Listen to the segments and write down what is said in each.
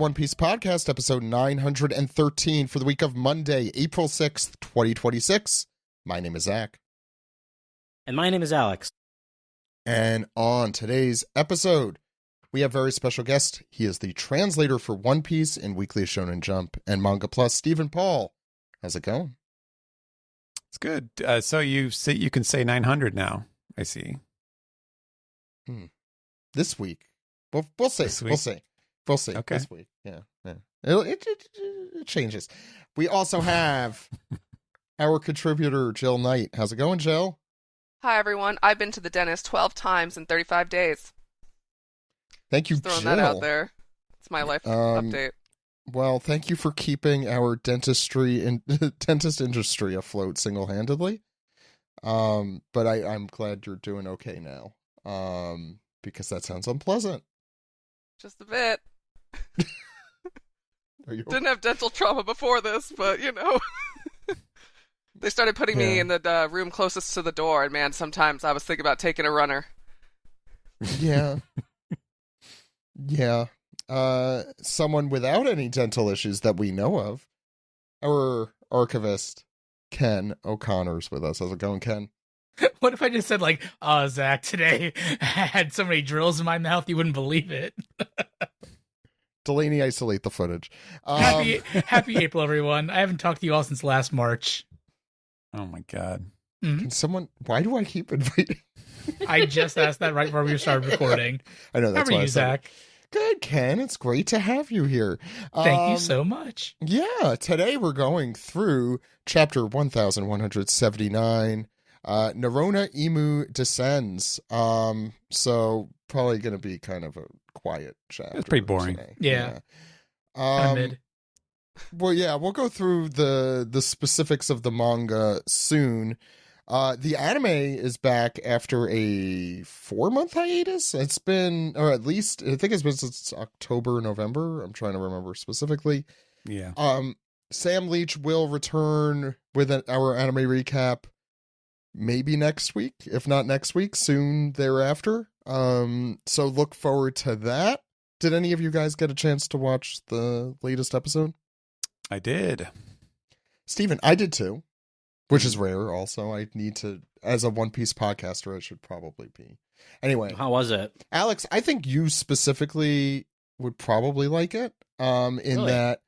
One Piece Podcast, episode 913 for the week of Monday, April 6th, 2026. My name is Zach. And my name is Alex. And on today's episode, we have a very special guest. He is the translator for One Piece in Weekly Shonen Jump and Manga Plus, Stephen Paul. How's it going? It's good. So you can say 900 now, I see. This week. We'll see. We'll see. Okay. This week. Yeah. It changes. We also have our contributor, Jill Knight. How's it going, Jill? Hi, everyone. I've been to the dentist 12 times in 35 days. Thank you, Just throwing Jill. that out there. It's my life update. Well, thank you for keeping our dentist industry afloat single-handedly. But I'm glad you're doing okay now. Because that sounds unpleasant. Just a bit. Are you Didn't have dental trauma before this, but, you know. They started putting me in the room closest to the door, and man, sometimes I was thinking about taking a runner. Yeah. Yeah. Someone without any dental issues that we know of. Our archivist, Ken O'Connor's with us. How's it going, Ken? What if I just said, like, oh, Zach, today I had so many drills in my mouth, you wouldn't believe it. Delaney, isolate the footage. Happy April, everyone. I haven't talked to you all since last March. Oh, my God. Can someone... Why do I keep inviting... I just asked that right before we started recording. I know, that's How why are you, Zach? Good, Ken. It's great to have you here. Thank you so much. Yeah, today we're going through chapter 1179, Nerona Imu Descends. So probably going to be kind of a quiet chapter. It's pretty boring. Today. Yeah. Mid. Well, yeah, we'll go through the specifics of the manga soon. The anime is back after a 4-month hiatus. It's been, or at least, I think it's been since October, November. I'm trying to remember specifically. Yeah. Sam Leach will return with our anime recap maybe next week, if not next week, soon thereafter. So look forward to that. Did any of you guys get a chance to watch the latest episode? I did. Steven, I did too. Which is rare, also. I need to, as a One Piece podcaster, I should probably be. Anyway. How was it? Alex, I think you specifically would probably like it. Really? That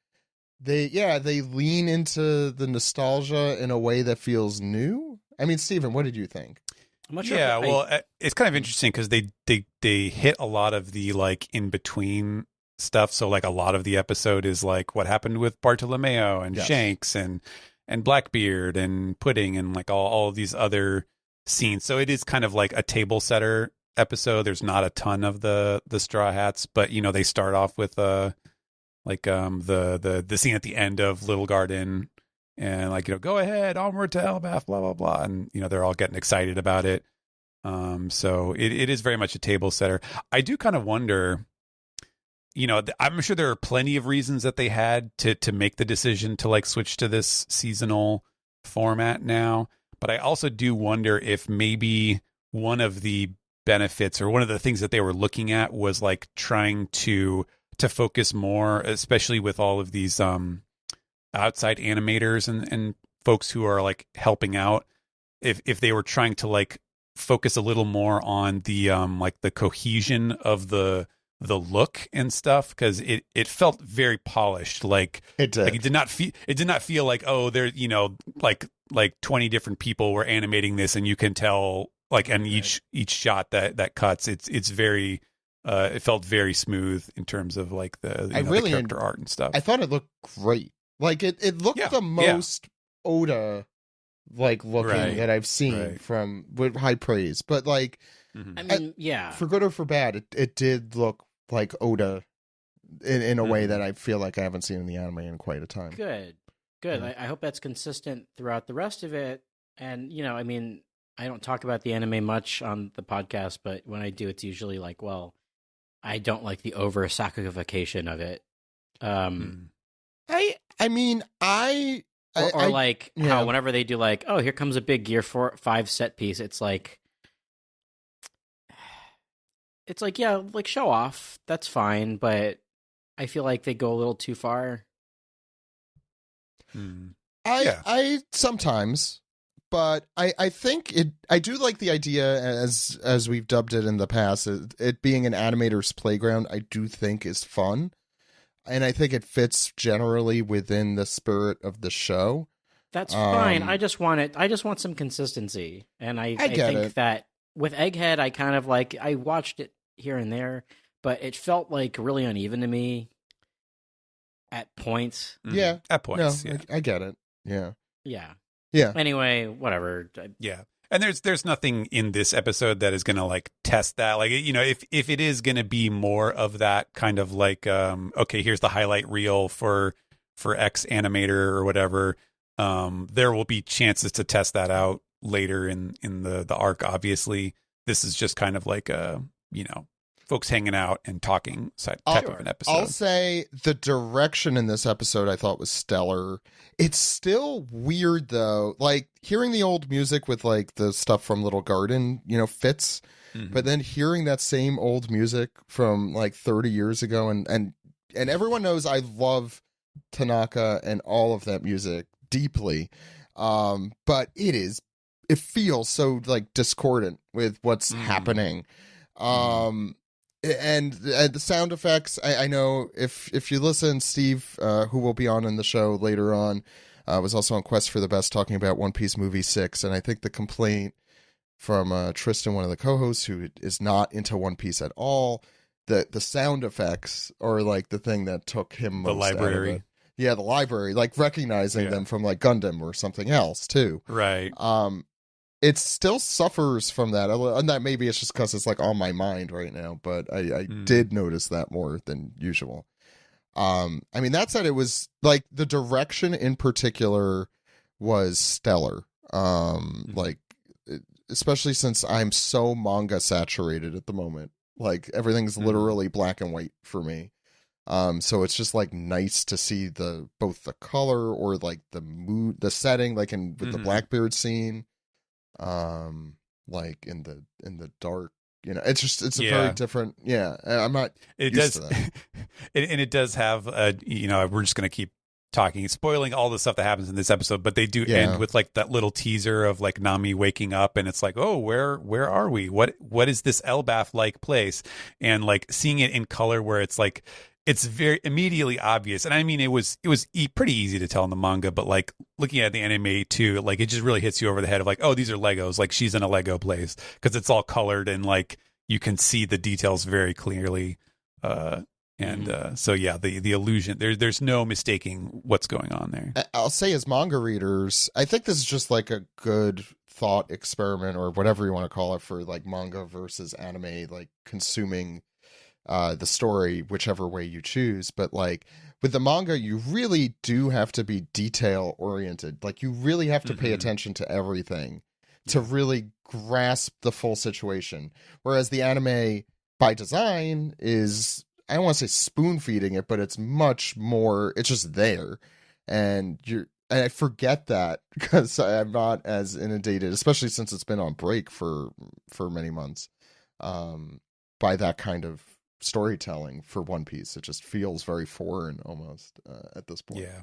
they lean into the nostalgia in a way that feels new. I mean, Steven, what did you think? I'm not sure. Yeah, well, it's kind of interesting because they hit a lot of the, like, in-between stuff. So, like, a lot of the episode is, like, what happened with Bartolomeo and Shanks and Blackbeard and Pudding and like all of these other scenes. So it is kind of like a table setter episode. There's not a ton of the Straw Hats, but you know, they start off with the scene at the end of Little Garden and like, you know, go ahead, onward to Elbaf, blah, blah, blah. And you know, they're all getting excited about it. So it is very much a table setter. I do kind of wonder, you know, I'm sure there are plenty of reasons that they had to make the decision to like switch to this seasonal format now. But I also do wonder if maybe one of the benefits or one of the things that they were looking at was like trying to focus more, especially with all of these outside animators and folks who are like helping out. If they were trying to like focus a little more on the like the cohesion of the look and stuff, because it felt very polished. Like it did. Like it did not feel like, oh, there, you know, like 20 different people were animating this and you can tell like, and each shot that cuts, it's very it felt very smooth in terms of like the character art and stuff. I thought it looked great. Like it looked the most Oda like looking that I've seen from with high praise. But like I mean, for good or for bad, it did look like Oda in a way that I feel like I haven't seen in the anime in quite a time. Good. Yeah. I hope that's consistent throughout the rest of it. And, you know, I mean, I don't talk about the anime much on the podcast, but when I do, it's usually like, well, I don't like the over-sakification of it. I mean, Or like how whenever they do like, oh, here comes a big Gear 5 set piece, it's like, yeah, like show off, that's fine, but I feel like they go a little too far. I sometimes, but I think I do like the idea, as we've dubbed it in the past, it being an animator's playground. I do think is fun, and I think it fits generally within the spirit of the show. That's fine. I just want some consistency, and I think it. that with Egghead, I kind of like I watched it here and there, but it felt like really uneven to me at points. Yeah, at points. No, yeah. I get it. Yeah. Yeah. Anyway, whatever. Yeah. And there's nothing in this episode that is going to like test that. Like, you know, if it is going to be more of that kind of like, okay, here's the highlight reel for X animator or whatever, there will be chances to test that out later in the arc. Obviously, this is just kind of like folks hanging out and talking type of an episode. I'll say the direction in this episode I thought was stellar. It's still weird though, like hearing the old music with like the stuff from Little Garden, fits. Mm-hmm. But then hearing that same old music from like 30 years ago, and everyone knows I love Tanaka and all of that music deeply. But it feels so like discordant with what's happening. And the sound effects, I know if you listen, Steve, who will be on in the show later on, was also on Quest for the Best talking about One Piece Movie 6. And I think the complaint from Tristan, one of the co-hosts, who is not into One Piece at all, the sound effects are like the thing that took him most. The library. Out of it. Yeah, the library, like recognizing them from like Gundam or something else too. Right. It still suffers from that, and that maybe it's just because it's like on my mind right now. But I did notice that more than usual. I mean, that said, it was like the direction in particular was stellar. Like especially since I'm so manga saturated at the moment, like everything's literally black and white for me. So it's just like nice to see both the color or like the mood, the setting, like with the Blackbeard scene. Like in the dark, it's a very different. Yeah, I'm not. It used does, to that. and it does have. We're just gonna keep talking, spoiling all the stuff that happens in this episode, but they do end with like that little teaser of like Nami waking up, and it's like, oh, where are we? What is this Elbaf like place? And like seeing it in color, where it's like. It's very immediately obvious. And I mean, it was pretty easy to tell in the manga, but like looking at the anime too, like it just really hits you over the head of like, oh, these are Legos. Like she's in a Lego place because it's all colored and like you can see the details very clearly. So yeah, the illusion, there's no mistaking what's going on there. I'll say as manga readers, I think this is just like a good thought experiment or whatever you want to call it for like manga versus anime, like consuming the story whichever way you choose. But like with the manga, you really do have to be detail oriented. Like you really have to pay attention to everything to really grasp the full situation, whereas the anime by design is, I don't want to say spoon feeding it, but it's much more, it's just there, and I forget that because I'm not as inundated, especially since it's been on break for many months, by that kind of storytelling for One Piece. It just feels very foreign almost at this point. Yeah.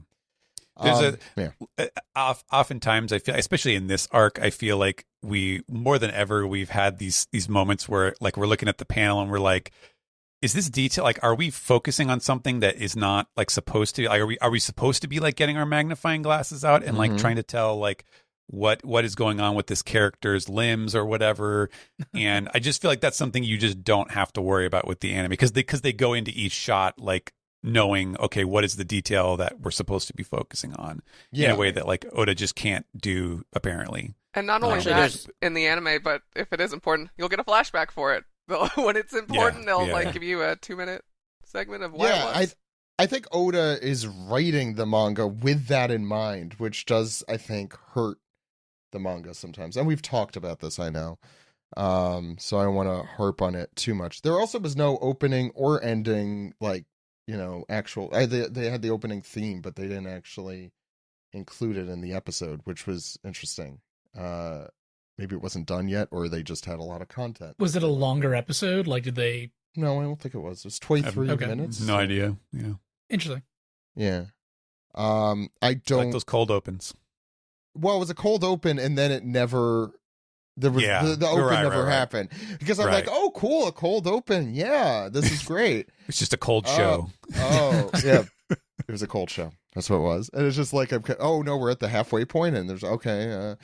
Oftentimes I feel, especially in this arc, I feel like we more than ever we've had these moments where like we're looking at the panel and we're like, is this detail, like are we focusing on something that is not like supposed to, like are we supposed to be like getting our magnifying glasses out and like trying to tell like what is going on with this character's limbs or whatever. And I just feel like that's something you just don't have to worry about with the anime because they go into each shot like knowing, okay, what is the detail that we're supposed to be focusing on in a way that like Oda just can't do apparently. And not only that in the anime, but if it is important, you'll get a flashback for it. When it's important, they'll like give you a 2-minute segment of what it was. I think Oda is writing the manga with that in mind, which does, I think, hurt the manga sometimes. And we've talked about this, I know. So I don't want to harp on it too much. There also was no opening or ending, like, actual... They had the opening theme, but they didn't actually include it in the episode, which was interesting. Maybe it wasn't done yet, or they just had a lot of content. Was it a longer episode? Like, did they No, I don't think it was. It was 23 Okay. minutes. No idea. Yeah. Interesting. Yeah. I I don't. like those cold opens. Well, it was a cold open, and then it never. There was Yeah. the open Right, never right. happened because I'm Right. like, oh, cool, a cold open. Yeah, this is great. It's just a cold show. Oh, yeah. It was a cold show. That's what it was. And it's just like, oh no, we're at the halfway point, and there's okay.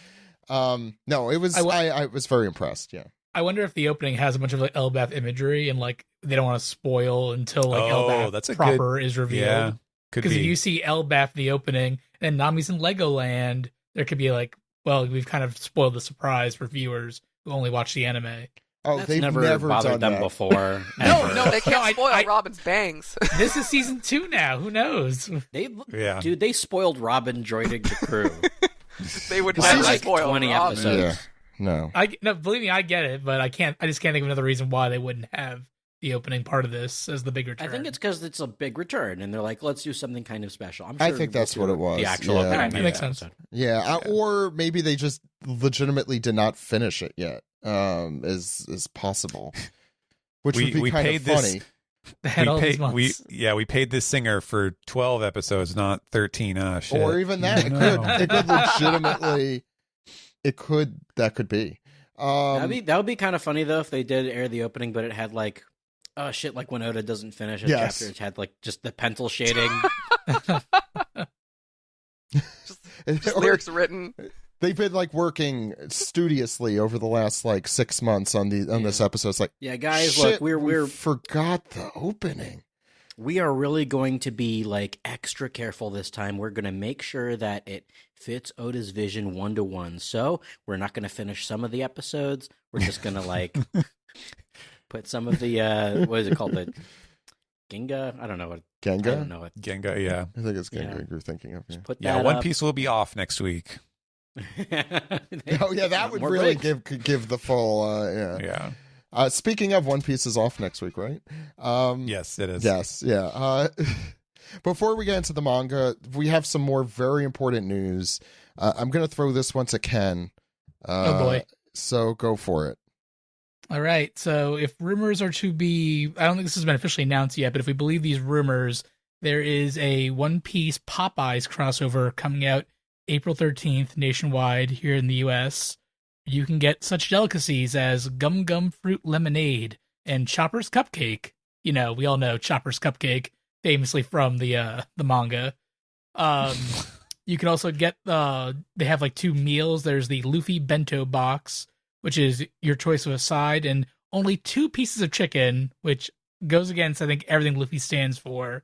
No, it was. I was very impressed. Yeah. I wonder if the opening has a bunch of like Elbath imagery and like they don't want to spoil until like Oh, Elbath that's a proper is revealed. Yeah. Could Because be. if you see Elbath in the opening and Nami's in Legoland, there could be like, well, we've kind of spoiled the surprise for viewers who only watch the anime. Oh, That's they've never done bothered them that. before. No, ever. No, they can't No, spoil I- Robin's bangs. This is season 2 now. Who knows? Yeah. Dude, they spoiled Robin joining the crew. They would By never like spoil 20 Robin. episodes. Yeah. No. No, believe me, I get it, but I just can't think of another reason why they wouldn't have the opening part of this as the big return. I think it's because it's a big return, and they're like, let's do something kind of special. I'm I sure think we'll that's do what it was. The actual Yeah. opening Alright, that of makes the sense. episode. Yeah, or maybe they just legitimately did not finish it yet. Is possible, which would be we kind paid of this- funny. They had all these months. we paid this singer for 12 episodes, not 13. Ah, shit. Or even that. It No. could legitimately. That could be. That would be kind of funny though if they did air the opening, but it had like, oh shit, like when Oda doesn't finish a Yes. chapter, it had like just the pencil shading. Just or lyrics written. they've been like working studiously over the last like 6 months on this episode. It's like, Yeah, guys, shit, look, we're forgot the opening. we are really going to be like extra careful this time. We're going to make sure that it fits Oda's vision 1-to-1. So we're not going to finish some of the episodes. We're just going to like put some of the what is it called, the Ginga? I don't know what. I don't Genga? know what. Genga, yeah. I think it's Genga Yeah. you're thinking of. Yeah. Put Yeah, that One up. Piece will be off next week. Oh yeah, that would More really breaks. give the full. Yeah. Yeah. Speaking of, One Piece is off next week, right? Yes, it is. Yes, yeah. Before we get into the manga, we have some more very important news. I'm going to throw this one to Ken. Oh, boy. So go for it. All right. So if rumors are to be, I don't think this has been officially announced yet, but if we believe these rumors, there is a One Piece Popeyes crossover coming out April 13th nationwide here in the US. You can get such delicacies as Gum Gum Fruit Lemonade and Chopper's Cupcake. You know, we all know Chopper's Cupcake, famously from the manga. You can also get they have like 2 meals. There's the Luffy Bento Box, which is your choice of a side, and only 2 pieces of chicken, which goes against, I think, everything Luffy stands for.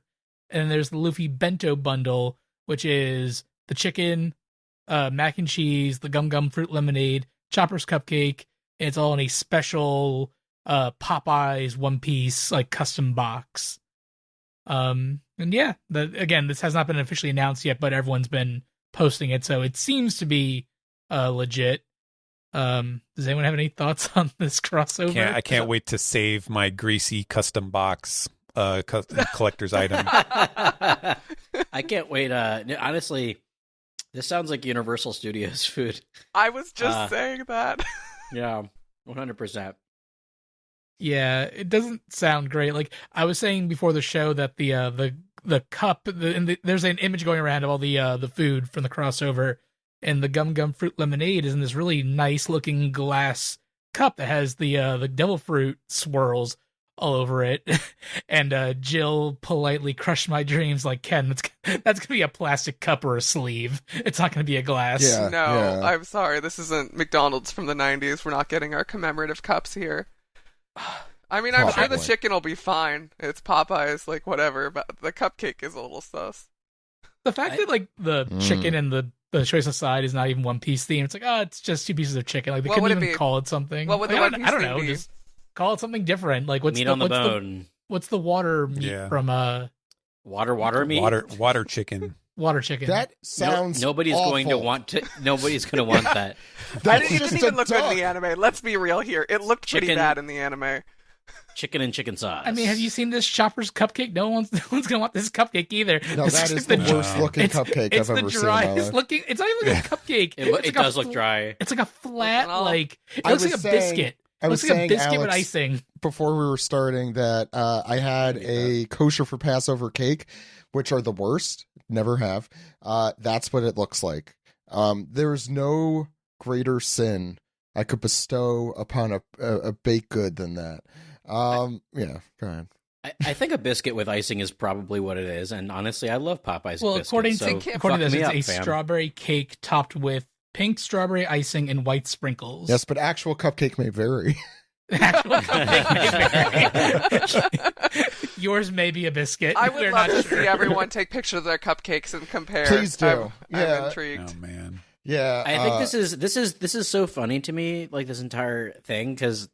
And then there's the Luffy Bento Bundle, which is the chicken, mac and cheese, the Gum Gum Fruit Lemonade, Chopper's Cupcake, and it's all in a special Popeyes One Piece like custom box. And yeah, again, this has not been officially announced yet, but everyone's been posting it, so it seems to be legit. Does anyone have any thoughts on this crossover? I can't wait to save my greasy custom box collector's item. I can't wait. Honestly, this sounds like Universal Studios food. I was just saying that. Yeah, 100%. Yeah, it doesn't sound great. Like I was saying before the show that the cup, there's an image going around of all the food from the crossover, and the Gum Gum Fruit Lemonade is in this really nice looking glass cup that has the devil fruit swirls all over it. And Jill politely crushed my dreams like, Ken, that's gonna be a plastic cup or a sleeve. It's not gonna be a glass. Yeah. No, I'm sorry. This isn't McDonald's from the 90s. We're not getting our commemorative cups here. I mean, I'm sure the Probably. chicken will be fine. It's Popeyes, like, whatever, but the cupcake is a little sus. The fact that like the chicken and the choice of side is not even One Piece theme. It's like, oh, it's just 2 pieces of chicken. Like they What couldn't would it even be? call it something. What would Like, the I One don't, Piece I don't theme know. be? Just call it something different. Like what's Meat the on the what's bone. what's the water meat Yeah. from Water meat. Water chicken. water chicken? That sounds Nobody's going to awful. want to. Nobody's going to want that. It That's didn't just even a look good in duck. the anime. Let's be real here. It looked pretty Chicken. bad in the anime. Chicken and chicken sauce. I mean, have you seen this Chopper's Cupcake? No one's gonna want this cupcake either. No, It's that just is the dry- worst looking it's- cupcake It's I've the ever seen in my driest life. looking. It's not even like a cupcake. It It's like does a look dry. It's like a flat, Well, like it I looks was like a saying- biscuit. I was Looks like a saying, biscuit with Alex, icing. before we were starting that I had a kosher for Passover cake, which are the worst. Never have. That's what it looks like. There's no greater sin I could bestow upon a baked good than that. Yeah, go ahead. I think a biscuit with icing is probably what it is, and honestly, I love Popeye's Well, biscuits. according so to fuck this, me it's up, a fam. strawberry cake topped with pink strawberry icing and white sprinkles. Yes, but actual cupcake may vary. Actual cupcake may vary. Yours may be a biscuit. I would We're love not to sure. see everyone take pictures of their cupcakes and compare. Please do. I'm intrigued. Oh man. Yeah, I think this is so funny to me, like this entire thing, because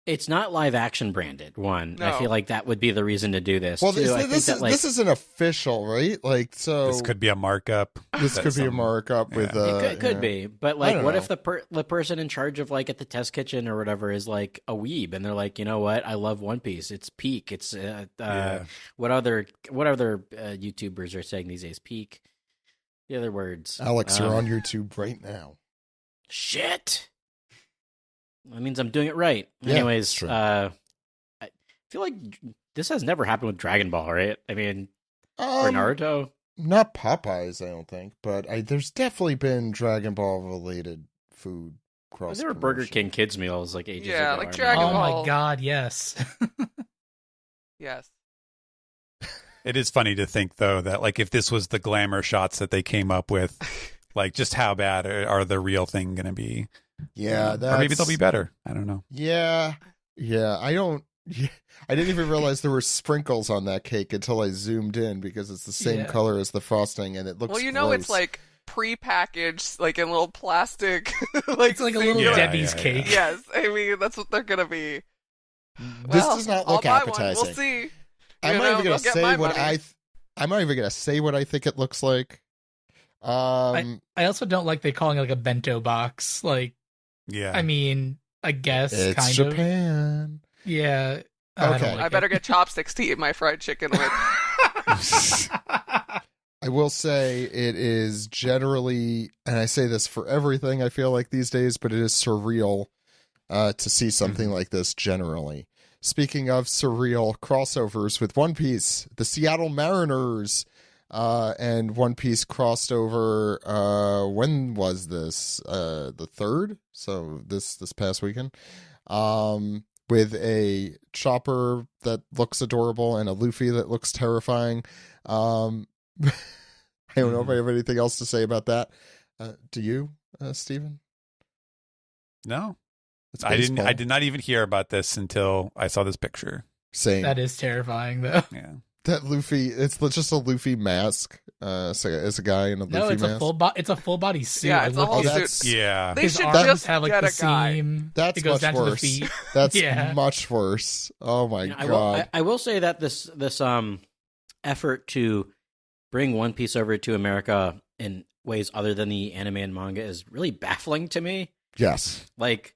it's not live action branded. One, No. I feel like that would be the reason to do this. Well, Two, I think this isn't official, right? Like, so This could be a markup. this That could be a some- markup with. it could yeah. be, but I like, don't what know. if the person in charge of like at the test kitchen or whatever is like a weeb, and they're like, you know what, I love One Piece. It's peak. It's Yeah. what other YouTubers are saying these days? Peak. The other words. Alex, you're on YouTube right now. Shit. That means I'm doing it right. Yeah, Anyways, it's true. I feel like this has never happened with Dragon Ball, right? I mean, or Naruto. Not Popeyes, I don't think, but there's definitely been Dragon Ball related food cross. There were Burger King kids meals like ages Yeah, ago. like I Dragon remember. Oh Ball. my god, yes. Yes. It is funny to think though that like if this was the glamour shots that they came up with, like just how bad are the real thing going to be? Yeah, Or maybe they'll be better. I don't know. Yeah. I don't. Yeah, I didn't even realize there were sprinkles on that cake until I zoomed in because it's the same Yeah. color as the frosting and it looks. Well, you know, it's gross. like pre-packaged, like in little plastic. Like It's like a little Yeah, Debbie's yeah, cake. Yes, I mean that's what they're gonna be. This Well, does not I'll look buy appetizing. One. We'll see. I'm You not know, even they'll gonna get say my what money. I'm not even gonna say what I think it looks like. I also don't like they calling it like a bento box. Like, Yeah. I mean, I guess it's kind of. Japan. Yeah. Okay. I better get chopsticks to eat my fried chicken with. I will say it is generally, and I say this for everything I feel like these days, but it is surreal to see something like this generally. Speaking of surreal crossovers with One Piece, the Seattle Mariners and One Piece crossed over. When was this? The 3rd? So this past weekend. With a Chopper that looks adorable and a Luffy that looks terrifying. I don't know if I have anything else to say about that. Do you, Steven? No. It's I didn't. baseball. I did not even hear about this until I saw this picture. Same. That is terrifying, though. Yeah. That Luffy, it's just a Luffy mask. It's a guy in a Luffy No, it's mask. a it's a full body suit. Yeah, I it's a looked whole at it. suit. Yeah. They His should arms just have like get the a guy. seam. That's it goes much down to the worse. feet. That's Yeah. much worse. Oh my You know, god. I will say that this effort to bring One Piece over to America in ways other than the anime and manga is really baffling to me. Yes. Like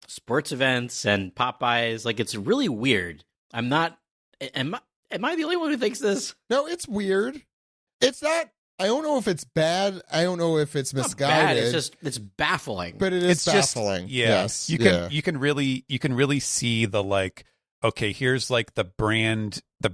sports events and Popeyes, like it's really weird. I'm not. Am I the only one who thinks this? No, it's weird. It's not. I don't know if it's bad. I don't know if it's Not misguided. bad. It's baffling. but it is It's just baffling. yeah. Yes. You can really see the like. Okay, here's like the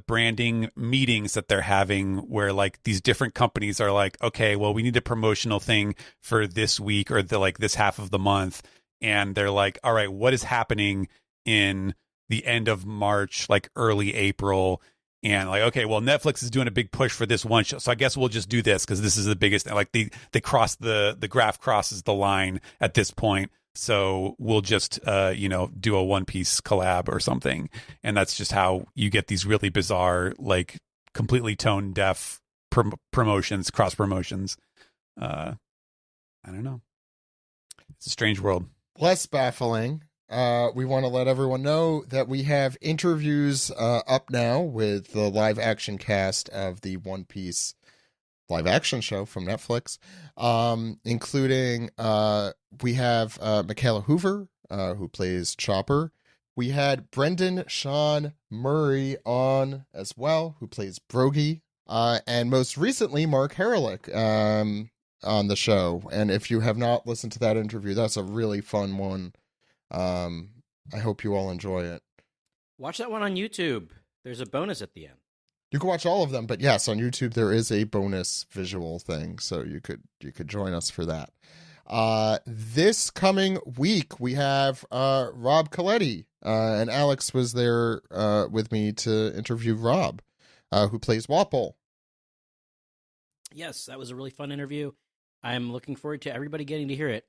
branding meetings that they're having where like these different companies are like, okay, well, we need a promotional thing for this week or this half of the month. And they're like, all right, what is happening in the end of March, like early April? And like, okay, well, Netflix is doing a big push for this one show, so I guess we'll just do this because this is the biggest. Like they cross the graph crosses the line at this point, so we'll just do a One Piece collab or something, and that's just how you get these really bizarre, like completely tone deaf promotions, cross promotions. I don't know. It's a strange world. Less baffling. We want to let everyone know that we have interviews up now with the live action cast of the One Piece live action show from Netflix, including we have Mikaela Hoover, who plays Chopper. We had Brendan Sean Murray on as well, who plays Brogy, and most recently Mark Harelik on the show. And if you have not listened to that interview, that's a really fun one. I hope you all enjoy it. Watch that one on YouTube. There's a bonus at the end. You can watch all of them, but yes, on YouTube there is a bonus visual thing, so you could join us for that. This coming week we have Rob Coletti, and Alex was there with me to interview Rob, who plays Walpole. Yes, that was a really fun interview. I'm looking forward to everybody getting to hear it.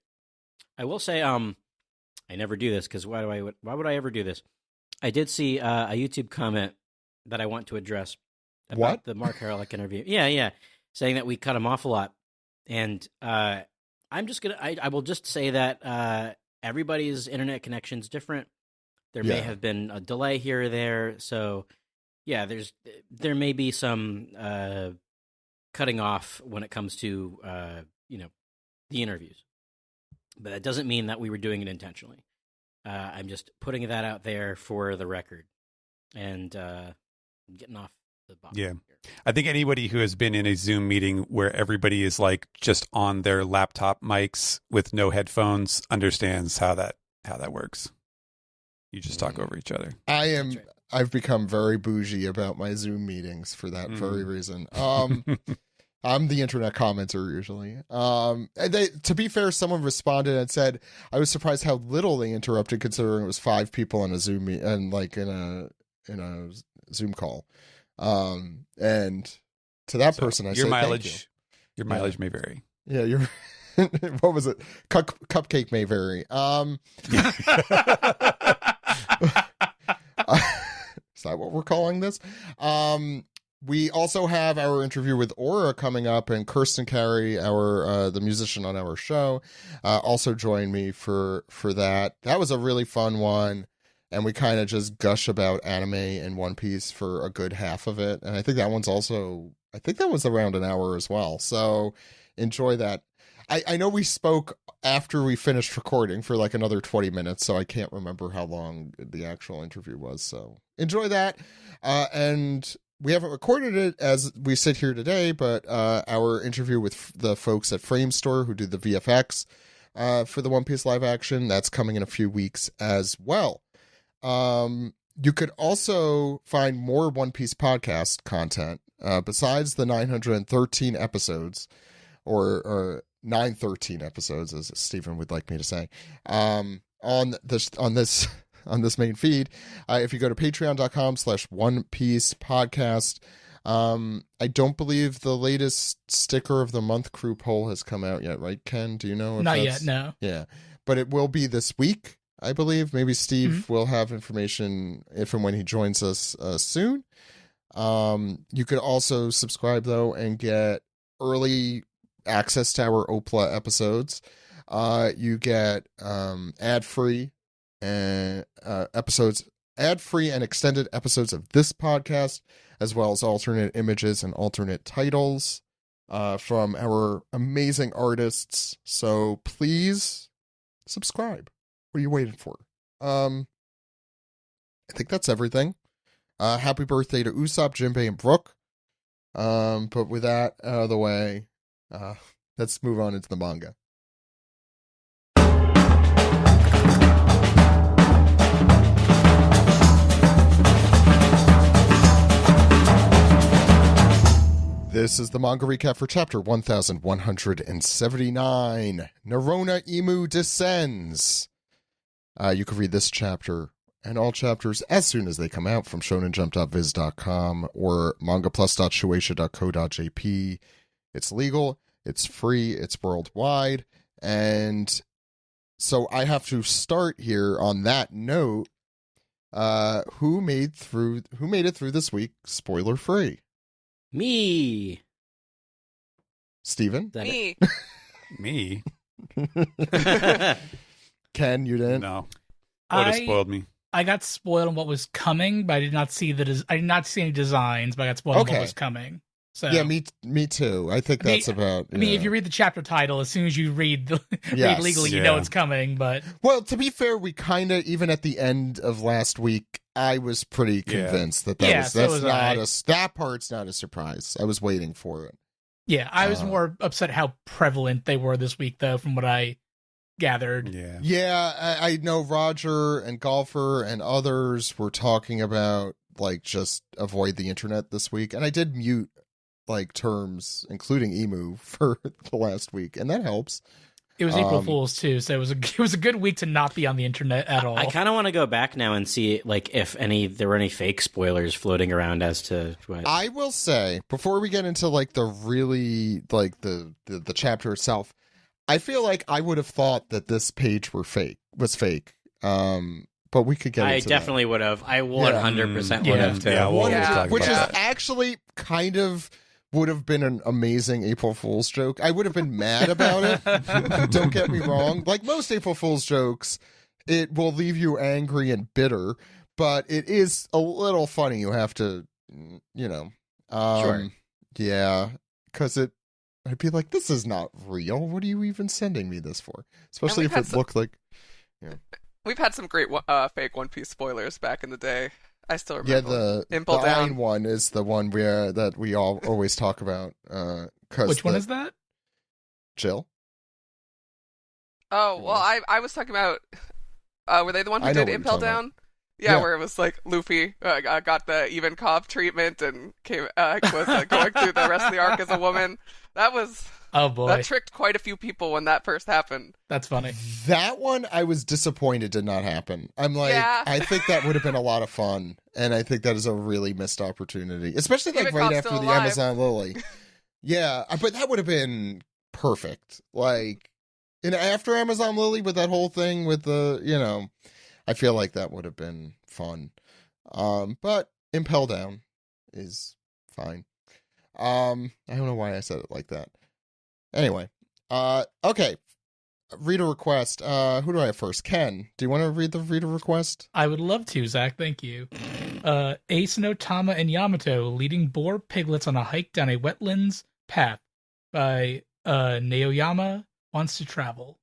I will say, I never do this because why would I ever do this? I did see a YouTube comment that I want to address about the Mark Harelik interview. Yeah, saying that we cut him off a lot, and I'm just gonna. I will just say that everybody's internet connection is different. There may have been a delay here or there, so yeah, there may be some cutting off when it comes to the interviews, but that doesn't mean that we were doing it intentionally. I'm just putting that out there for the record, and getting off the box. Yeah, I think anybody who has been in a Zoom meeting where everybody is like just on their laptop mics with no headphones understands how that works. You just talk over each other. I've become very bougie about my Zoom meetings for that very reason. I'm the internet commenter usually. To be fair, someone responded and said, I was surprised how little they interrupted considering it was 5 people in a Zoom and like in a Zoom call. And to that person, I said, thank you. Your mileage may vary. Yeah, what was it? Cupcake may vary. Is that what we're calling this? We also have our interview with Aura coming up, and Kirsten Carey, the musician on our show, also joined me for that. That was a really fun one, and we kind of just gush about anime and One Piece for a good half of it. And I think that was around an hour as well. So enjoy that. I know we spoke after we finished recording for like another 20 minutes, so I can't remember how long the actual interview was. So enjoy that. And we haven't recorded it as we sit here today, but our interview with the folks at Frame Store who do the VFX for the One Piece live action, that's coming in a few weeks as well. You could also find more One Piece podcast content besides the 913 episodes, or 913 episodes, as Stephen would like me to say, on this main feed. If you go to patreon.com/One Piece podcast, I don't believe the latest sticker of the month crew poll has come out yet, right, Ken? Do you know? Not yet, no. Yeah, but it will be this week, I believe. Maybe Steve will have information if and when he joins us soon. You could also subscribe, though, and get early access to our OPLA episodes. You get ad-free and ad-free and extended episodes of this podcast, as well as alternate images and alternate titles from our amazing artists. So please subscribe. What are you waiting for? I think that's everything. Happy birthday to Usopp, Jinbei, and Brooke. But with that out of the way, let's move on into the manga. This is the manga recap for chapter 1179, Nerona Imu Descends. You can read this chapter and all chapters as soon as they come out from shonenjump.viz.com or mangaplus.shueisha.co.jp. It's legal, it's free, it's worldwide, and so I have to start here on that note. Who made it through this week spoiler free? Me. Steven? Me. Me? Ken, you didn't? No. Otis spoiled me. I got spoiled on what was coming, but I did not see I did not see any designs, but I got spoiled on what was coming. So yeah, me too. I think that's about. I mean, if you read the chapter title, as soon as you read read legally, you know it's coming. But well, to be fair, we kind of, even at the end of last week, I was pretty convinced that that part's not a surprise. I was waiting for it. Yeah, I was more upset how prevalent they were this week, though, from what I gathered. Yeah. I know Roger and Golfer and others were talking about like just avoid the internet this week, and I did mute like terms including emu for the last week, and that helps. It was April Fool's too, so it was a good week to not be on the internet at all. I kind of want to go back now and see like if there were any fake spoilers floating around as to what. I will say before we get into like the really like the chapter itself, I feel like I would have thought that this page was fake. But we could get I into definitely would have. I 100% would have too. Yeah, which is actually kind of would have been an amazing April Fool's joke. I would have been mad about it. Don't get me wrong. Like most April Fool's jokes, it will leave you angry and bitter, but it is a little funny. You have to, Sure. Yeah, because I'd be like, this is not real. What are you even sending me this for? Especially if it looked like... We've had some great fake One Piece spoilers back in the day. I still remember. Yeah, the Impel Down Iron one is the one that we all always talk about. Which one is that? Jill? Oh, well, I was talking about... were they the one who did Impel Down? Yeah, where it was like Luffy got the even Cobb treatment and was going through the rest of the arc as a woman. That was... Oh boy, that tricked quite a few people when that first happened. That's funny. That one I was disappointed did not happen. I'm like, I think that would have been a lot of fun, and I think that is a really missed opportunity, especially like right after the Amazon Lily. Yeah, but that would have been perfect. Like, after Amazon Lily with that whole thing with the, I feel like that would have been fun. But Impel Down is fine. I don't know why I said it like that. Anyway, okay. Reader request. Who do I have first? Ken, do you want to read the reader request? I would love to, Zach. Thank you. Ace, Tama, and Yamato leading boar piglets on a hike down a wetlands path by Naoyama wants to travel.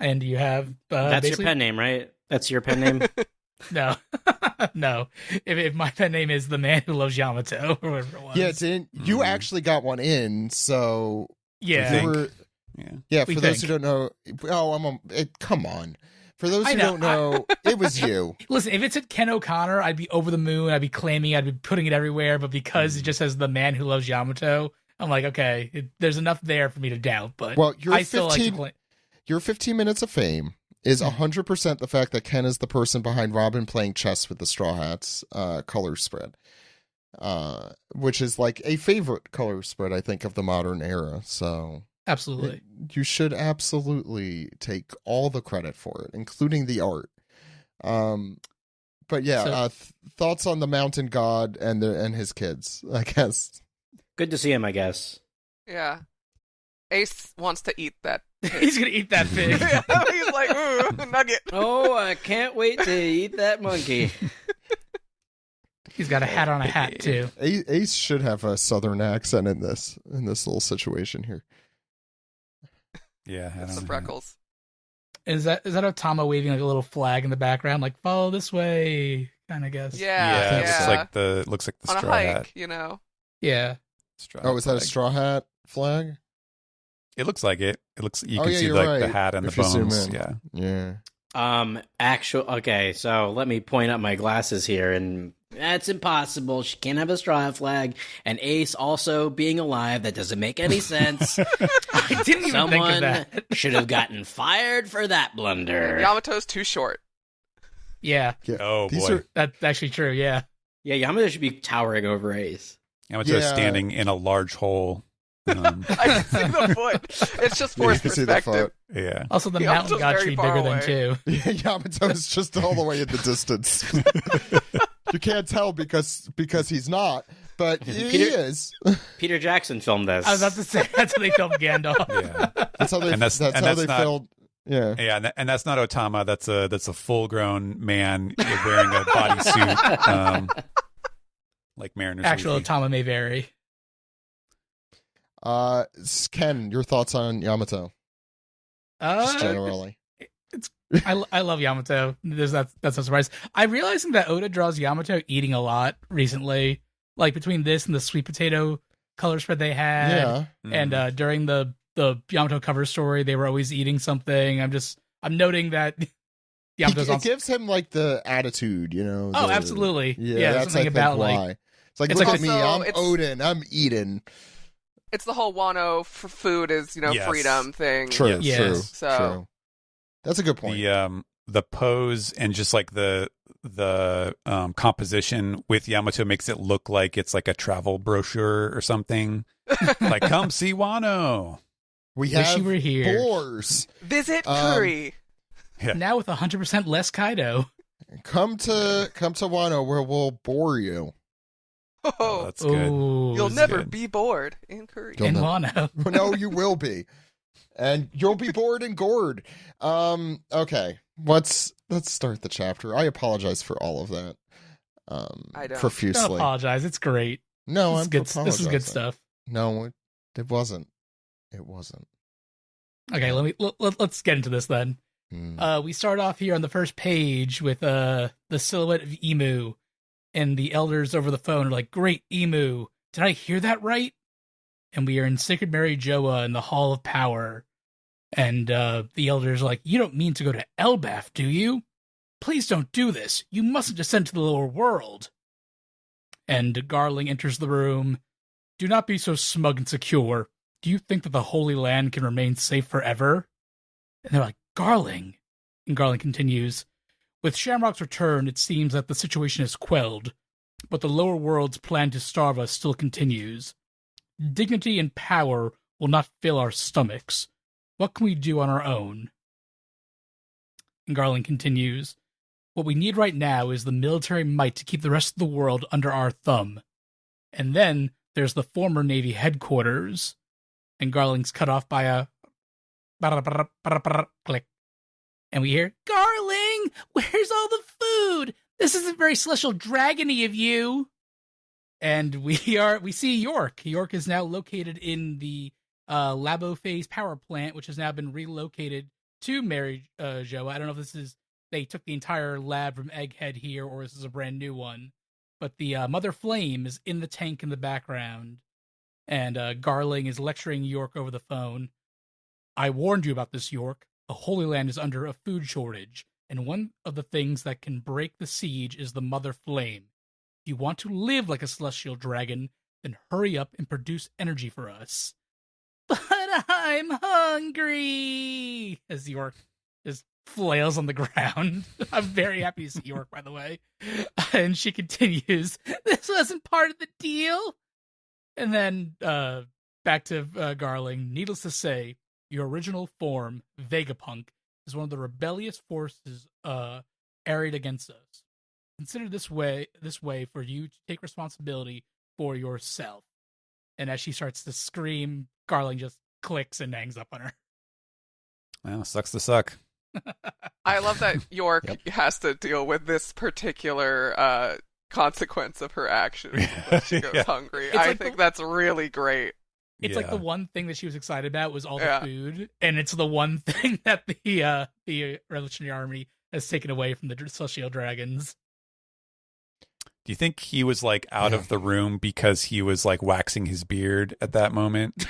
And you have... That's your pen name, right? That's your pen name? No. No. If my pen name is The Man Who Loves Yamato, or whatever it was. Yeah, you actually got one in, so... Yeah. For those who don't know... come on. For those who don't know, it was you. Listen, if it said Ken O'Connor, I'd be over the moon, I'd be claiming, I'd be putting it everywhere, but because it just says The Man Who Loves Yamato, I'm like, okay, there's enough there for me to doubt, but I still like to claim... Your 15 minutes of fame is 100% the fact that Ken is the person behind Robin playing chess with the Straw Hats color spread, which is like a favorite color spread, I think, of the modern era. So absolutely, you should absolutely take all the credit for it, including the art. But yeah, thoughts on the Mountain God and his kids, I guess. Good to see him, I guess. Yeah. Ace wants to eat that pig. He's going to eat that pig. He's like, ooh, nugget. Oh, I can't wait to eat that monkey. He's got a hat on a hat, too. Ace should have a southern accent in this little situation here. Yeah, the freckles. Is that Otama waving like a little flag in the background, like follow this way, kind of guess? Yeah. It looks like the on straw a hike, hat. Yeah. Is that a straw hat flag? It looks like it. It looks. You can see like the hat and the bones. Yeah. Okay, so let me point up my glasses here, and that's impossible. She can't have a straw hat flag. And Ace also being alive, that doesn't make any sense. I didn't even think of that. Someone should have gotten fired for that blunder. Yamato's too short. Yeah. Oh, boy. That's actually true, yeah. Yeah, Yamato should be towering over Ace. Yamato standing in a large hole. I can see the foot. It's just forced perspective. Yeah. Also, the mountain god tree bigger than two. Yeah, Yamato's just all the way in the distance. You can't tell because he's not, but he is. Peter Jackson filmed this. I was about to say that's how they filmed Gandalf. Yeah. That's how they filmed. Yeah. Yeah, and that's not Otama. That's a full-grown man wearing a bodysuit, like Mariner's. Actual Otama may vary. Ken, your thoughts on Yamato? Just generally. I love Yamato. That's no surprise. I'm realizing that Oda draws Yamato eating a lot recently, like between this and the sweet potato color spread they had, and during the the Yamato cover story, they were always eating something. I'm noting that Yamato's it gives him like the attitude, you know. Oh, absolutely. Yeah, that's something about why. like It's like, it's look like at me, I'm Odin, I'm Eden. It's the whole Wano for food is, freedom thing. True, Yes. true, So true. That's a good point. The pose and just like the composition with Yamato makes it look like it's like a travel brochure or something. Like, come see Wano. We Wish have you were here. boars. visit Curry. Yeah. Now with 100% less Kaido. Come to Wano where we'll bore you. Oh, that's good. Ooh, You'll that's never good. be bored in Curry. You'll in never- Wano. No, you will be. And you'll be bored and gored. Okay. Let's start the chapter. I apologize for all of that. I don't. Don't Profusely. apologize. It's great. No, This is I'm good. This is good apologizing. stuff. No, it wasn't. It wasn't. Okay, let's get into this then. We start off here on the first page with the silhouette of Imu, and the elders over the phone are like, "Great, Imu, did I hear that right?" And we are in Sacred Mary Joa in the Hall of Power, and the elders are like, "You don't mean to go to Elbaf, do you? Please don't do this. You mustn't descend to the lower world." And Garling enters the room. "Do not be so smug and secure. Do you think that the Holy Land can remain safe forever?" And they're like, "Garling." And Garling continues, "With Shamrock's return, it seems that the situation is quelled, but the lower world's plan to starve us still continues. Dignity and power will not fill our stomachs. What can we do on our own?" And Garland continues, "What we need right now is the military might to keep the rest of the world under our thumb. And then there's the former Navy headquarters." And Garling's cut off by a click. And we hear, "Garling, where's all the food? This isn't very celestial dragony of you." And we see York. York is now located in the Labo Phase power plant, which has now been relocated to Mary Joa. I don't know if they took the entire lab from Egghead here, or this is a brand new one. But the Mother Flame is in the tank in the background. And Garling is lecturing York over the phone. "I warned you about this, York. The Holy Land is under a food shortage, and one of the things that can break the siege is the Mother Flame. If you want to live like a celestial dragon, then hurry up and produce energy for us." "But I'm hungry," as York just flails on the ground. I'm very happy to see York, by the way. And she continues, "This wasn't part of the deal." And then back to Garling. "Needless to say, your original form, Vegapunk, is one of the rebellious forces arrayed against us. Consider this way for you to take responsibility for yourself." And as she starts to scream, Garling just clicks and hangs up on her. Well, sucks to suck. I love that York has to deal with this particular consequence of her actions when she goes hungry. I think that's really great. It's like the one thing that she was excited about was all the food, and it's the one thing that the Revolutionary Army has taken away from the Celestial Dragons. Do you think he was like out of the room because he was like waxing his beard at that moment?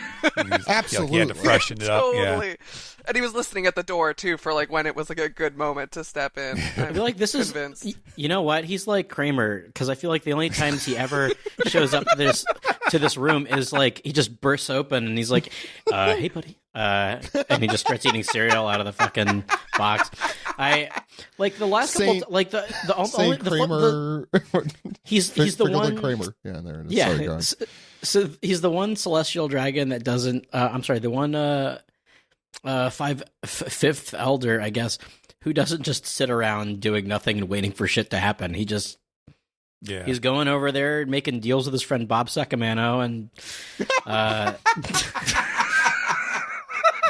Absolutely. He had to freshen it up. Totally. Yeah. And he was listening at the door too for like when it was like a good moment to step in. I feel like this convinced. is, you know what? He's like Kramer, because I feel like the only times he ever shows up to this room is like he just bursts open and he's like, "Hey, buddy," and he just starts eating cereal out of the fucking box. I like the last couple, like the only Kramer. he's the one Kramer. Yeah, there it is. Yeah, Sorry, go ahead. so he's the one celestial dragon that doesn't. I'm sorry, the one fifth elder, I guess, who doesn't just sit around doing nothing and waiting for shit to happen. He just he's going over there making deals with his friend Bob Sacamano and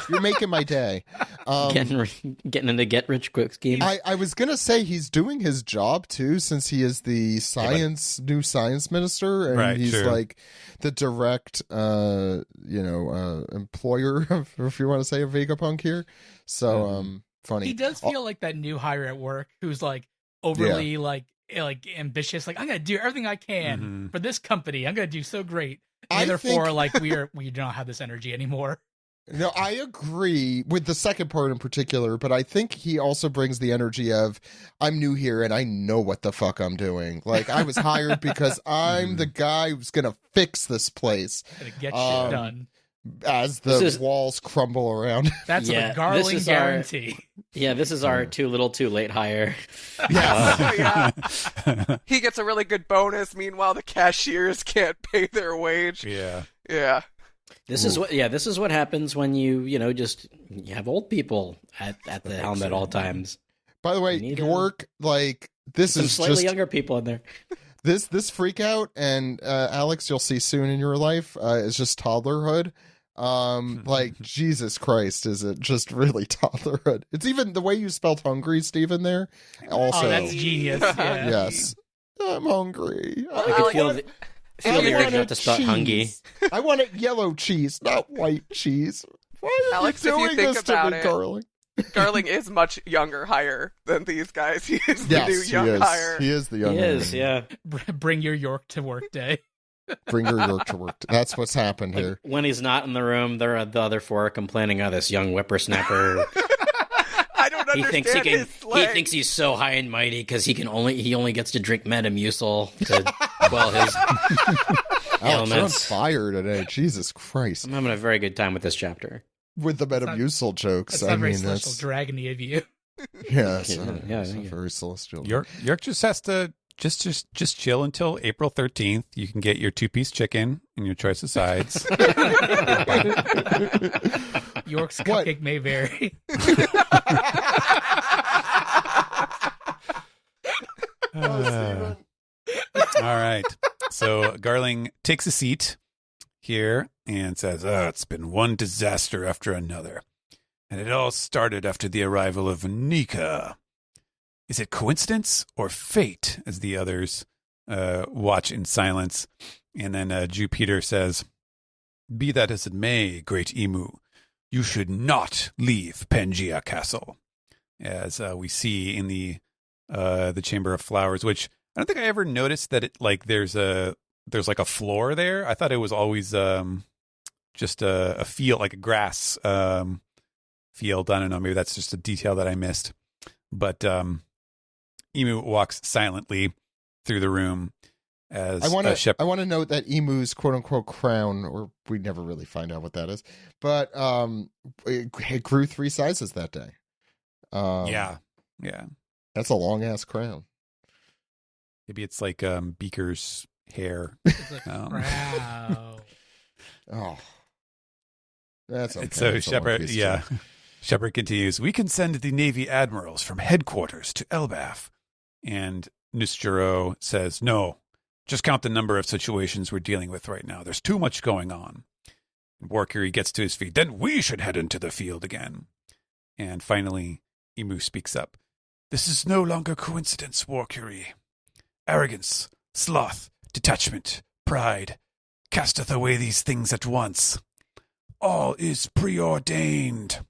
You're making my day. Getting into get rich quick schemes. I was gonna say he's doing his job too, since he is the new science minister, and he's like the direct, employer, if you want to say, a Vegapunk here. So, funny. He does feel like that new hire at work who's like overly like ambitious. Like, I'm gonna do everything I can for this company. I'm gonna do so great. And therefore, like we do not have this energy anymore. No, I agree with the second part in particular, but I think he also brings the energy of, I'm new here and I know what the fuck I'm doing. Like, I was hired because I'm the guy who's going to fix this place. Gonna get shit done. As the walls crumble around. That's a Garling guarantee. This is our too little too late hire. Yeah. He gets a really good bonus. Meanwhile, the cashiers can't pay their wage. Yeah. This is what happens when you have old people at the helm at all times. By the way, York, like, this some is slightly just younger people in there. This freak out, and Alex, you'll see soon in your life, is just toddlerhood. Like, Jesus Christ, is it just really toddlerhood? It's even the way you spelled hungry, Stephen, there. Also, that's genius. Yeah. Yes, I'm hungry. I could feel the urge not to spell hungry. I wanted yellow cheese, not white cheese. Why are Alex, you doing if you think this about to me, it, Garling? Garling is much younger hire than these guys. He is the new young hire. He is the young. He is, yeah. Bring your York to work day. Bring your York to work. That's what's happened here. When he's not in the room, the other four are complaining, "Oh, this young whippersnapper." I don't understand his slang. He thinks he's so high and mighty because he only gets to drink Metamucil to quell his ailments. You're on fire today. Jesus Christ! I'm having a very good time with this chapter. With the Metamucil jokes, that's not very celestial dragony of you. Yeah, it's very celestial. York just has to just chill until April 13th. You can get your 2-piece chicken and your choice of sides. York's cupcake may vary. All right. So Garling takes a seat here and says, it's been one disaster after another. And it all started after the arrival of Nika. Is it coincidence or fate? As the others watch in silence. And then Jupiter says, be that as it may, great Emu, you should not leave Pangaea Castle. As we see in the Chamber of Flowers, which I don't think I ever noticed that it there's like a floor there. I thought it was always just a field, like a grass field. I don't know. Maybe that's just a detail that I missed. But Emu walks silently through the room as I want to note that Emu's quote unquote crown, or we never really find out what that is, but it grew 3 sizes that day. Yeah. That's a long ass crown. Maybe it's like Beaker's hair. Wow. Oh, that's okay. So Shepard, Shepard continues. We can send the Navy admirals from headquarters to Elbaf, and Nustero says, "No, just count the number of situations we're dealing with right now. There's too much going on." Warcury gets to his feet. Then we should head into the field again. And finally, Emu speaks up. This is no longer coincidence, Warcury. Arrogance, sloth, detachment, pride, casteth away these things at once. All is preordained.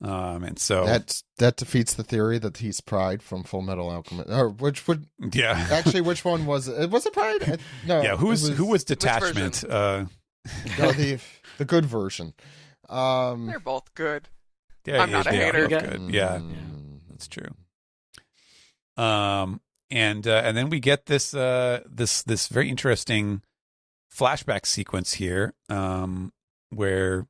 And so that defeats the theory that he's Pride from Full Metal Alchemist. Or which one was it? Was it Pride? No. Yeah, who was detachment? No, the good version. They're both good. Yeah, I'm not a hater. Good. Yeah, that's true. And then we get this very interesting flashback sequence here, where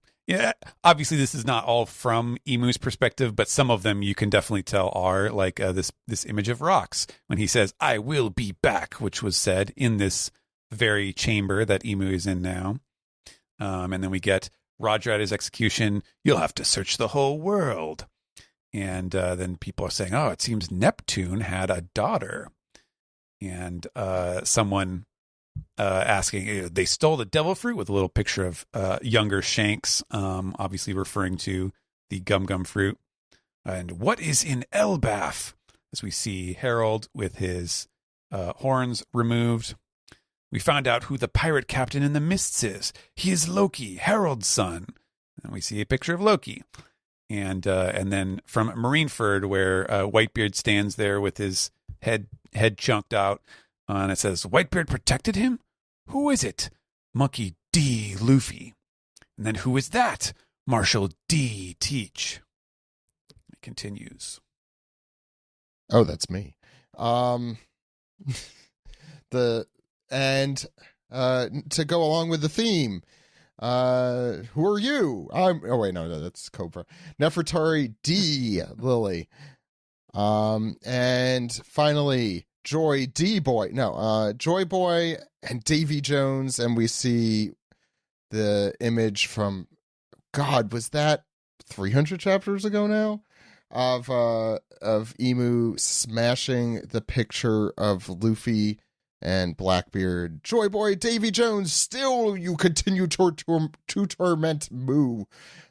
obviously this is not all from Emu's perspective, but some of them you can definitely tell are like this image of Rox when he says, "I will be back," which was said in this very chamber that Emu is in now. And then we get Roger at his execution. You'll have to search the whole world. And then people are saying, "Oh, it seems Neptune had a daughter." And someone asking, they stole the devil fruit, with a little picture of younger Shanks, obviously referring to the gum fruit. And what is in Elbaf? As we see Harold with his horns removed. We found out who the pirate captain in the mists is. He is Loki, Harold's son. And we see a picture of Loki. And then from Marineford, where Whitebeard stands there with his head chunked out, and it says, "Whitebeard protected him? Who is it? Monkey D. Luffy." And then who is that? Marshal D. Teach. It continues. Oh, that's me. To go along with the theme, who are you? No, that's Cobra. Nefertari D. Lily. And finally, Joy D. Boy. No, Joy Boy and Davy Jones, and we see the image from, God, was that 300 chapters ago now? Of Imu smashing the picture of Luffy and Blackbeard. Joy Boy, Davy Jones, still you continue to torment Mu.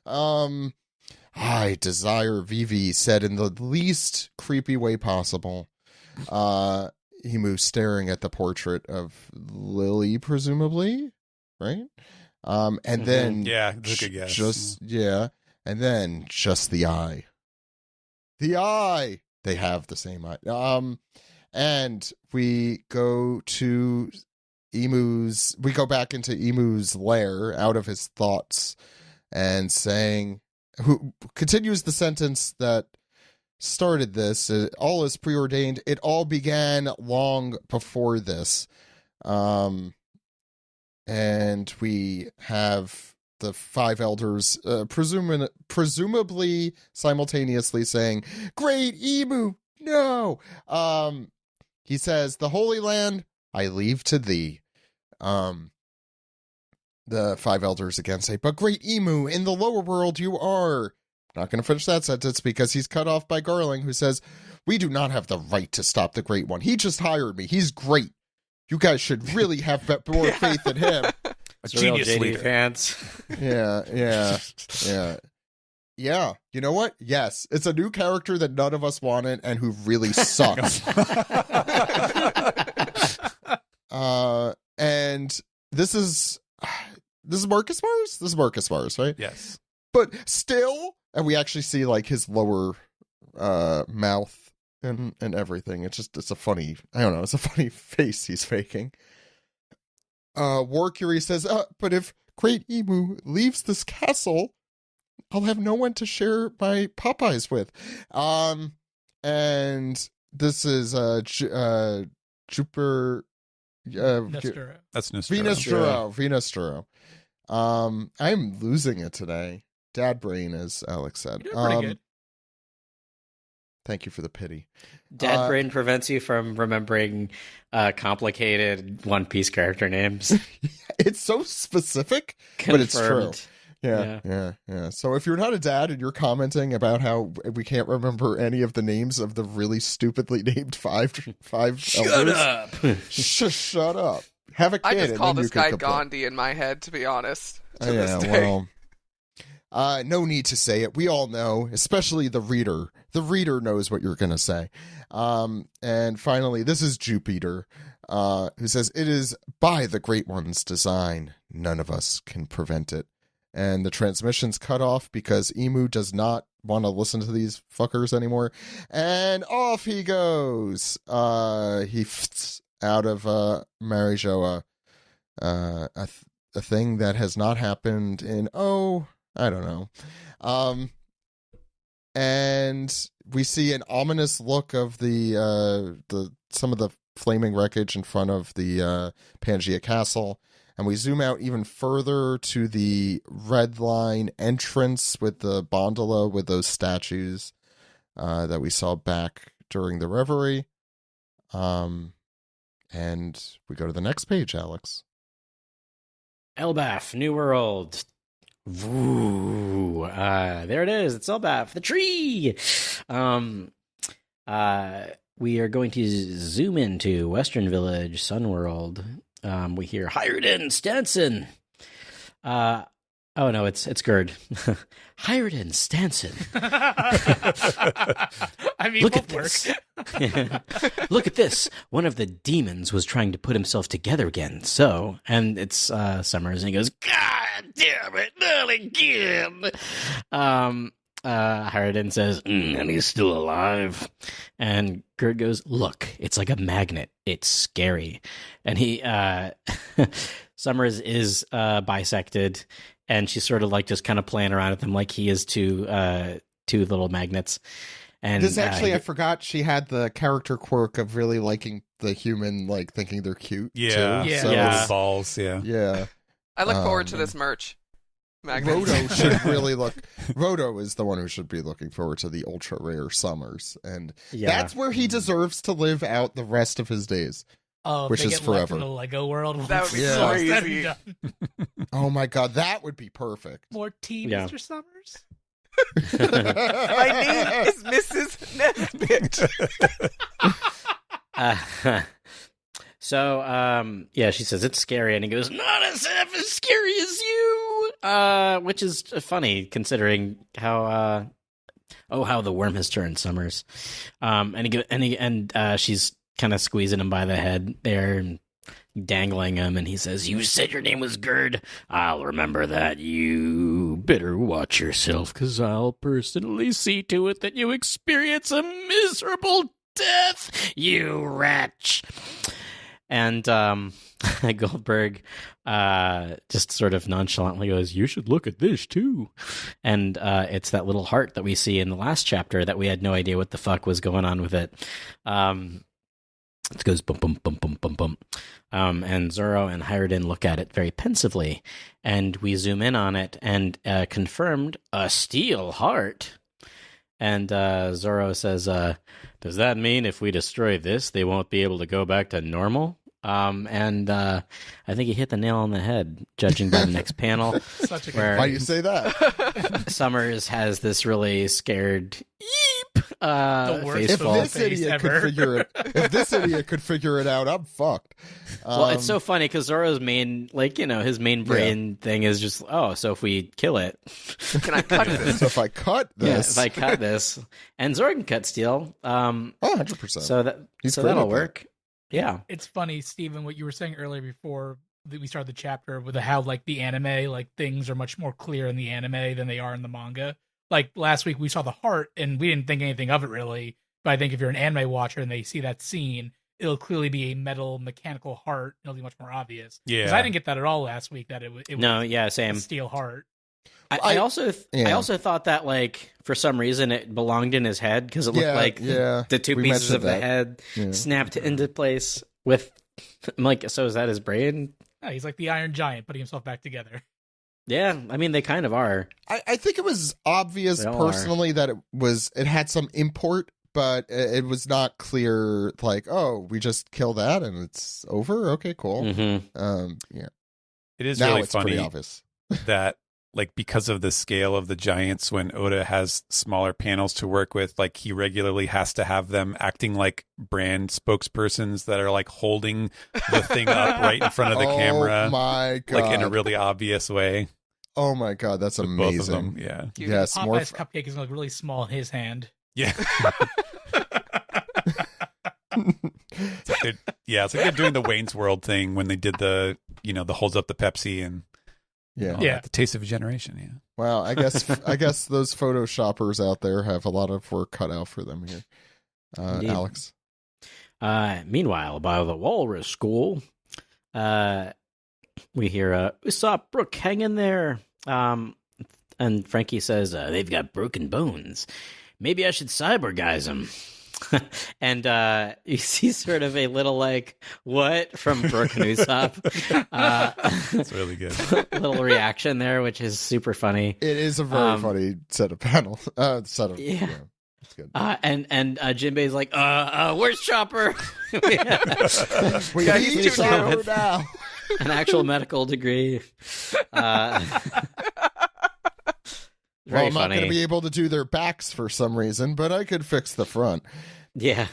I desire Vivi, said in the least creepy way possible. Imu staring at the portrait of Lily, presumably, right? And then that's a good guess. And then just the eye. The eye. They have the same eye. And we go to we go back into Imu's lair, out of his thoughts, and who continues the sentence that started this. All is preordained. It all began long before this. And we have the five elders presumably simultaneously saying, "Great Imu, no!" He says, "The Holy Land, I leave to thee." The five elders again say, "But Great Imu, in the lower world you are." Not going to finish that sentence because he's cut off by Garling, who says, "We do not have the right to stop the Great One. He just hired me. He's great. You guys should really have more faith in him." A genius JD leader. Fans. Yeah. You know what? Yes, it's a new character that none of us wanted and who really sucks. And this is Marcus Mars? This is Marcus Mars, right? Yes. But still, and we actually see like his lower mouth and everything. It's a funny, I don't know, it's a funny face he's faking. War Curie says, but if Great Imu leaves this castle, I'll have no one to share my Popeyes with. And this is Jupiter. Nestero. That's Nestero. Venus Duro. I'm losing it today. Dad brain, as Alex said. You're pretty good. Thank you for the pity. Dad brain prevents you from remembering complicated One Piece character names. It's so specific, but it's true. Yeah. So if you're not a dad and you're commenting about how we can't remember any of the names of the really stupidly named five Shut elders, up. Shut up. Have a kid. I just call and then this you guy can complain. Gandhi in my head, to be honest. To this day. Well, no need to say it. We all know, especially the reader. The reader knows what you're going to say. And finally, this is Jupiter, who says, "It is by the Great One's design. None of us can prevent it." And the transmission's cut off because Imu does not want to listen to these fuckers anymore. And off he goes. He fts out of Marijoa. A thing that has not happened in, I don't know. And we see an ominous look of the some of the flaming wreckage in front of the Pangea Castle. And we zoom out even further to the red line entrance with the gondola with those statues that we saw back during the reverie. And we go to the next page, Alex. Elbaf, New World. Woo. There it is. It's Elbaf, the tree. We are going to zoom into Western Village, Sunworld. We hear Hiredin Stanson. Oh no, it's Gerd. Hiredin Stanson. I mean, look at this. Look at this. One of the demons was trying to put himself together again. So, and it's Summers, and he goes, "God damn it, not again." Hiredin says, "And he's still alive." And Gerd goes, "Look, it's like a magnet. It's scary." And he, Summers is bisected, and she's sort of like just kind of playing around with him like he is two little magnets. And this actually, I forgot she had the character quirk of really liking the human, like thinking they're cute. Yeah, too. Yeah. So, Yeah. balls. Yeah, yeah. I look forward to this merch. Magnets. Roto should really look. Roto is the one who should be looking forward to the ultra rare Summers, and that's where he deserves to live out the rest of his days. Oh, which if they is get left forever. in the Lego world. That would be Yeah. crazy. That'd be done. Oh my god, that would be perfect. More tea, Yeah. Mr. Summers. My name is Mrs. Nesbit. So, she says it's scary, and he goes, "Not as scary as you," which is funny considering how the worm has turned, Summers. And she's kind of squeezing him by the head there and dangling him, and he says, "You said your name was Gerd. I'll remember that. You better watch yourself, because I'll personally see to it that you experience a miserable death, you wretch." And Goldberg just sort of nonchalantly goes, "You should look at this too." And it's that little heart that we see in the last chapter that we had no idea what the fuck was going on with it. It goes bum bum bum bum bum bum. And Zoro and Hiruden look at it very pensively, and we zoom in on it and confirmed a steel heart. And Zoro says, "Does that mean if we destroy this, they won't be able to go back to normal?" And I think he hit the nail on the head, judging by the next panel. Such a good where Why do you say that? Summers has this really scared yeep The worst face If fall. this idiot could figure it, if this idiot could figure it out, I'm fucked. Well, it's so funny because Zoro's main, his main brain thing is just, so if we kill it, Can I cut this? So if I cut this, if I cut this, and Zoro can cut steel, 100%. so He's that'll great at that. work. Yeah, It's funny, Stephen, what you were saying earlier before that we started the chapter with how like the anime, like things are much more clear in the anime than they are in the manga. Like last week we saw the heart and we didn't think anything of it really, but I think if you're an anime watcher and they see that scene, it'll clearly be a metal mechanical heart. It'll be much more obvious. Yeah. Because I didn't get that at all last week. That it was a same. steel heart. I also thought that like for some reason it belonged in his head because it looked like the two We pieces of mentioned the head Yeah. snapped into place with. I'm like, so is that his brain? Yeah, he's like the Iron Giant putting himself back together. Yeah, I mean they kind of are. I think it was obvious They all personally that it had some import, but it was not clear. Like, oh, we just kill that and it's over. Okay, cool. Mm-hmm. It is Now really it's pretty funny obvious. that, like, because of the scale of the giants, when Oda has smaller panels to work with, like, he regularly has to have them acting like brand spokespersons that are, like, holding the thing up right in front of the camera. Oh my god! Like, in a really obvious way. Oh my god, that's With amazing. both of them, yeah. Yes, Popeye's more. cupcake is like really small in his hand. Yeah. It's like they're doing the Wayne's World thing when they did the holds up the Pepsi and all that, the taste of a generation. Yeah. Well, I guess those photoshoppers out there have a lot of work cut out for them here. Indeed. Alex. Meanwhile, by the Walrus School, we hear Usopp Brook hanging there. And Frankie says, they've got broken bones. Maybe I should cyborgize them. And you see sort of a little like, what? From Brook and Usopp. It's really good. Little reaction there, which is super funny. It is a very funny set of panels. It's good. And Jinbei's like, where's Chopper? We Yeah, need he's to too know new. now. An actual medical degree. Well, Very I'm not funny. going to be able to do their backs for some reason, but I could fix the front. Yeah.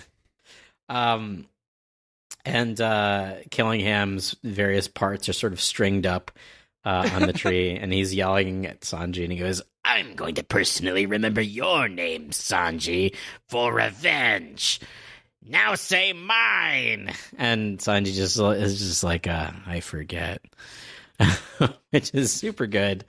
And Killingham's various parts are sort of stringed up on the tree, and he's yelling at Sanji, and he goes, I'm going to personally remember your name, Sanji, for revenge. Now say mine. And Sanji is just like, I forget. Which is super good.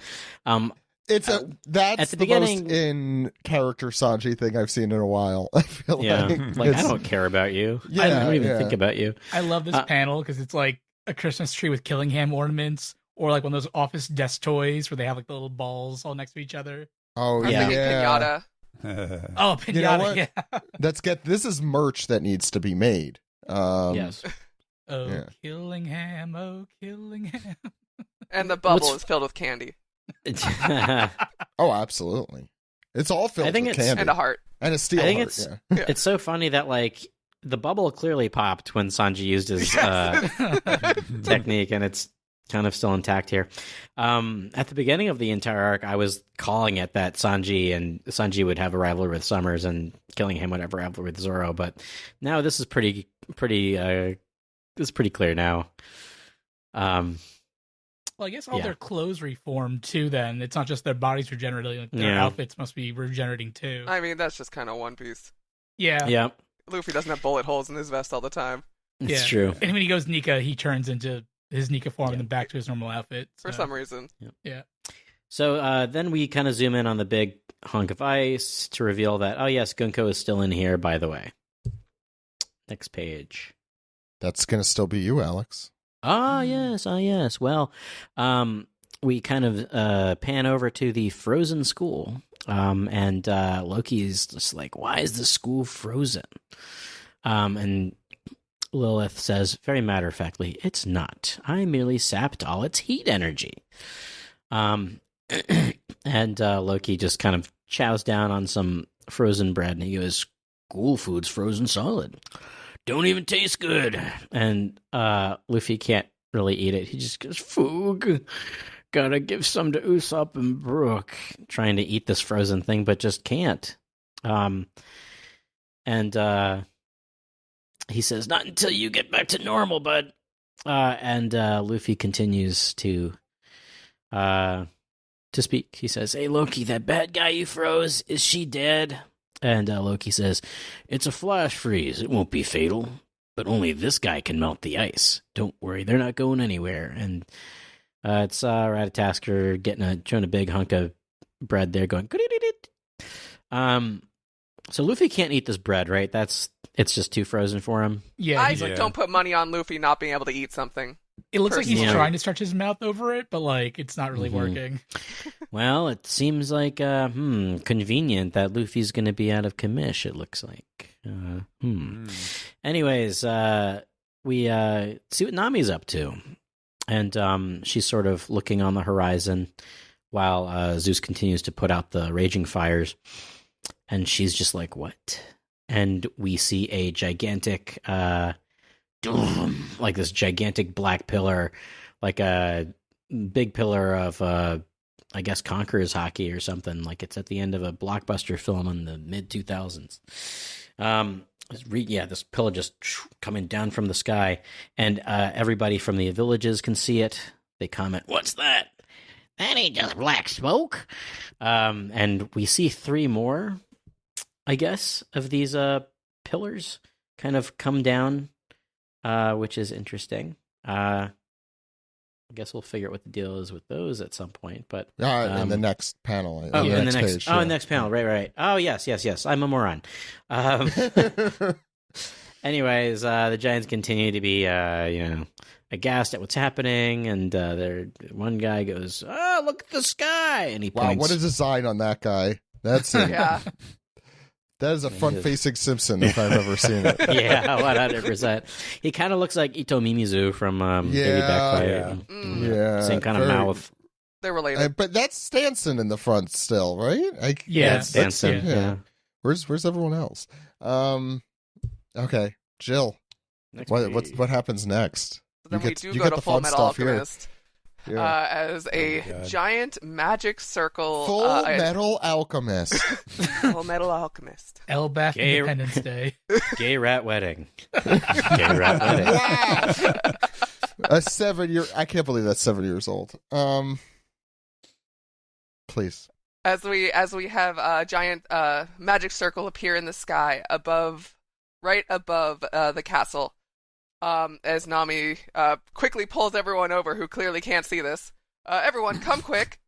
That's at the the beginning- most in character Sanji thing I've seen in a while. I feel Yeah. like Like, I it's- don't care about you. Yeah, I don't even yeah. think about you. I love this panel because it's like a Christmas tree with Killingham ornaments, or like one of those office desk toys where they have like the little balls all next to each other. Oh I'm thinking pinata. Oh, pinata! You know what? Yeah. This is merch that needs to be made. Yes. Oh, Yeah. Killingham! Oh, Killingham! And the bubble is filled with candy Oh, absolutely. It's all filled I think with it's- candy and a heart. and a steel I think heart. it's it's so funny that like the bubble clearly popped when Sanji used his technique, and it's kind of still intact here. At the beginning of the entire arc, I was calling it that Sanji would have a rivalry with Summers and Killingham would have a rivalry with Zoro, but now this is pretty clear now. Well, I guess all their clothes reformed too. Then it's not just their bodies regenerating; like their outfits must be regenerating too. I mean, that's just kind of One Piece. Yeah, Yeah, Luffy doesn't have bullet holes in his vest all the time. it's true. And when he goes Nika, he turns into his Nika form and then back to his normal outfit. For some reason. Yeah. So then we kind of zoom in on the big hunk of ice to reveal that, oh yes, Gunko is still in here, by the way. Next page. That's going to still be you, Alex. Ah, yes. Well, we kind of pan over to the frozen school, and Loki's just like, why is the school frozen? And Lilith says, very matter-of-factly, it's not. I merely sapped all its heat energy. And Loki just kind of chows down on some frozen bread, and he goes, school food's frozen solid. Don't even taste good. And Luffy can't really eat it. He just goes, Foog, gotta give some to Usopp and Brook. Trying to eat this frozen thing, but just can't. And he says, not until you get back to normal, bud. And Luffy continues to speak. He says, hey, Loki, that bad guy you froze, is she dead? And Loki says, it's a flash freeze. It won't be fatal, but only this guy can melt the ice. Don't worry, they're not going anywhere. And it's Ratatasker showing a big hunk of bread there going, so Luffy can't eat this bread, right? It's just too frozen for him. Yeah. I don't put money on Luffy not being able to eat something. It looks like he's Yeah. trying to stretch his mouth over it, but like it's not really working. Well, it seems like convenient that Luffy's going to be out of commish, it looks like. Anyways, we see what Nami's up to. And she's sort of looking on the horizon while Zeus continues to put out the raging fires. And she's just like, what? And we see a gigantic, like this gigantic black pillar, like a big pillar of, I guess, Conqueror's hockey or something. Like it's at the end of a blockbuster film in the mid-2000s. This pillar just coming down from the sky. And everybody from the villages can see it. They comment, what's that? That ain't just black smoke. And we see 3 more, I guess, of these pillars kind of come down, which is interesting. I guess we'll figure out what the deal is with those at some point. But in the next panel. In the next next panel. Right. Oh, yes. I'm a moron. Anyways, the Giants continue to be, aghast at what's happening, and one guy goes, "Oh, look at the sky!" And he points. Wow, what a design on that guy! That's it. Yeah. That is a front-facing Simpson if I've ever seen it. Yeah, 100%. He kind of looks like Ito Mimizu from Baby Backfire. Yeah, Same kind of mouth. They're related. But that's Stanson in the front still, right? That's Stanson. Yeah. Where's everyone else? Okay, Jill. What happens next? So then we go to Full Metal Alchemist. Yeah. As a giant magic circle. Full Metal Alchemist. Full Metal Alchemist. Elbaf Independence Day. Gay rat wedding. Gay rat wedding. Wow. A 7-year. I can't believe that's 7 years old. Please. As we have a giant magic circle appear in the sky right above the castle. As Nami quickly pulls everyone over who clearly can't see this. Everyone, come quick!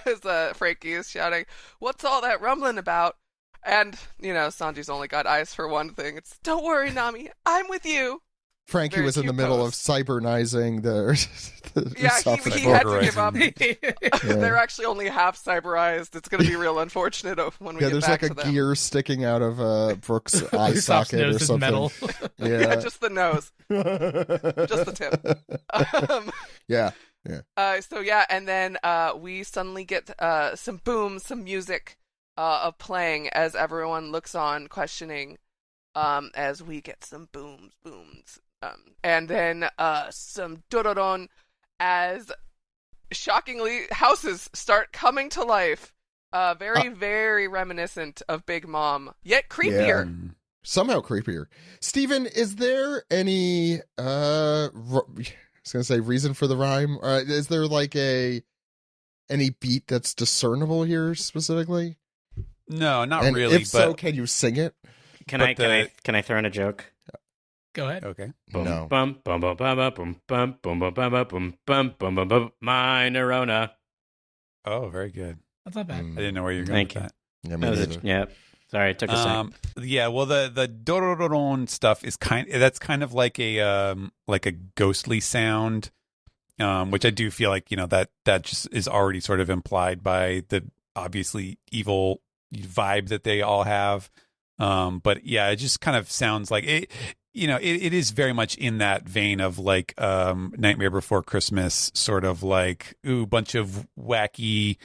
As Frankie is shouting, what's all that rumbling about? And, Sanji's only got eyes for one thing. It's, don't worry, Nami, I'm with you! Frankie Very was in the cute middle pose. of cybernizing the Yeah, software. he had to give Cyberizing. up. They're actually only half cyberized. It's going to be real unfortunate when we Yeah, get there's back like a to them. gear sticking out of Brooke's eye Usopp's socket or nose is something. metal. Yeah, just the nose, just the tip. Yeah. So yeah, and then we suddenly get some booms, some music of playing as everyone looks on, questioning. As we get some booms, and then some dororon as shockingly houses start coming to life. Very reminiscent of Big Mom, yet creepier. Somehow creepier. Steven, is there any I was gonna say reason for the rhyme? Is there like any beat that's discernible here specifically? No, not And really. if so, but can you sing it? Can I throw in a joke? Go ahead. okay. Boom, No. bum, bum, bum, bum, bum, bum, bum, bum, bum, bum, bum, bum, bum, bum, my Nerona. Oh, very good. That's not bad. I didn't know where you were going Thank with you. that. Yeah, me neither. Yeah. Sorry, it took a second. Yeah, well, the dororon stuff is that's kind of like a ghostly sound, which I do feel like that just is already sort of implied by the obviously evil vibe that they all have. But yeah, it just kind of sounds like it. It is very much in that vein of like Nightmare Before Christmas, sort of like bunch of wacky,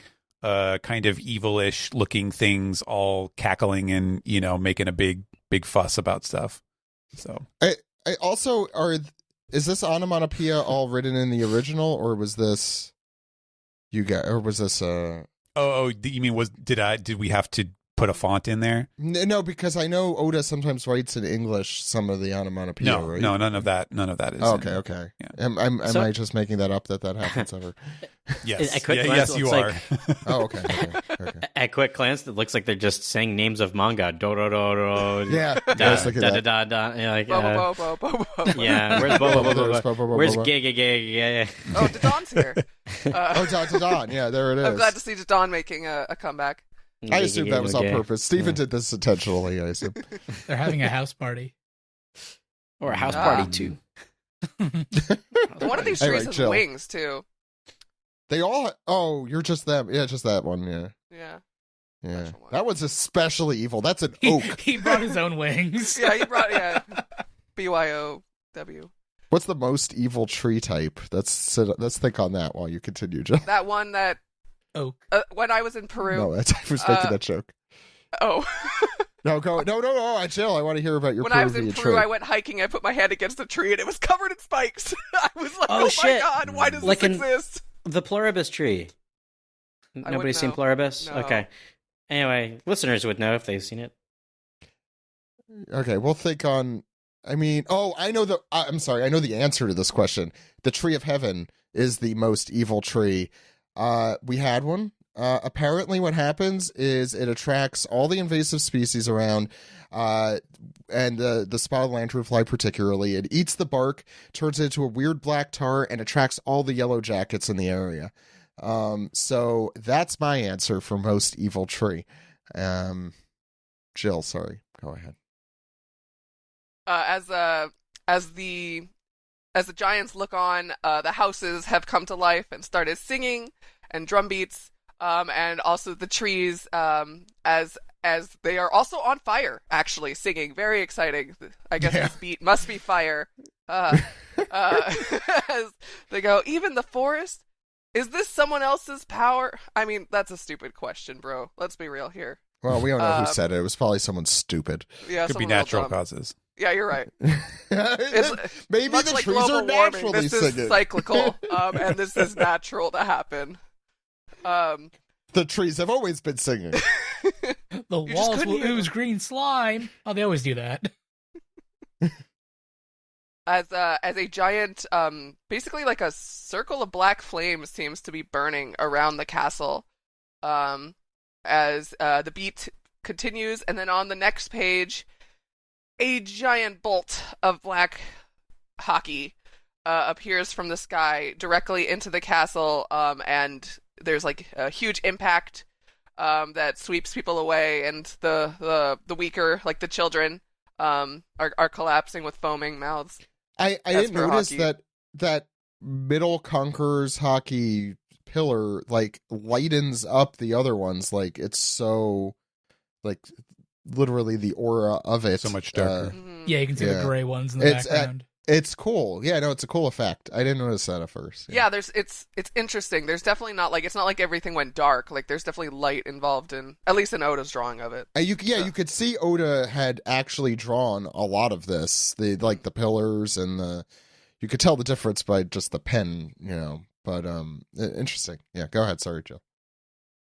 kind of evilish looking things all cackling and making a big fuss about stuff. So I also is this onomatopoeia all written in the original, or was this oh, you mean did we have to put a font in there? No, because I know Oda sometimes writes in English some of the onomatopoeia. No, right? no, none of that is. Okay. Yeah. Am So- I just making that up that happens ever? Yes, A quick glance, yes, you it are. looks Oh, okay. At quick glance, it looks like they're just saying names of manga. Do-do-do-do. Yeah, Da, I was looking at that. da. Yeah, like, Bo, bo, bo, bo, bo. yeah, where's Bo, bo, bo, bo, There's bo? bo, bo, bo, Where's bo. Gig? Yeah. Oh, Dodon's here. Oh, Don. Yeah, there it is. I'm glad to see Dodon making a comeback. I assume that was on Okay. purpose. Stephen did this intentionally, I assume. They're having a house party. Or a house Ah. party too. One of these Anyway, trees has chill. wings too. They all. Oh, you're just them. Yeah, just that one. Yeah. Yeah. Special one. That one's especially evil. That's an oak. He brought his own wings. Yeah, he brought BYOW. What's the most evil tree type? Let's think on that while you continue, Jill. That one that Oak. when I was in Peru. No, I was making that joke. Oh. No, go. No, Jill. I want to hear about your When I was in Peruvian Peru, tree. I went hiking. I put my hand against a tree, and it was covered in spikes. I was like, Oh, "Oh my shit. god, why does Like this in- exist?" The pluribus tree. Nobody's wouldn't seen know. pluribus? No. Okay. Anyway, listeners would know if they've seen it. Okay, we'll think on. I mean, I know I'm sorry. I know the answer to this question. The tree of heaven is the most evil tree. We had one. Apparently, what happens is it attracts all the invasive species around, and the spotted lanternfly particularly. It eats the bark, turns it into a weird black tar, and attracts all the yellow jackets in the area. So that's my answer for most evil tree. Jill, sorry, go ahead. As the giants look on, the houses have come to life and started singing, and drum beats, and also the trees, as they are also on fire, actually singing. Very exciting. I guess this beat must be fire. As they go, even the forest. Is this someone else's power? I mean, that's a stupid question, bro. Let's be real here. Well, we don't know who said it. It was probably someone stupid. Yeah, Could be someone real natural dumb. causes. Yeah, you're right. Maybe Much the like trees global are warming, naturally this is singing. cyclical, and this is natural to happen. The trees have always been singing. The just walls couldn't will hear ooze them. green slime. Oh, they always do that. As a giant, basically like a circle of black flames seems to be burning around the castle. As the beat continues, and then on the next page, a giant bolt of black hockey appears from the sky directly into the castle, and there's like a huge impact that sweeps people away, and the weaker, like the children, are collapsing with foaming mouths. I That's didn't for notice hockey. that middle Conquerors hockey pillar like lightens up the other ones. Like it's so like literally the aura of it. So much darker. Mhm. Yeah, you can see Yeah. the gray ones in the It's background. It's cool. Yeah, no, it's a cool effect. I didn't notice that at first. Yeah, it's interesting. There's definitely not like it's not like everything went dark. Like there's definitely light involved in at least in Oda's drawing of it. You could see Oda had actually drawn a lot of this. The like the pillars and you could tell the difference by just the pen, But interesting. Yeah, go ahead. Sorry, Joe.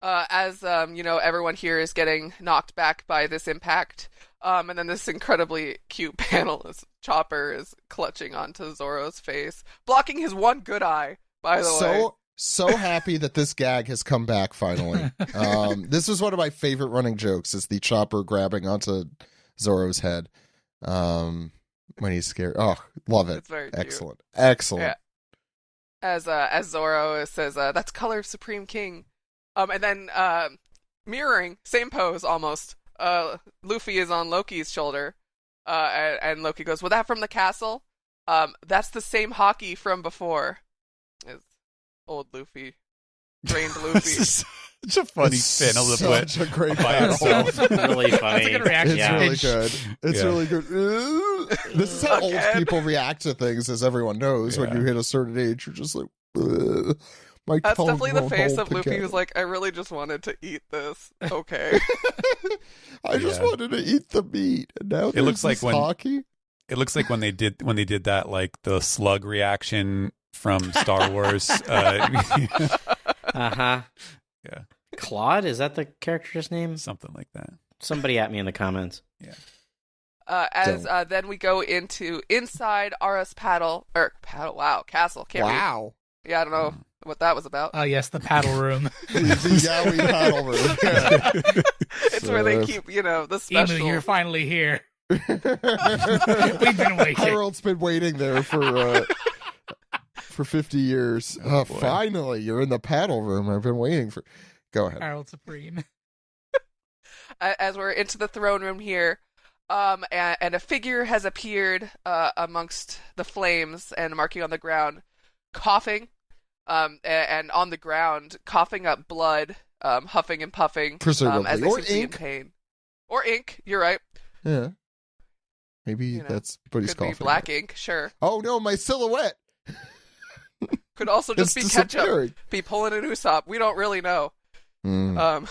As everyone here is getting knocked back by this impact. And then this incredibly cute panel is Chopper is clutching onto Zoro's face, blocking his one good eye, by the way. So happy that this gag has come back finally. This was one of my favorite running jokes is the Chopper grabbing onto Zoro's head when he's scared. Oh, love it. It's very cute. Excellent. Yeah. As Zoro says, that's color of Supreme King. And then mirroring, same pose almost. Luffy is on Loki's shoulder, and Loki goes, "Was that from the castle?" That's the same hockey from before. It's old Luffy, drained Luffy. Such a funny panel to put Such a great by panel. himself. Really funny. That's a good reaction. It's really good. It's Yeah. really good. This is how old Again. people react to things, as everyone knows. When Yeah. you hit a certain age, you're just like, "Ugh, my That's tongue definitely the won't face hold of Luffy together." who's like, I really just wanted to eat this. Okay. I just Yeah. wanted to eat the meat, and now It looks like this when- hockey. It looks like when they did that, like the slug reaction from Star Wars. Uh-huh. Yeah. Claude, is that the character's name? Something like that. Somebody at me in the comments. Then we go into inside Ara's castle. Can't read. Wow, Yeah, I don't know what that was about. Oh, yes, the paddle room. the Yowie paddle room. Yeah. It's where they keep, the special. Emu, you're finally here. We've been waiting. Harold's been waiting there for 50 years. Oh, boy. Finally, you're in the paddle room. I've been waiting for. Go ahead. Harold Supreme. As we're into the throne room here, and a figure has appeared amongst the flames and marking on the ground, coughing, and on the ground, coughing up blood, huffing and puffing, Presumably. as they Or seem to be in ink. pain. Or ink, you're right. Yeah. Maybe that's what he's Could be coughing. black ink, sure. Oh no, my silhouette. Could also just It's be ketchup. disappearing. Be pulling an Usopp. We don't really know. Mm.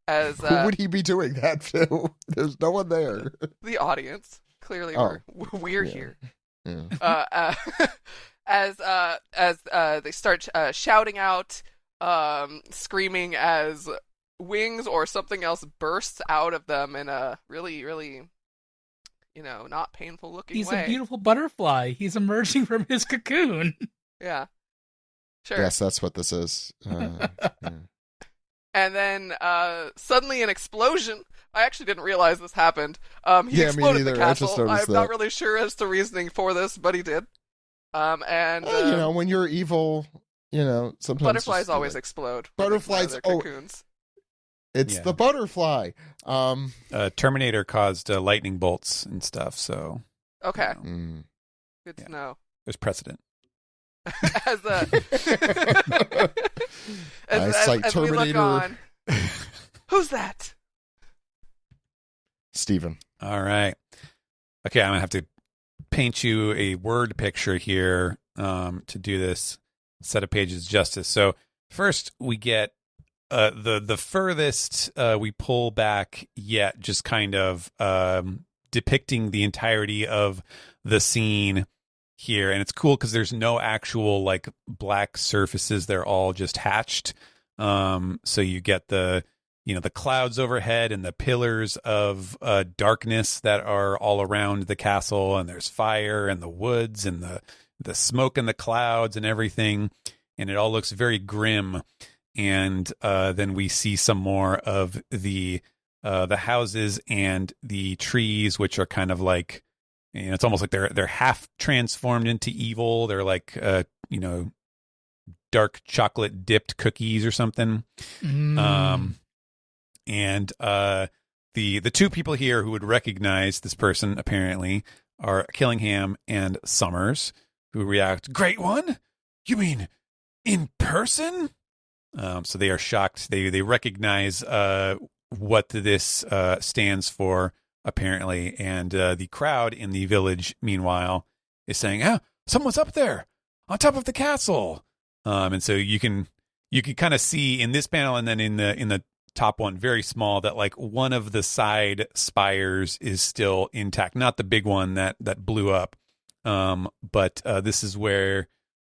As Who would he be doing that to? There's no one there. the audience. Clearly, Oh. we're Yeah. here. Yeah. As they start shouting out, screaming as wings or something else bursts out of them in a really, really, not painful looking He's way. a beautiful butterfly. He's emerging from his cocoon. Yeah. Sure. Yes, that's what this is. Yeah. And then suddenly an explosion. I actually didn't realize this happened. He Yeah, me exploded the neither. I just castle. noticed I'm not that. really sure as to reasoning for this, but he did. And When you're evil, sometimes butterflies just do always it. explode. when they fly Butterflies- out of their oh. cocoons. It's Yeah. the butterfly. Terminator caused lightning bolts and stuff, so Okay, Mm. good Yeah. to know. there's precedent. As Eyesight as we look Terminator. on, who's that? Steven. All right. Okay, I'm gonna have to paint you a word picture here to do this set of pages justice. So first we get the furthest we pull back yet, just kind of depicting the entirety of the scene here, and it's cool because there's no actual like black surfaces; they're all just hatched. So you get the clouds overhead and the pillars of darkness that are all around the castle, and there's fire and the woods and the smoke and the clouds and everything, and it all looks very grim. And then we see some more of the houses and the trees, which are kind of like, it's almost like they're half transformed into evil. They're like dark chocolate dipped cookies or something. Mm. And the two people here who would recognize this person apparently are Killingham and Summers, who react, "Great One? You mean in person?" So they are shocked. They recognize what this stands for, apparently. And the crowd in the village, meanwhile, is saying, someone's up there on top of the castle. And so you can kind of see in this panel, and then in the top one, very small, that like one of the side spires is still intact, not the big one that blew up. But this is where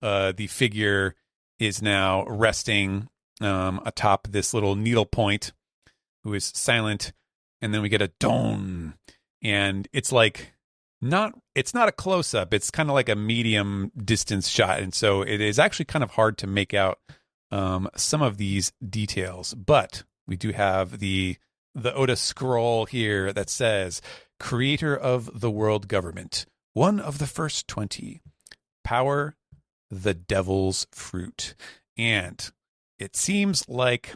the figure is now resting atop this little needle point, who is silent. And then we get a don, and it's like it's not a close up. It's kind of like a medium distance shot. And so it is actually kind of hard to make out some of these details, but we do have the Oda scroll here that says, "Creator of the world government, one of the first 20, power the devil's fruit." And it seems like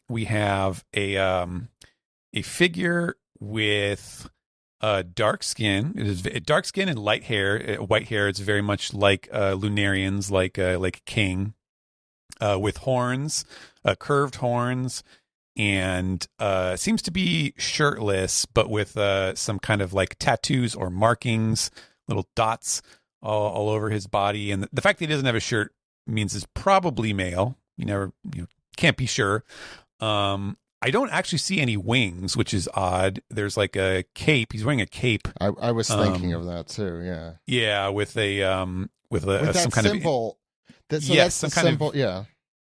we have a figure with dark skin. It is dark skin and light hair, white hair. It's very much like Lunarians, like King, with horns, curved horns, and seems to be shirtless, but with some kind of like tattoos or markings, little dots all over his body. And the fact that he doesn't have a shirt means it's probably male. You can't be sure. I don't actually see any wings, which is odd. There's like a cape. He's wearing a cape. I was thinking of that too. Yeah. Yeah, with some that kind symbol. of That's the some kind symbol. of yeah.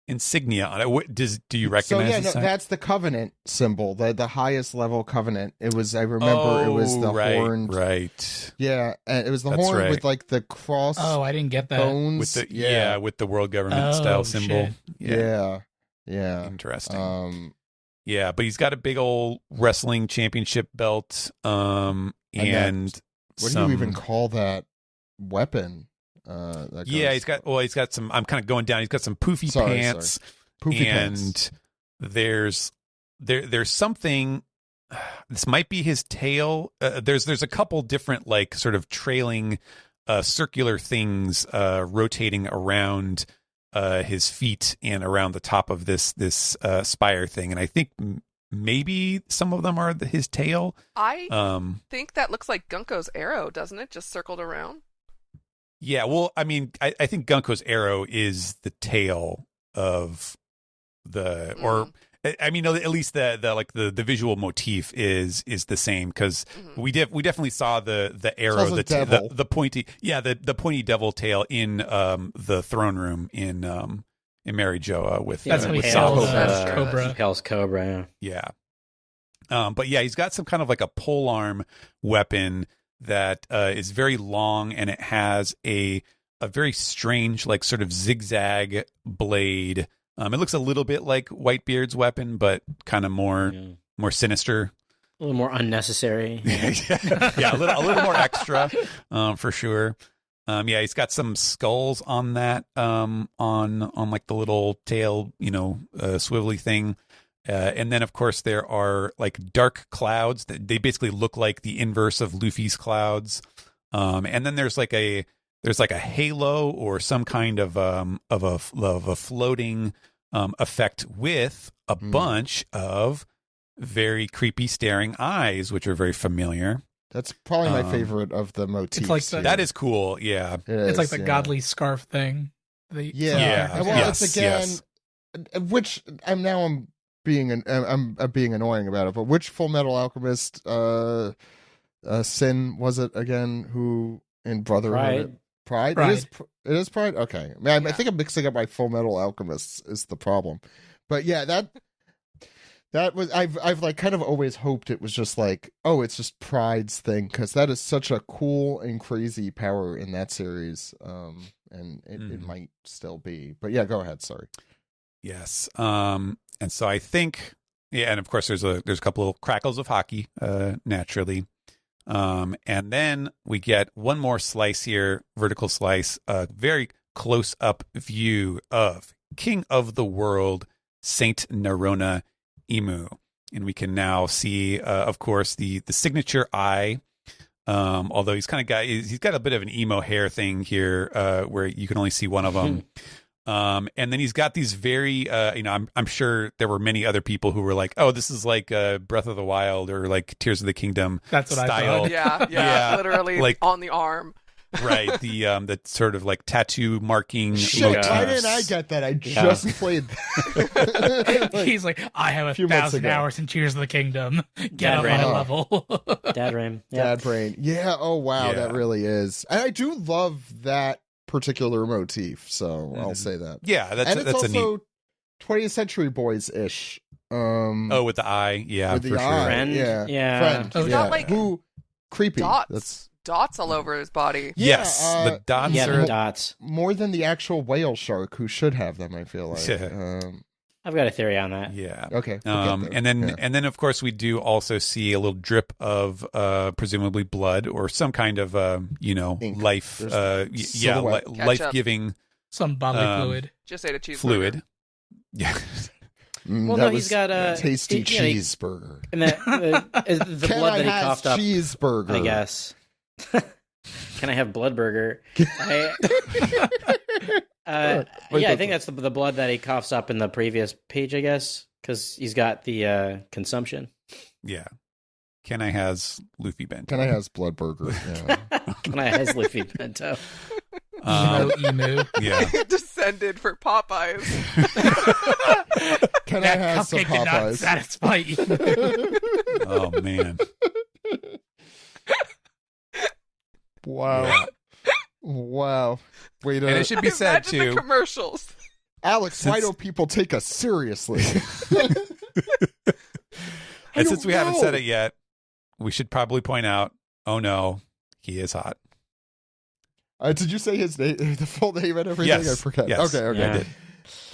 insignia on it. Do you recognize? So that's the covenant symbol, the highest level covenant. It was. I remember it was the horned. Right. Yeah, and it was the That's horn right. with like the cross. Oh, I didn't get that. Bones. With the with the world government style symbol. Shit. Yeah. Interesting. Yeah, but he's got a big old wrestling championship belt. And what do you even call that weapon? He's got some. I'm kind of going down. He's got some poofy pants. Poofy pants. There's something. This might be his tail. There's a couple different like sort of trailing, circular things rotating around his feet and around the top of this spire thing, and I think maybe some of them are his tail. I think that looks like Gunko's arrow, doesn't it? Just circled around. Yeah, well, I mean, I think Gunko's arrow is the tail of or I mean, at least the visual motif is the same, because we definitely saw the arrow, the pointy, the pointy devil tail in the throne room in Mary Joa with that's with Cobra. Hell's Cobra. Yeah. But yeah, he's got some kind of like a polearm weapon that is very long, and it has a very strange, like sort of zigzag blade. It looks a little bit like Whitebeard's weapon, but kind of more sinister, a little more unnecessary. Yeah, a little more extra, for sure. He's got some skulls on that, on like the little tail, swivelly thing. And then, of course, there are like dark clouds that they basically look like the inverse of Luffy's clouds. And then there's like a halo or some kind of a floating effect with a bunch of very creepy staring eyes, which are very familiar. That's probably my favorite of the motifs. It's like that is cool. Yeah, it's like the godly scarf thing. Well, it's again, which I'm being annoying about it. But which Full Metal Alchemist sin was it again? Who in Brotherhood? Pride? It is Pride? Okay. I think I'm mixing up my Full Metal Alchemists is the problem. But yeah, that was I've like kind of always hoped it was just like, oh, it's just Pride's thing, because that is such a cool and crazy power in that series. And it might still be. But yeah, go ahead, sorry. Yes. And so I think, and of course there's a couple of crackles of hockey, naturally. And then we get one more slice here, vertical slice, a very close up view of King of the World, Saint Nerona Imu. And we can now see, of course, the signature eye Although he's got a bit of an emo hair thing here, where you can only see one of them. And then he's got these very, I'm sure there were many other people who were like, oh, this is like Breath of the Wild or like Tears of the Kingdom That's what style. I thought. Yeah, literally like on the arm. Right, the sort of like tattoo marking Shit, motifs. why didn't I get that? I just played that. He's like, I have few months 1,000 ago. hours in Tears of the Kingdom. Get Dad up ran on a it. level. Dad Ram. Dad brain. Yeah, oh wow, Yeah. that really is. And I do love that particular motif, so I'll say that. Yeah, and it's that's a neat. also 20th Century Boys ish. Oh, with the eye, yeah, with for the sure. eye. Friend? Yeah. Yeah. Friend. Oh, He's yeah. got, like, Who creepy. Dots all over his body. Yes, the dots Yeah, are. the dots. more than the actual whale shark who should have them, I feel like. Yeah. I've got a theory on that. Yeah. Okay. we'll get there. And then of course we do also see a little drip of presumably blood or some kind of Ink. life There's silhouette. life-giving Some bodily fluid. Just ate a cheeseburger. fluid. Yeah. Well, that no, he's was got a tasty you know, cheeseburger. And the Can blood I that he have coughed up, cheeseburger? I guess. Can I have blood burger? Wait, I think that's the blood that he coughs up in the previous page, I guess, because he's got the consumption. Yeah. Can I has Luffy bent? Can I has blood burger? Yeah. Can I has Luffy Bento? Emu. Yeah. Descended for Popeyes. Can I That have some cupcake did not Popeyes? satisfy you. Oh man. Wow. Yeah. Wow. Wait And a it should be said Imagine the too. commercials. Alex, why Since- don't people take us seriously? And since we haven't know. said it yet, we should probably point out. Oh no, he is hot. Did you say his name, the full name and everything? Yes. I forget. Yes. Okay. Yeah.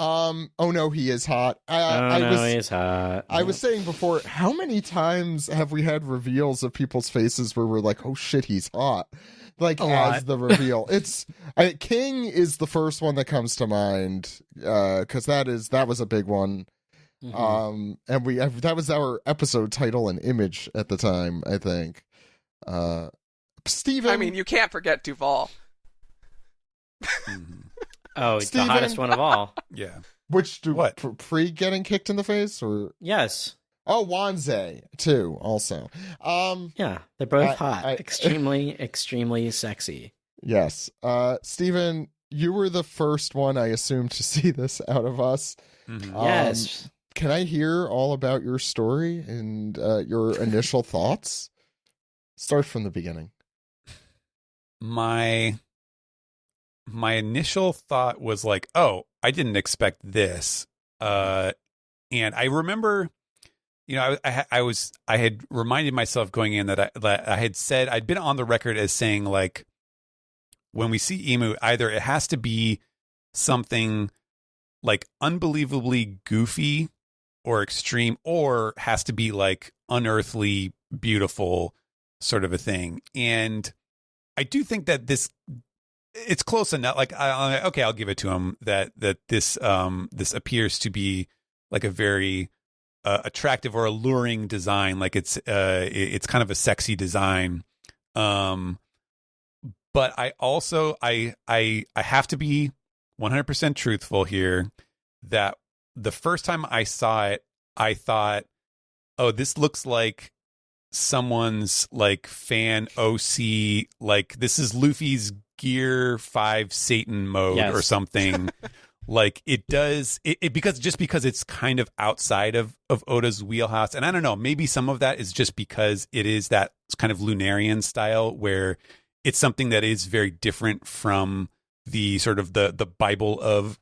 Oh no, he is hot. He's hot. I was saying before, how many times have we had reveals of people's faces where we're like, "Oh shit, he's hot," like A as lot. the reveal. King is the first one that comes to mind because that was a big one. Mhm. And that was our episode title and image at the time, I think. Steven, I mean, you can't forget Duval. Mhm. Oh, Steven- the hottest one of all. Yeah. what pre getting kicked in the face or Yes. Wanze too also. Yeah, they're both hot. I- Extremely, extremely sexy. Yes. Steven, you were the first one I assume to see this out of us. Mhm. Yes. Can I hear all about your story and your initial thoughts? Start from the beginning. My initial thought was like, oh, I didn't expect this. And I remember, I had reminded myself going in that I had said, I'd been on the record as saying, like, when we see Emu, either it has to be something like unbelievably goofy or extreme, or has to be like unearthly beautiful sort of a thing. And I do think that it's close enough. Like, okay, I'll give it to him that this appears to be like a very attractive or alluring design. Like it's kind of a sexy design. But I also I have to be 100% truthful here that the first time I saw it, I thought, oh, this looks like someone's like fan OC, like this is Luffy's Gear 5 Satan mode Yes. or something. Like it does it because it's kind of outside of Oda's wheelhouse. And I don't know, maybe some of that is just because it is that kind of Lunarian style where it's something that is very different from the sort of the Bible of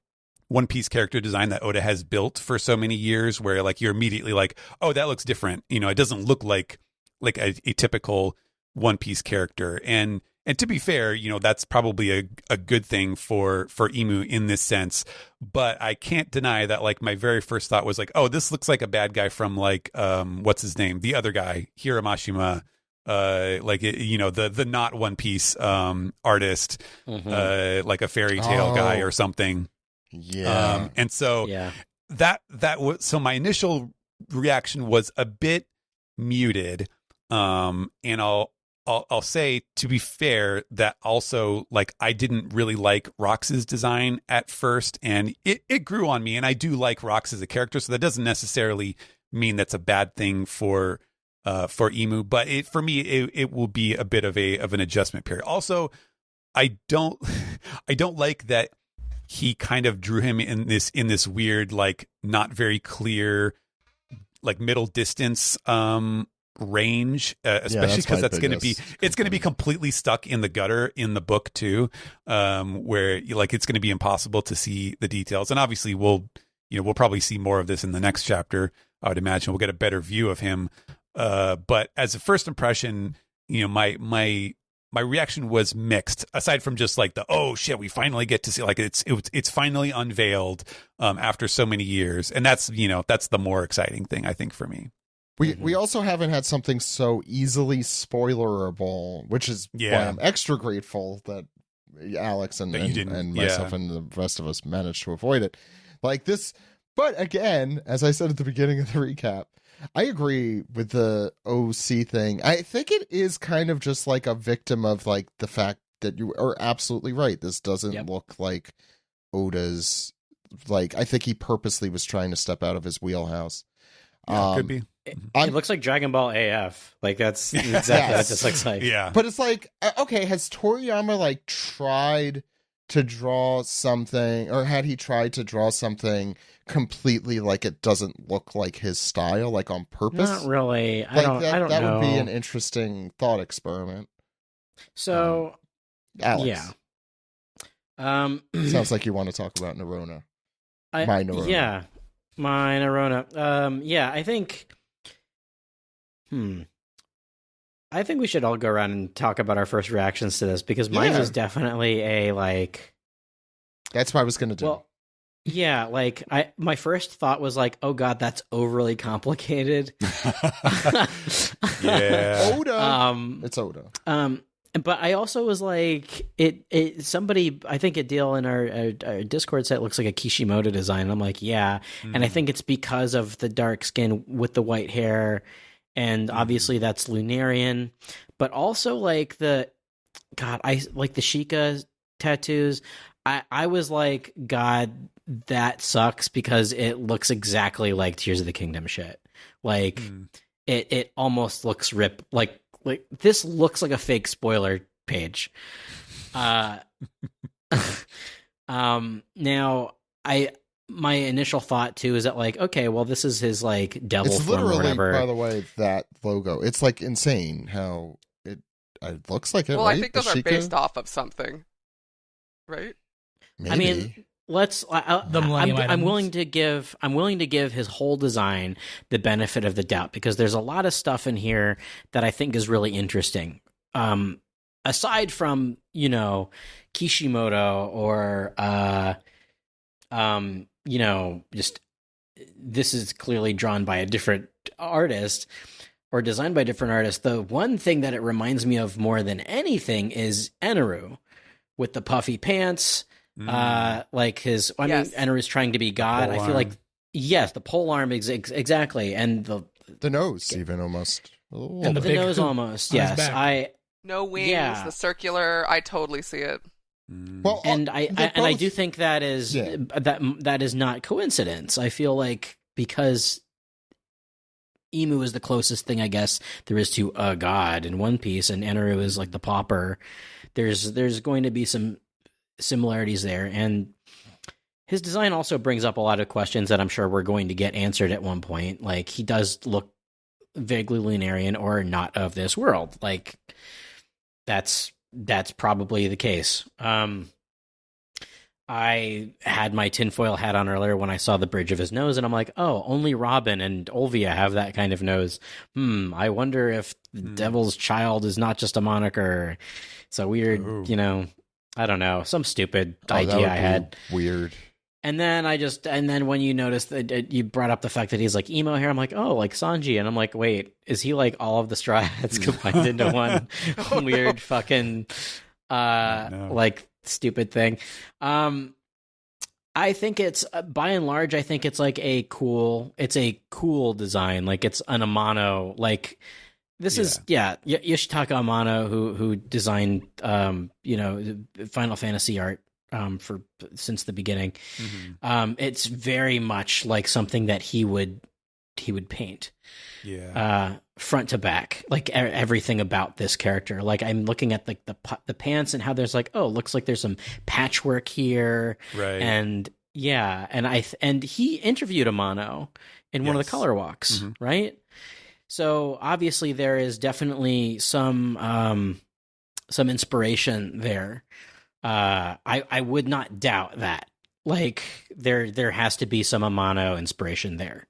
One Piece character design that Oda has built for so many years, where like you're immediately like, oh, that looks different. It doesn't look like a typical One Piece character. And to be fair, that's probably a good thing for Emu in this sense. But I can't deny that like my very first thought was like, oh, this looks like a bad guy from like what's his name? The other guy, Hiramashima. The not One Piece artist, like a fairy tale guy or something. Yeah. And so Yeah. that was, so my initial reaction was a bit muted. And I'll say, to be fair, that also, like, I didn't really like Rox's design at first, and it grew on me, and I do like Rox as a character, so that doesn't necessarily mean that's a bad thing for Imu, but for me it will be a bit of an adjustment period. Also, I don't like that he kind of drew him in this weird, like, not very clear, like, middle distance range, especially because that's going to be completely stuck in the gutter in the book too, where it's going to be impossible to see the details. And obviously we'll probably see more of this in the next chapter. I would imagine we'll get a better view of him. But as a first impression, my reaction was mixed, aside from just like oh shit, we finally get to see, like, it's finally unveiled after so many years, and that's the more exciting thing, I think, for me. We also haven't had something so easily spoilerable, which is why I'm extra grateful that Alex and myself and the rest of us managed to avoid it like this. But again, as I said at the beginning of the recap, I agree with the OC thing. I think it is kind of just like a victim of, like, the fact that you are absolutely right. This doesn't look like Oda's, like, I think he purposely was trying to step out of his wheelhouse. Could be. It looks like Dragon Ball AF. Like, that's exactly what this looks like. Yeah. But it's like, okay, has Toriyama, like, tried to draw something, or had he tried to draw something completely like it doesn't look like his style, like on purpose? Not really. I don't know. That would be an interesting thought experiment. So, Alex. Yeah. Sounds like you want to talk about Nerona. My Nerona. Yeah. My Nerona. Yeah, I think... I think we should all go around and talk about our first reactions to this, because mine was definitely a, like... That's what I was going to do. Well, yeah, like, my first thought was like, oh god, that's overly complicated. Yeah. Oda. It's Oda. But I also was like, somebody, I think a deal in our Discord said it looks like a Kishimoto design. And I'm like, yeah. And I think it's because of the dark skin with the white hair. And obviously that's Lunarian. But also, like, I like the Sheikah tattoos. I was like, God, that sucks, because it looks exactly like Tears of the Kingdom shit. Like, it almost looks like this looks like a fake spoiler page. Now, my initial thought too is that, like, okay, well, this is his, like, devil it's form or whatever. By the way, that logo, it's, like, insane how it looks like it. Well, right? I think those are based off of something, right? Maybe. I mean, I'm willing to give his whole design the benefit of the doubt, because there's a lot of stuff in here that I think is really interesting. Aside from, Kishimoto or just this is clearly drawn by a different artist or designed by a different artist. The one thing that it reminds me of more than anything is Eneru with the puffy pants. Like his, I mean, Eneru's trying to be God. I feel like, yes, the pole arm, exactly. And the nose, even almost. And the nose almost, yes. No wings, the circular, I totally see it. Well, and I do think that is that is not coincidence. I feel like, because Imu is the closest thing, I guess, there is to a god in One Piece, and Eneru is like the pauper. There's going to be some similarities there, and his design also brings up a lot of questions that I'm sure we're going to get answered at one point. Like, he does look vaguely Lunarian or not of this world. Like, that's probably the case. I had my tinfoil hat on earlier when I saw the bridge of his nose, and I'm like, oh, only Robin and Olvia have that kind of nose. I wonder if the Devil's Child is not just a moniker. It's a weird, I don't know, some stupid idea I had. Weird. And then when you noticed that you brought up the fact that he's like emo hair, I'm like, oh, like Sanji. And I'm like, wait, is he like all of the Straw Hats combined into one weird fucking, like, stupid thing? I think it's, by and large, I think it's like a cool design. Like, it's an Amano, like, This is Yoshitaka Amano who designed Final Fantasy art since the beginning. Mm-hmm. It's very much like something that he would paint. Yeah. Front to back, like everything about this character. Like I'm looking at like the pants and how there's like, oh, looks like there's some patchwork here. Right. And yeah, and he interviewed Amano in one of the color walks, right? So obviously there is definitely some inspiration there. I would not doubt that. Like there has to be some Amano inspiration there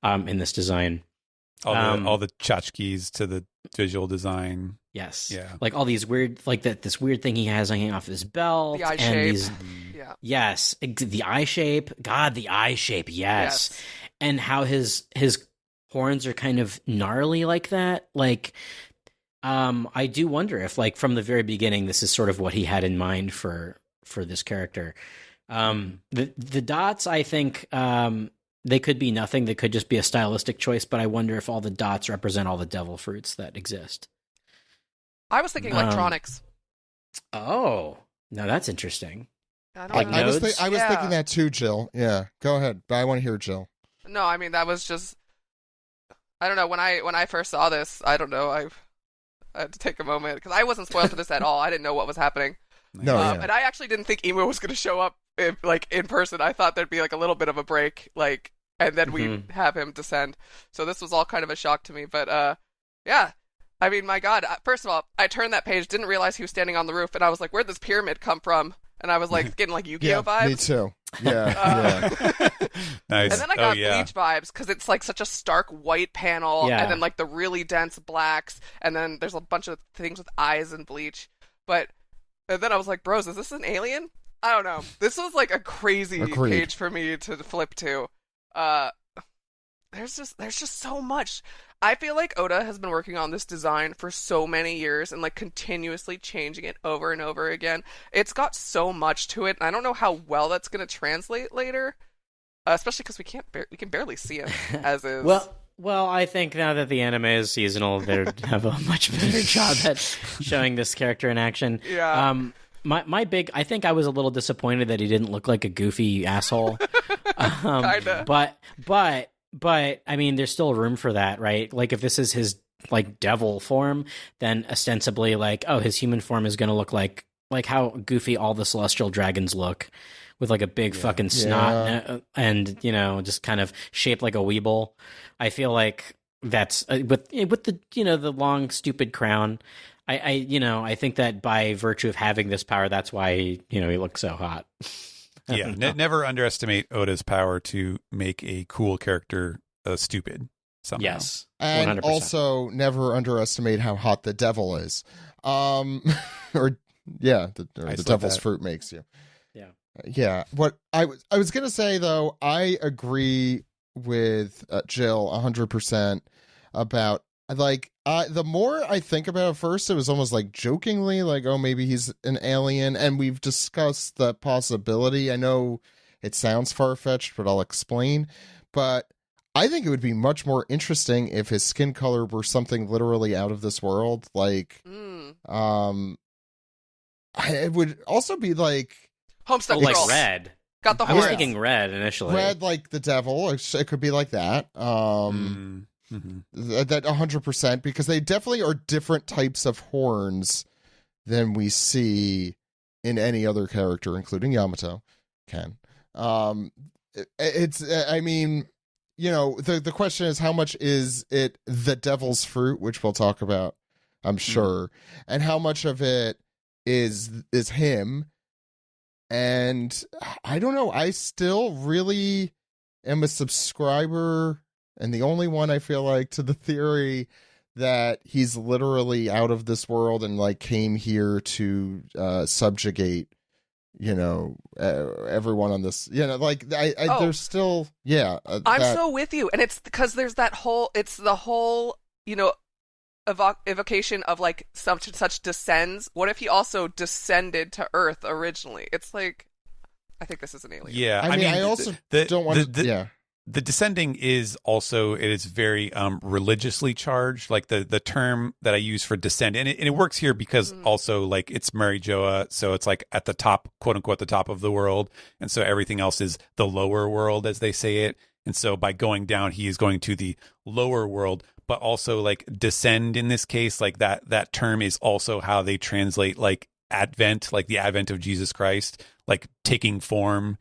in this design. All the tchotchkes to the visual design. Yes. Yeah. Like all these weird, like this weird thing he has hanging off his belt. The eye and shape. These, yes. The eye shape. God, the eye shape. Yes. And how his horns are kind of gnarly like that. Like, I do wonder if, like, from the very beginning, this is sort of what he had in mind for this character. The dots, I think, they could be nothing. They could just be a stylistic choice, but I wonder if all the dots represent all the devil fruits that exist. I was thinking electronics. Oh, no, that's interesting. I was thinking that too, Jill. Yeah, go ahead. I want to hear Jill. No, I mean that was just. I don't know. When I first saw this, I don't know. I had to take a moment because I wasn't spoiled for this at all. I didn't know what was happening. No, and I actually didn't think Imu was going to show up in person. I thought there'd be like a little bit of a break, like, and then we'd have him descend. So this was all kind of a shock to me. But yeah. I mean, my God. First of all, I turned that page, didn't realize he was standing on the roof, and I was like, where'd this pyramid come from? And I was like getting like Yu-Gi-Oh vibes. Me too. Yeah. Nice. And then I got Bleach vibes because it's like such a stark white panel, and then like the really dense blacks, and then there's a bunch of things with eyes in Bleach. And then I was like, bros, is this an alien? I don't know. This was like a crazy page for me to flip to. There's just so much. I feel like Oda has been working on this design for so many years and like continuously changing it over and over again. It's got so much to it, and I don't know how well that's going to translate later, especially because we can barely see him as is. Well, I think now that the anime is seasonal, they have a much better job at showing this character in action. Yeah. I think I was a little disappointed that he didn't look like a goofy asshole. Kinda. But I mean, there's still room for that, right? Like, if this is his like devil form, then ostensibly, like, oh, his human form is going to look like how goofy all the celestial dragons look, with like a big fucking snot and just kind of shaped like a weeble. I feel like that's with the the long stupid crown. I think that by virtue of having this power, that's why he looks so hot. Yeah, never underestimate Oda's power to make a cool character stupid somehow. Yes, 100%. And also never underestimate how hot the devil is. The devil's fruit makes you. Yeah. What I was gonna say though, I agree with Jill 100% about like the more I think about it, first it was almost like jokingly like, oh, maybe he's an alien, and we've discussed the possibility. I know it sounds far-fetched, but I'll explain. But I think it would be much more interesting if his skin color were something literally out of this world. Like it would also be like Homestuck like Girls. red. Got the I was horns. thinking red initially. Red like the devil. It could be like that. That 100%, because they definitely are different types of horns than we see in any other character, including Yamato. Ken. It's I mean, the question is, how much is it the devil's fruit, which we'll talk about, I'm sure, and how much of it is him. And I don't know. I still really am a subscriber, and the only one I feel like, to the theory that he's literally out of this world and like came here to subjugate, everyone on this. There's still, I'm so with you, and it's because there's that whole. It's the whole, evocation of like such descends. What if he also descended to Earth originally? It's like, I think this is an alien. Yeah, I mean I also don't want to. the descending is also, it is very religiously charged. Like the term that I use for descend, and it works here because also like it's Mary Joa, so it's like at the top, quote unquote, the top of the world, and so everything else is the lower world, as they say it. And so by going down, he is going to the lower world, but also like descend in this case, like that term is also how they translate like Advent, like the advent of Jesus Christ, like taking form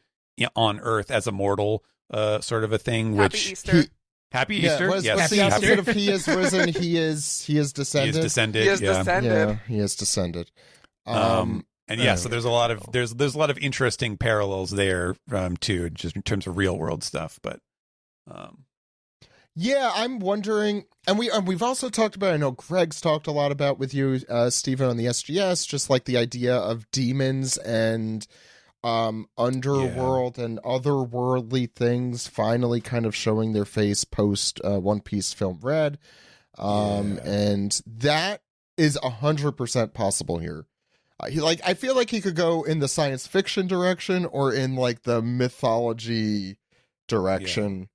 on earth as a mortal. Sort of a thing. Happy which Easter. Happy Easter. What's Yes. the opposite of he is risen? He is descended. He is descended. He is yeah. descended. Yeah, he is descended. And yeah, so there's a lot of interesting parallels there too, just in terms of real world stuff. But yeah, I'm wondering, and we've also talked about. I know Greg's talked a lot about with you, Stephen, on the SGS, just like the idea of demons and underworld and otherworldly things finally kind of showing their face post One Piece film Red, and that is 100% possible here. I feel like he could go in the science fiction direction or in like the mythology direction.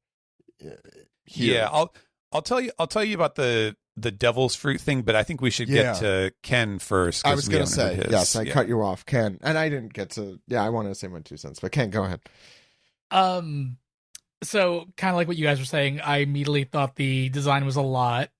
Here. Yeah, I'll tell you about the devil's fruit thing, but I think we should get to Ken first. I was going to say, yes, I cut cut you off, Ken, and I didn't get to. Yeah, I wanted to say my 2 cents, but Ken, go ahead. So kind of like what you guys were saying, I immediately thought the design was a lot.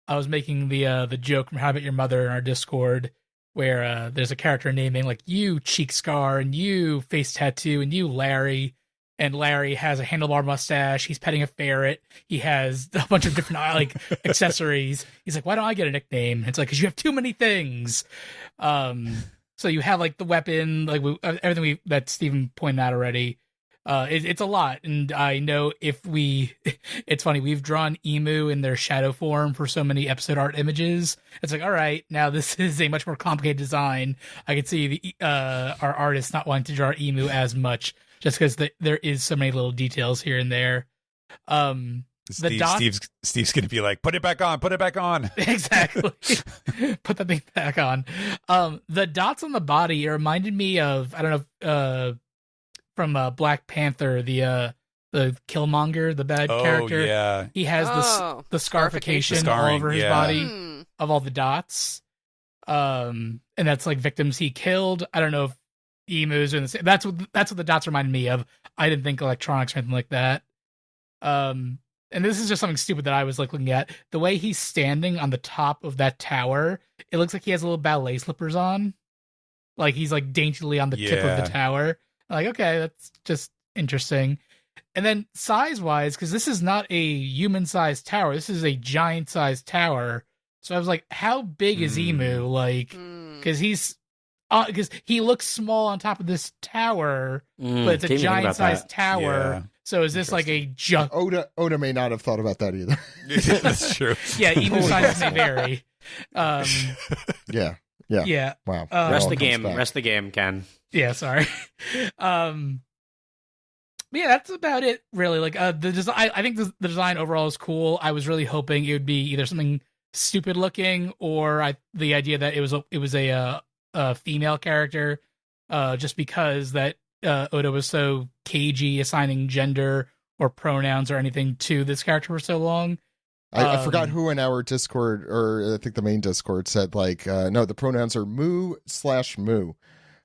I was making the joke from How I Met Your Mother in our Discord, where there's a character naming like you cheek scar and you face tattoo and you Larry. And Larry has a handlebar mustache. He's petting a ferret. He has a bunch of different like accessories. He's like, "Why don't I get a nickname?" It's like, "Cause you have too many things." So you have like the weapon, like everything that Stephen pointed out already. It's a lot, and I know it's funny. We've drawn Emu in their shadow form for so many episode art images. It's like, all right, now this is a much more complicated design. I could see our artist not wanting to draw Emu as much. Just because there is so many little details here and there. Steve's going to be like, put it back on. Exactly. Put that thing back on. The dots on the body, it reminded me of, I don't know, from Black Panther, the Killmonger, the bad character. Yeah. He has the scarification all over his body of all the dots. And that's like victims he killed. I don't know if emus and that's what the dots reminded me of. I didn't think electronics or anything like that. And this is just something stupid that I was like looking at. The way he's standing on the top of that tower, it looks like he has little ballet slippers on. Like he's like daintily on the tip of the tower. Like, okay, that's just interesting. And then size-wise, because this is not a human-sized tower, this is a giant-sized tower. So I was like, how big is Emu? Like, because because he looks small on top of this tower, but it's a giant-sized tower. Yeah. So is this like a junk? Oda may not have thought about that either. That's true. Yeah, emu sizes may vary. Yeah. Wow. Rest the game, Ken. Yeah, sorry. But yeah, that's about it, really. Like the design, I think the design overall is cool. I was really hoping it would be either something stupid looking or the idea that it was a female character, just because that Oda was so cagey assigning gender or pronouns or anything to this character for so long. I forgot who in our Discord, or I think the main Discord, said like, no, the pronouns are moo/moo.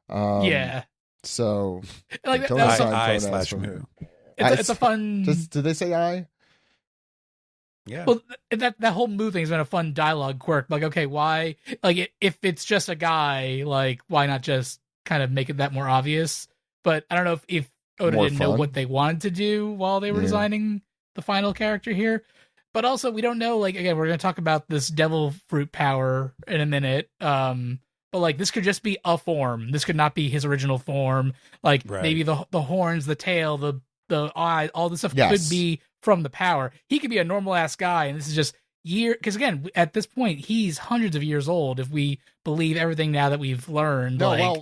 Yeah. So like don't that assign I pronouns / moo. It's a fun. Did they say I? Yeah. Well, that whole moo thing's been a fun dialogue quirk. Like, okay, why? Like, if it's just a guy, like, why not just kind of make it that more obvious? But I don't know if Oda didn't know what they wanted to do while they were designing the final character here. But also, we don't know. Like, again, we're going to talk about this devil fruit power in a minute. But like, this could just be a form. This could not be his original form. Like, maybe the horns, the tail, the eye, all this stuff could be from the power. He could be a normal ass guy, and this is just because again, at this point, he's hundreds of years old. If we believe everything now that we've learned,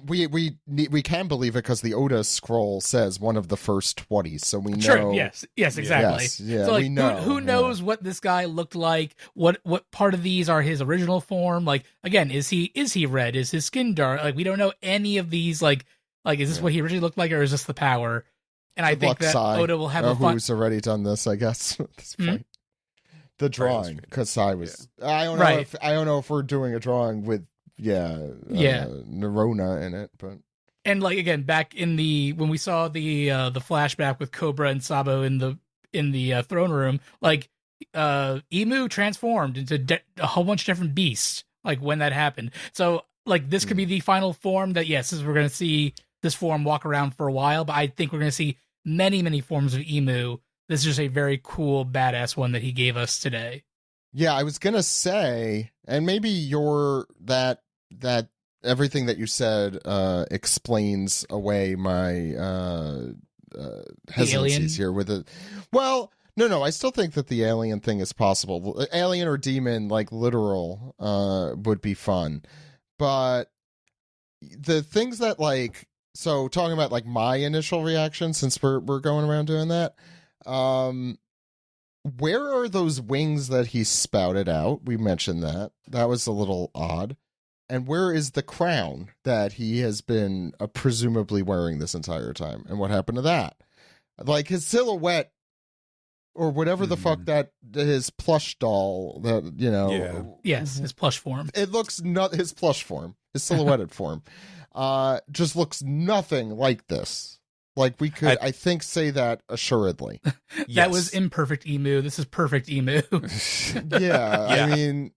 we can believe it because the Oda scroll says one of the first 20, so we know. Sure, yes, exactly. Yes, so like, we know. Who knows what this guy looked like? What part of these are his original form? Like, again, is he red? Is his skin dark? Like, we don't know any of these. Like, is this what he originally looked like, or is this the power? And I think that Oda will have a fun... who's already done this, I guess, at this point. The drawing, because I was... Yeah. I don't know if we're doing a drawing with, Nerona in it, but... And like again, back in when we saw the flashback with Cobra and Sabo in the throne room, like Imu transformed into a whole bunch of different beasts. Like when that happened, so like this could be the final form that we're going to see this form walk around for a while. But I think we're going to see many forms of Imu. This is just a very cool, badass one that he gave us today. Yeah, I was gonna say, and maybe that everything that you said explains away my hesitancies here with it. Well, no, I still think that the alien thing is possible. Alien or demon, like literal, would be fun. But the things that so talking about like my initial reaction, since we're going around doing that, where are those wings that he spouted out? We mentioned that. That was a little odd. And where is the crown that he has been presumably wearing this entire time? And what happened to that? Like his silhouette, or whatever the fuck that his plush doll that yes, his plush form. It looks not his plush form, his silhouetted form, just looks nothing like this. Like we could, I think, say that assuredly. That was imperfect Emu. This is perfect Emu. Yeah, I mean,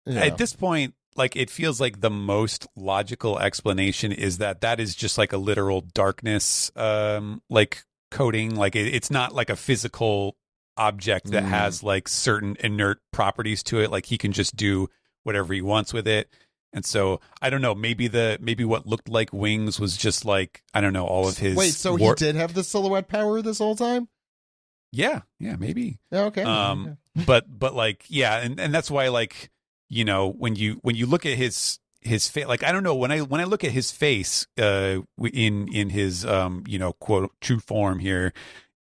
at this point, like it feels like the most logical explanation is that is just like a literal darkness, like coating. Like it's not like a physical object that has like certain inert properties to it. Like he can just do whatever he wants with it. And so I don't know, maybe what looked like wings was just like, I don't know, all of his... Wait, so he did have the silhouette power this whole time? Yeah, maybe. Okay. But like, yeah, and that's why, like, you know, when you look at his face, like, I don't know, when I look at his face in his quote true form here,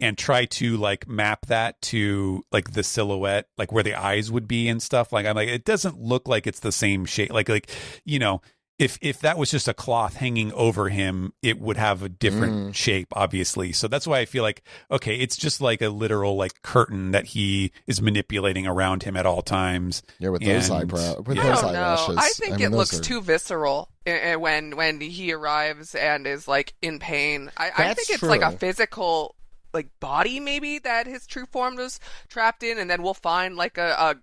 and try to like map that to like the silhouette, like where the eyes would be and stuff, like I'm like, it doesn't look like it's the same shape. Like you know, if that was just a cloth hanging over him, it would have a different shape, obviously. So that's why I feel like, okay, it's just like a literal like curtain that he is manipulating around him at all times. Yeah, with those eyebrows, with those eyelashes. I think it looks too visceral when he arrives and is like in pain. I think it's like a physical like body maybe that his true form was trapped in, and then we'll find like a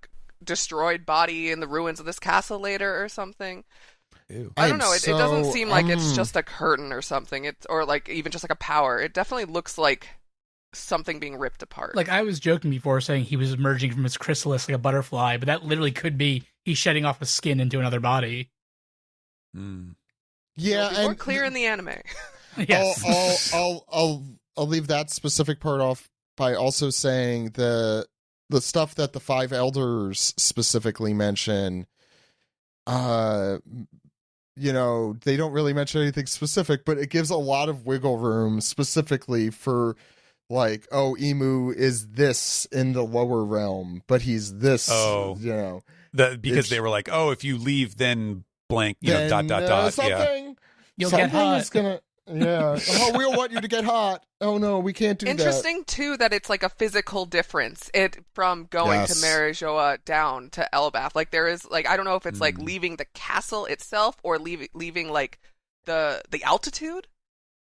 destroyed body in the ruins of this castle later or something. Ew. I don't know. It doesn't seem like it's just a curtain or something. Or like even just like a power. It definitely looks like something being ripped apart. Like I was joking before saying he was emerging from his chrysalis like a butterfly, but that literally could be he's shedding off his skin into another body. Yeah, it'll be more clear in the anime. Yes. I'll leave that specific part off by also saying the stuff that the five elders specifically mention. You know, they don't really mention anything specific, but it gives a lot of wiggle room specifically for like, oh, Imu is this in the lower realm, but he's this. Oh, you know, because they were like, oh, if you leave, then blank, you know, dot. Something, you'll get hot. Is gonna, yeah. Oh, we'll want you to get hot. Oh no, we can't do that. Interesting too that it's like a physical difference. It from going to Marijoa down to Elbath. Like there is like, I don't know if it's like leaving the castle itself or leaving like the altitude.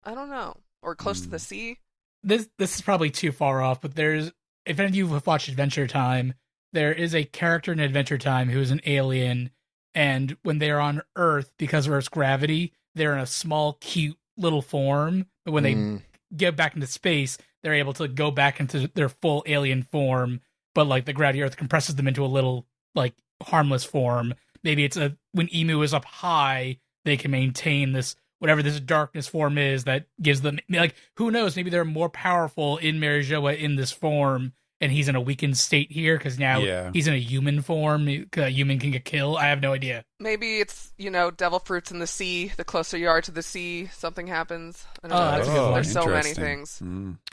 I don't know, or close to the sea. This is probably too far off, but if any of you have watched Adventure Time, there is a character in Adventure Time who is an alien, and when they're on Earth, because of Earth's gravity, they're in a small, cute little form, but when they get back into space, they're able to go back into their full alien form, but like the gravity Earth compresses them into a little like harmless form. Maybe it's when Imu is up high, they can maintain this whatever this darkness form is that gives them, like, who knows, maybe they're more powerful in Marijoa in this form, and he's in a weakened state here because now he's in a human form. A human can get killed. I have no idea. Maybe it's, you know, devil fruits in the sea. The closer you are to the sea, something happens. I don't know. That's a good one. There's so many things.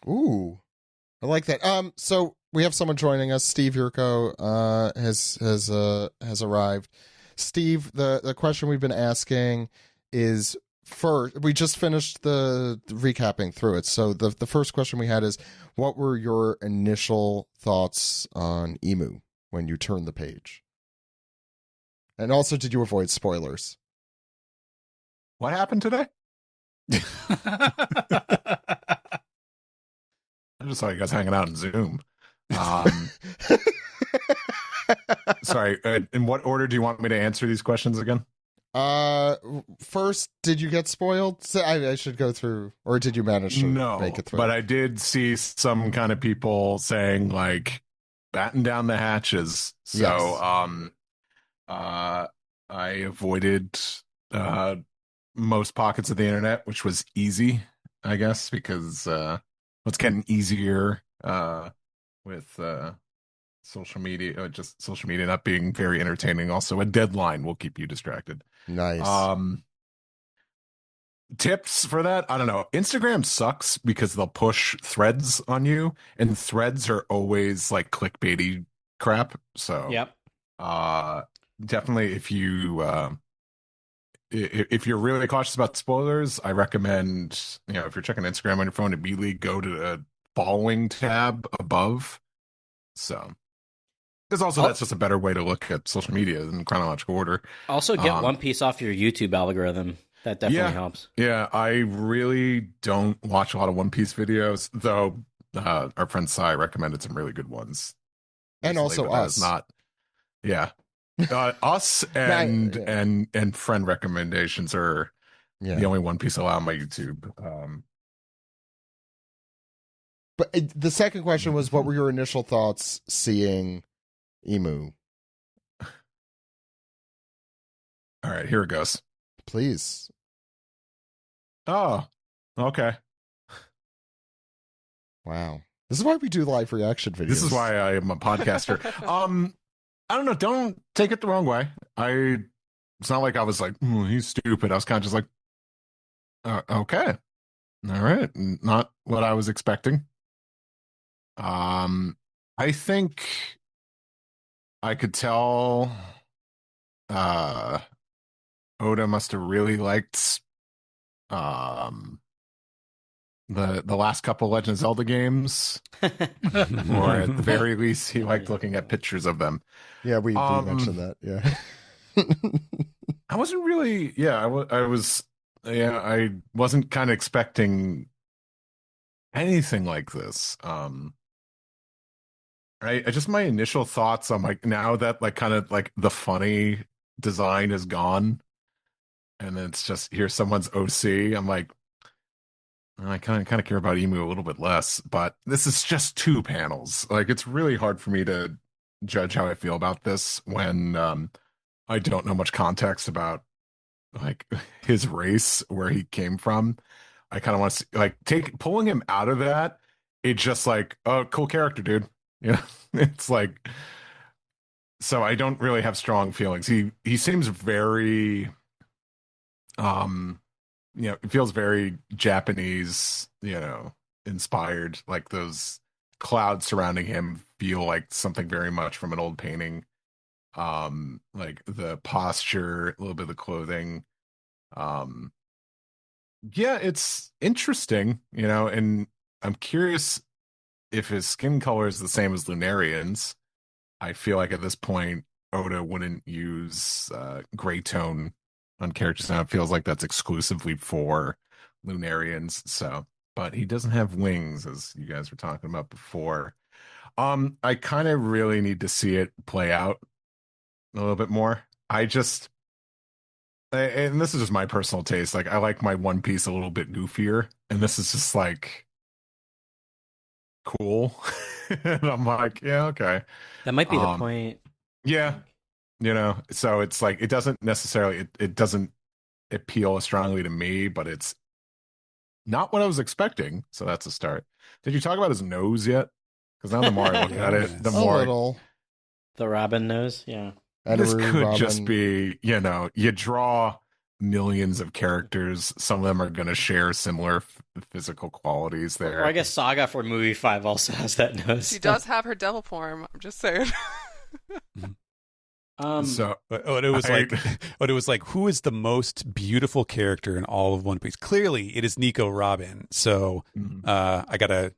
Ooh, I like that. So we have someone joining us. Steve Yurko has arrived. Steve, the question we've been asking is, first, we just finished the recapping through it. So the first question we had is, what were your initial thoughts on Emu when you turned the page? And also, did you avoid spoilers? What happened today? I just saw you guys hanging out in Zoom. Sorry, in what order do you want me to answer these questions again? First, did you get spoiled? So I should go through, or did you manage to make it through? But I did see some kind of people saying, like, batten down the hatches. So, Yes. I avoided most pockets of the internet, which was easy, I guess, because it's getting easier with social media, just social media not being very entertaining. Also, a deadline will keep you distracted. Nice. Tips for that? I don't know. Instagram sucks because they'll push threads on you, and threads are always like clickbaity crap. So, Yep. definitely if you're really cautious about spoilers, I recommend, if you're checking Instagram on your phone, immediately go to the following tab above. So, because also that's just a better way to look at social media in chronological order. Also, get One Piece off your YouTube algorithm. That definitely helps. Yeah, I really don't watch a lot of One Piece videos, though our friend Sai recommended some really good ones. And also us. Us and friend recommendations are the only One Piece I allow on my YouTube. But the second question was, what were your initial thoughts seeing Emu? All right, here it goes. Please. Oh, okay. Wow. This is why we do live reaction videos. This is why I am a podcaster. I don't know. Don't take it the wrong way. It's not like I was like, he's stupid. I was kind of just like, okay. All right. Not what I was expecting. I think I could tell Oda must have really liked the last couple Legend of Zelda games, or at the very least he liked looking at pictures of them. Yeah, we mentioned that. Yeah. I wasn't really I wasn't kind of expecting anything like this. I just, my initial thoughts, I'm like, now that like kind of like the funny design is gone and it's just here's someone's OC, I'm like, I kind of care about Emu a little bit less, but this is just 2 panels. Like, it's really hard for me to judge how I feel about this when I don't know much context about like his race, where he came from. I kind of want to like pulling him out of that. It's just like, oh, cool character, dude. It's like, so I don't really have strong feelings. He seems very it feels very Japanese, inspired. Like those clouds surrounding him feel like something very much from an old painting. Like the posture, a little bit of the clothing. It's interesting, and I'm curious if his skin color is the same as Lunarian's. I feel like at this point, Oda wouldn't use gray tone on characters now. It feels like that's exclusively for Lunarians. So, but he doesn't have wings, as you guys were talking about before. I kind of really need to see it play out a little bit more. And this is just my personal taste. Like, I like my One Piece a little bit goofier, and this is just like cool. And I'm like, yeah, okay. That might be the point. Yeah. So it's like, it doesn't necessarily, it doesn't appeal as strongly to me, but it's not what I was expecting. So that's a start. Did you talk about his nose yet? Because now the more I look at it, the more. Little. The Robin nose, yeah. This could just be, you draw millions of characters. Some of them are going to share similar physical qualities there. Or I guess Saga for movie 5 also has that nose. She does have her devil form. I'm just saying. So Oda was Oda was like, who is the most beautiful character in all of One Piece? Clearly, it is Nico Robin. So I got a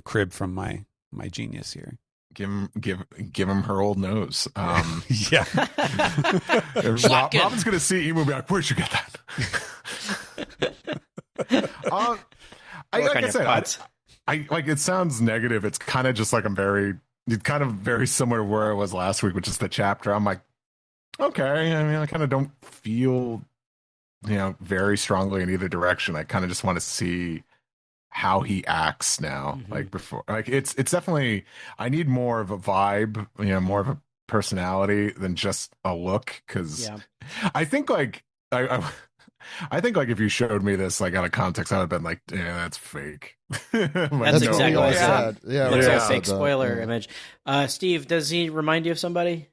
crib from my genius here. give him her old nose. Yeah. Robin's gonna see Imu and be like, where'd you get that? Like I said, I like, it sounds negative. It's kind of just like it's kind of very similar to where I was last week, which is the chapter. I'm like, okay. I mean, I kind of don't feel, very strongly in either direction. I kind of just want to see how he acts now. Like before, like it's definitely, I need more of a vibe, more of a personality than just a look. Cause I think like, I think like if you showed me this like out of context, I would have been like, yeah, that's fake. That's exactly what I said. Yeah, looks like a fake spoiler image. Steve, does he remind you of somebody?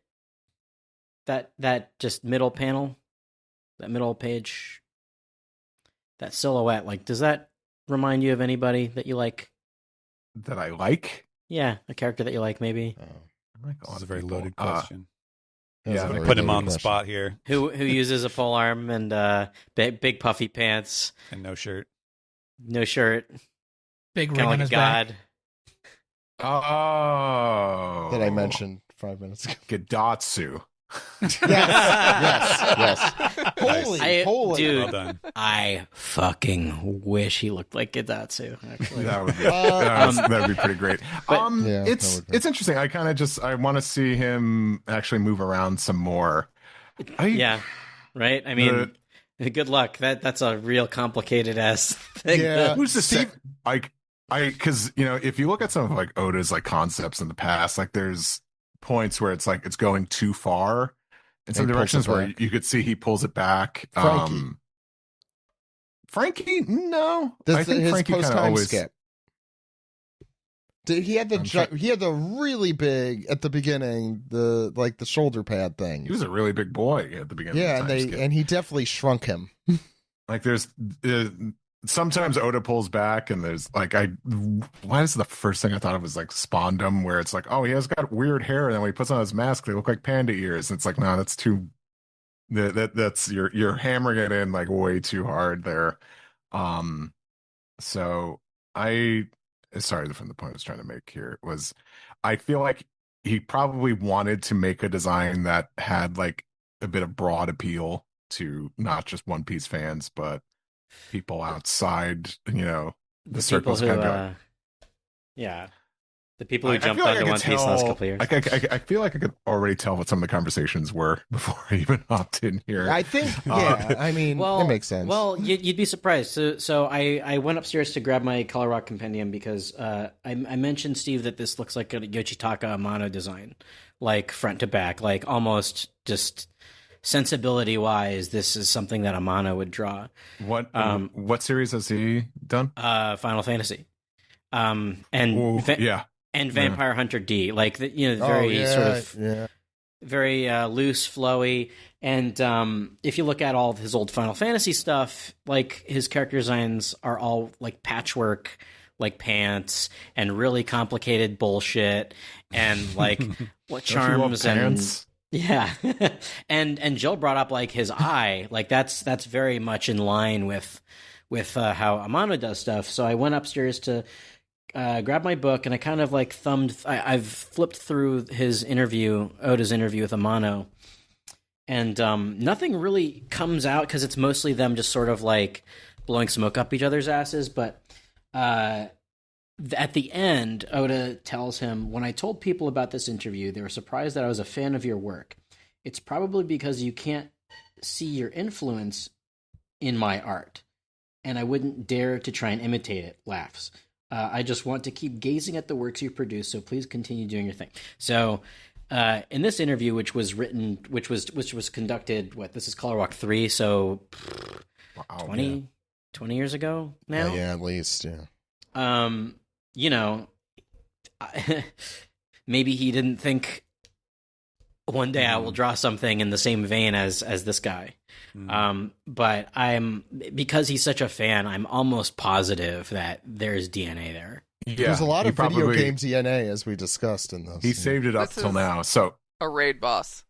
That just middle panel, that middle page, that silhouette, like, does that remind you of anybody that you like? That I like? Yeah, a character that you like, maybe. This is a very loaded question. Yeah, put him on the spot here. Who uses a pole arm and big puffy pants and no shirt, big ring kind of on like his a god. Oh, that I mentioned 5 minutes ago. Gadatsu. yes. Holy, dude! Well done. I fucking wish he looked like Gadatsu. Actually, That would be pretty great. But, It's interesting. I kind of I want to see him actually move around some more. Yeah, right. I mean, good luck. That's a real complicated ass thing. Yeah. Who's to say? Because if you look at some of like Oda's like concepts in the past, like there's points where it's like it's going too far in some directions where you could see he pulls it back. Frankie, no. I think his Frankie kind of post-time always skip. He had the really big at the beginning, the shoulder pad thing. He was a really big boy at the beginning. Yeah, of the time skip. and he definitely shrunk him. Like there's sometimes Oda pulls back, and there's like why is the first thing I thought of was like Spondum, where it's like, oh, he has got weird hair, and then when he puts on his mask, they look like panda ears. And it's like, no, that's too. That's you're hammering it in like way too hard there. So sorry, from the point I was trying to make here was, I feel like he probably wanted to make a design that had like a bit of broad appeal to not just One Piece fans, but people outside, the circles. People who, the people who jumped onto One Piece in the last couple of years. I feel like I could already tell what some of the conversations were before I even hopped in here. I think, I mean, it makes sense. Well, you'd be surprised. So I went upstairs to grab my Color Rock Compendium because I mentioned, Steve, that this looks like a Yoshitaka Amano design, like front to back, like almost just sensibility-wise, this is something that Amano would draw. What series has he done? Final Fantasy. And Vampire Hunter D, like very loose, flowy. And if you look at all of his old Final Fantasy stuff, like his character designs are all like patchwork, like pants and really complicated bullshit, and like what charms and yeah. and Jill brought up like his eye, like that's very much in line with how Amano does stuff. So I went upstairs to grabbed my book, and I kind of like I've flipped through Oda's interview with Amano, and nothing really comes out because it's mostly them just sort of like blowing smoke up each other's asses. But at the end, Oda tells him, "When I told people about this interview, they were surprised that I was a fan of your work. It's probably because you can't see your influence in my art, and I wouldn't dare to try and imitate it." Laughs. I just want to keep gazing at the works you produce, so please continue doing your thing. So, in this interview, which was conducted, this is Color Walk 3, so 20 years ago now? Yeah, at least, yeah. Maybe he didn't think one day I will draw something in the same vein as this guy. But because he's such a fan, I'm almost positive that there's DNA there. Yeah, there's a lot of video game DNA, as we discussed in this. He saved it up till now. So a raid boss.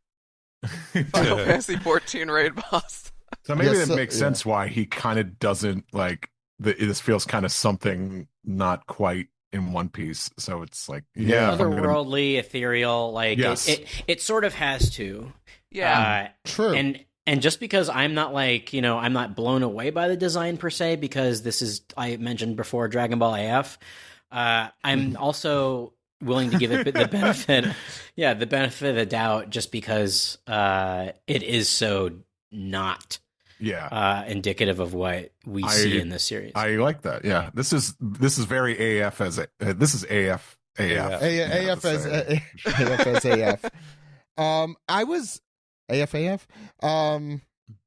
Final Fantasy 14 raid boss. So maybe Yes, that makes yeah. sense why he kind of doesn't like this feels kind of something not quite in One Piece. So it's like, yeah, if I'm gonna, Otherworldly, ethereal, like Yes. it sort of has to. Yeah. True. And just because I'm not like, I'm not blown away by the design per se, because this is, I mentioned before, Dragon Ball AF, I'm also willing to give it the benefit, the benefit of the doubt, just because it is so not indicative of what we see in this series. I like that. Yeah, this is very AF as this is AF. AF as AF. I was AF.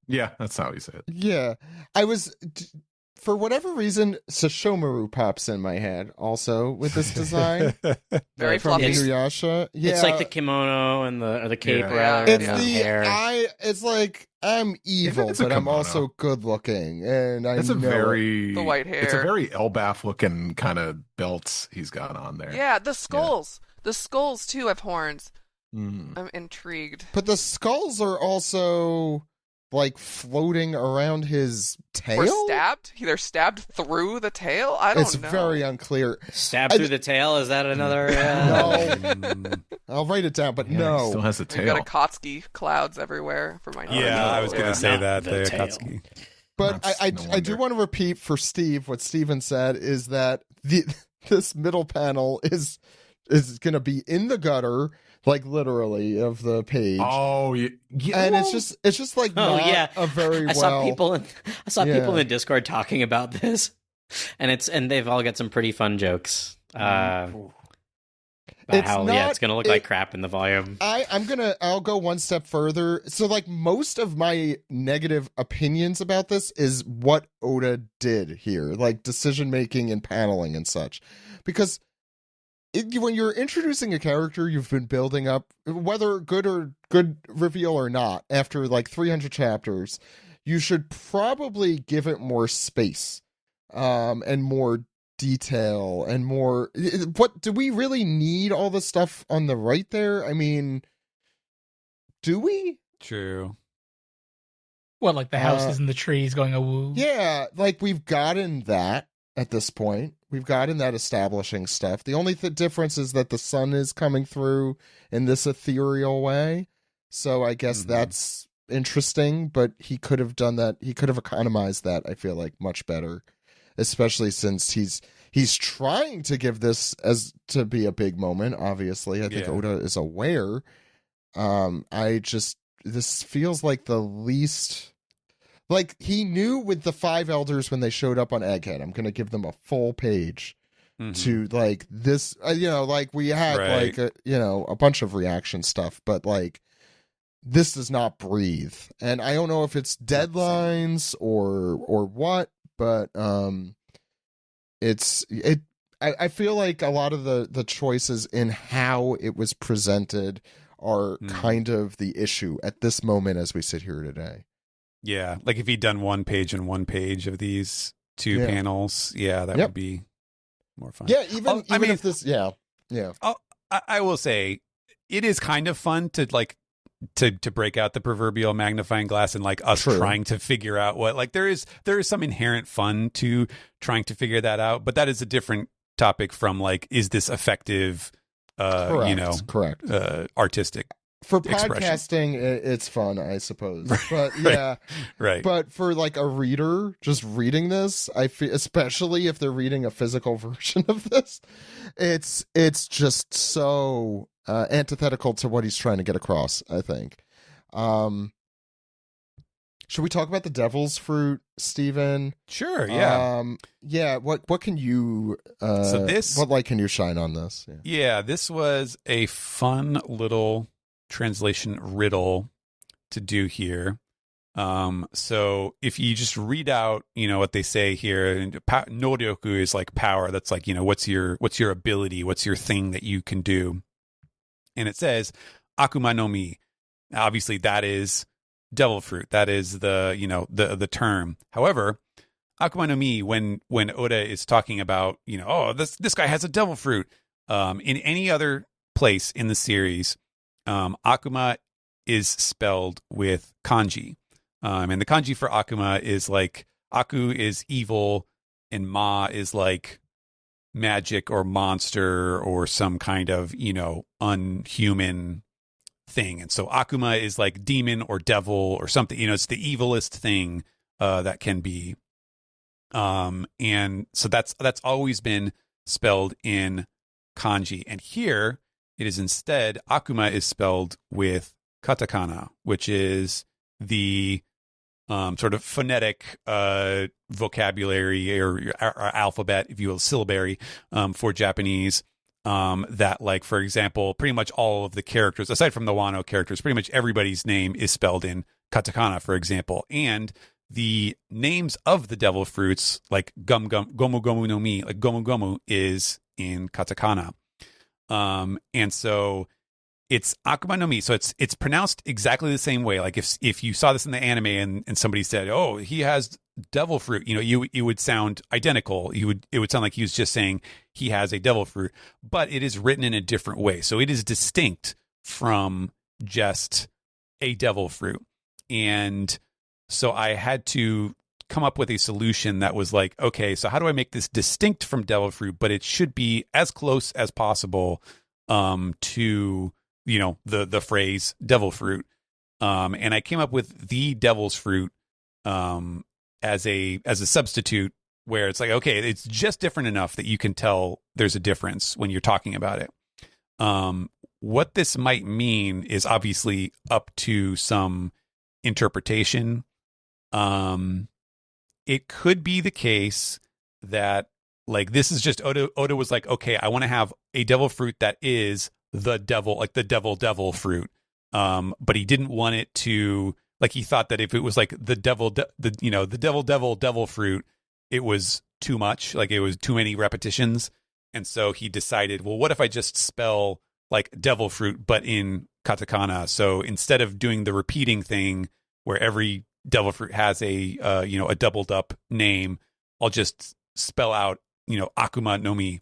Yeah, that's how you say it. Yeah, I was. For whatever reason, Sashomaru pops in my head also with this design. Very from fluffy. Inuyasha. Yeah, It's like the kimono and the cape, Yeah. rather, it's and the hair. It's like I'm evil, It's a but I'm kimono. also good looking, and I It's a know it. very The white hair. It's a very Elbaf looking kind of belt he's got on there. Yeah, the skulls. The skulls too have horns. Mm. I'm intrigued. But the skulls are also like floating around his tail. Or stabbed? They're stabbed through the tail? I don't It's know. very unclear. Stabbed through the tail? Is that another? No. I'll write it down, but Yeah, he no. still has a We've got tail. Akatsuki clouds everywhere for my Yeah, I was going to say that. The The tail. Akatsuki. But That's I no I do wonder. want to repeat for Steve what Steven said is that this middle panel is going to be in the gutter, like literally, of the page. Oh, yeah, And well, it's just like Oh, not yeah. a very I saw well. people in Yeah. the Discord talking about this, and they've all got some pretty fun jokes. About It's how not- it's gonna look like crap in the volume. I'll go one step further. So like most of my negative opinions about this is what Oda did here, like decision making and paneling and such, because when you're introducing a character you've been building up, whether good reveal or not, after like 300 chapters, you should probably give it more space, and more detail and more. What do we really need all the stuff on the right there? I mean, do we? True. What, like the houses and the trees going a woo? Yeah, like we've gotten that at this point. We've gotten that establishing stuff. The only difference is that the sun is coming through in this ethereal way. So I guess that's interesting, but he could have done that. He could have economized that, I feel like, much better, especially since he's trying to give this as to be a big moment. Obviously, I think Yeah. Oda is aware. This feels like the least. Like, he knew with the 5 elders when they showed up on Egghead, I'm going to give them a full page to, like, this, like, we had, Right. like, a bunch of reaction stuff, but, like, this does not breathe. And I don't know if it's deadlines or what, but I feel like a lot of the choices in how it was presented are kind of the issue at this moment as we sit here today. Yeah, like if he'd done one page and one page of these two panels, that would be more fun. Yeah, even if this, yeah. I will say it is kind of fun to like to break out the proverbial magnifying glass and like us trying to figure out what, like there is some inherent fun to trying to figure that out, but that is a different topic from like, is this effective? Correct. Artistic. For expression. podcasting, it's fun, I suppose. But yeah, right. But for like a reader just reading this, I feel, especially if they're reading a physical version of this, it's just so antithetical to what he's trying to get across, I think. Should we talk about the devil's fruit, Stephen? Sure, yeah. Yeah, what can you so this, what light can you shine on this? Yeah, this was a fun little translation riddle to do here. So if you just read out, what they say here, and noryoku is like power. That's like, what's your ability? What's your thing that you can do? And it says akuma no mi. Now, obviously that is devil fruit. That is the term. However, akuma no mi, when Oda is talking about, this guy has a devil fruit, in any other place in the series, akuma is spelled with kanji. And the kanji for Akuma is like, Aku is evil and Ma is like magic or monster or some kind of, unhuman thing. And so Akuma is like demon or devil or something, it's the evilest thing that can be. And so that's always been spelled in kanji. And here it is instead, Akuma is spelled with katakana, which is the sort of phonetic vocabulary or alphabet, if you will, syllabary for Japanese. That, like, for example, pretty much all of the characters, aside from the Wano characters, pretty much everybody's name is spelled in katakana, for example. And the names of the devil fruits, like gomu gomu no mi, like gomu gomu is in katakana. And so it's Akuma no Mi. So it's pronounced exactly the same way. Like if you saw this in the anime and somebody said, "Oh, he has devil fruit," it would sound identical. It would sound like he was just saying he has a devil fruit, but it is written in a different way. So it is distinct from just a devil fruit. And so I had to come up with a solution that was like, okay, so how do I make this distinct from devil fruit, but it should be as close as possible to the phrase devil fruit. And I came up with the devil's fruit as a substitute, where it's like, okay, it's just different enough that you can tell there's a difference when you're talking about it. What this might mean is obviously up to some interpretation. It could be the case that, like, this is just Oda was like, okay, I want to have a devil fruit that is the devil, like the devil fruit. But he didn't want it to, like, he thought that if it was like the devil fruit, it was too much, like it was too many repetitions. And so he decided, well, what if I just spell like devil fruit, but in katakana? So instead of doing the repeating thing where every devil fruit has a doubled up name, I'll just spell out, Akuma no Mi.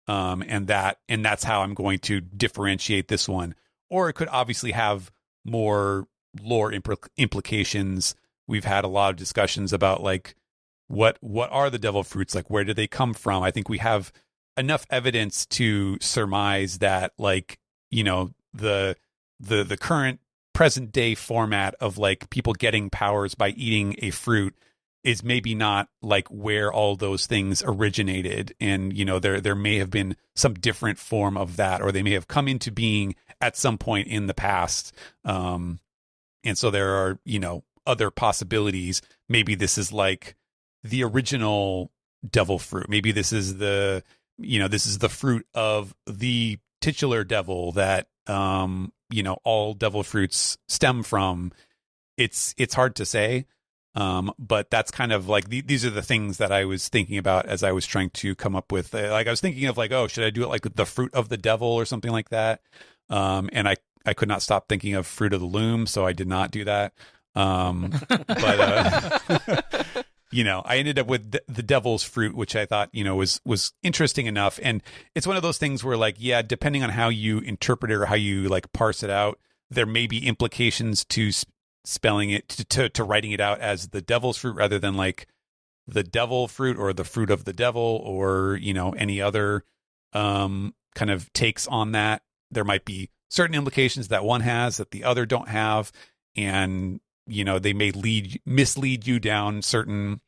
And that's how I'm going to differentiate this one. Or it could obviously have more lore implications. We've had a lot of discussions about, like, what are the devil fruits, like, where do they come from? I think we have enough evidence to surmise that, like, the current present day format of, like, people getting powers by eating a fruit is maybe not like where all those things originated. And, there may have been some different form of that, or they may have come into being at some point in the past. And so there are, other possibilities. Maybe this is like the original devil fruit. Maybe this is the fruit of the titular devil that, all devil fruits stem from. It's hard to say. But that's kind of like, these are the things that I was thinking about as I was trying to come up with, like, I was thinking of, like, oh, should I do it like the fruit of the devil or something like that? And I could not stop thinking of fruit of the loom, so I did not do that. But I ended up with the devil's fruit, which I thought, was interesting enough. And it's one of those things where, like, yeah, depending on how you interpret it or how you, like, parse it out, there may be implications to spelling it to writing it out as the devil's fruit rather than, like, the devil fruit or the fruit of the devil, or any other kind of takes on that. There might be certain implications that one has that the other don't have, and they may mislead you down certain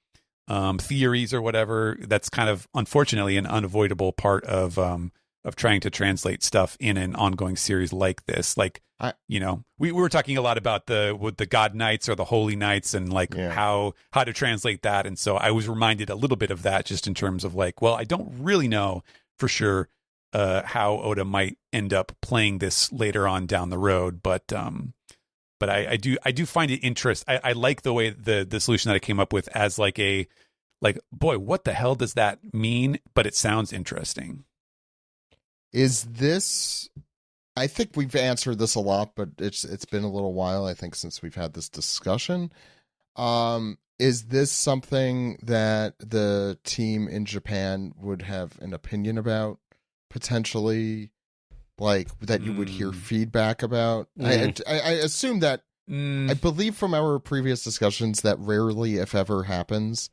theories or whatever. That's kind of, unfortunately, an unavoidable part of trying to translate stuff in an ongoing series like this. Like, we were talking a lot about the God Knights or the Holy Knights, and, like, how to translate that. And so I was reminded a little bit of that, just in terms of, like, well, I don't really know for sure how Oda might end up playing this later on down the road. But I do find it interesting. I like the way the solution that I came up with as, like, boy, what the hell does that mean? But it sounds interesting. Is this, I think we've answered this a lot, but it's been a little while, I think, since we've had this discussion. Is this something that the team in Japan would have an opinion about potentially like that you would hear feedback about? Mm. I assume that. I believe from our previous discussions that rarely, if ever, happens.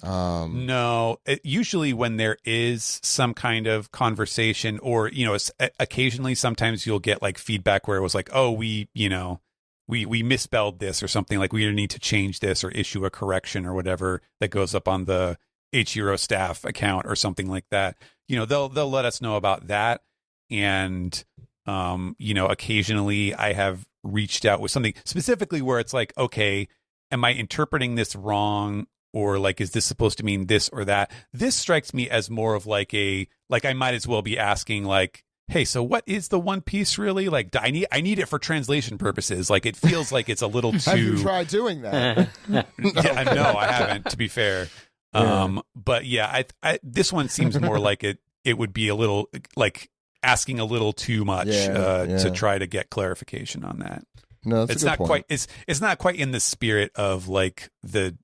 No, usually when there is some kind of conversation, or occasionally, sometimes you'll get like feedback where it was like, oh, we misspelled this or something, like we need to change this or issue a correction or whatever that goes up on the H-Hero staff account or something like that. They'll let us know about that, and occasionally I have reached out with something specifically where it's like, okay, am I interpreting this wrong? Or like, is this supposed to mean this or that? This strikes me as more of like I might as well be asking like, hey, so what is the One Piece really? Like, I need it for translation purposes. Like, it feels like it's a little too. Have you tried doing that? No, I haven't, to be fair. Yeah. But yeah, I this one seems more like it would be a little like asking a little too much to try to get clarification on that. No, that's it's a good not point. quite. It's not quite in the spirit of like the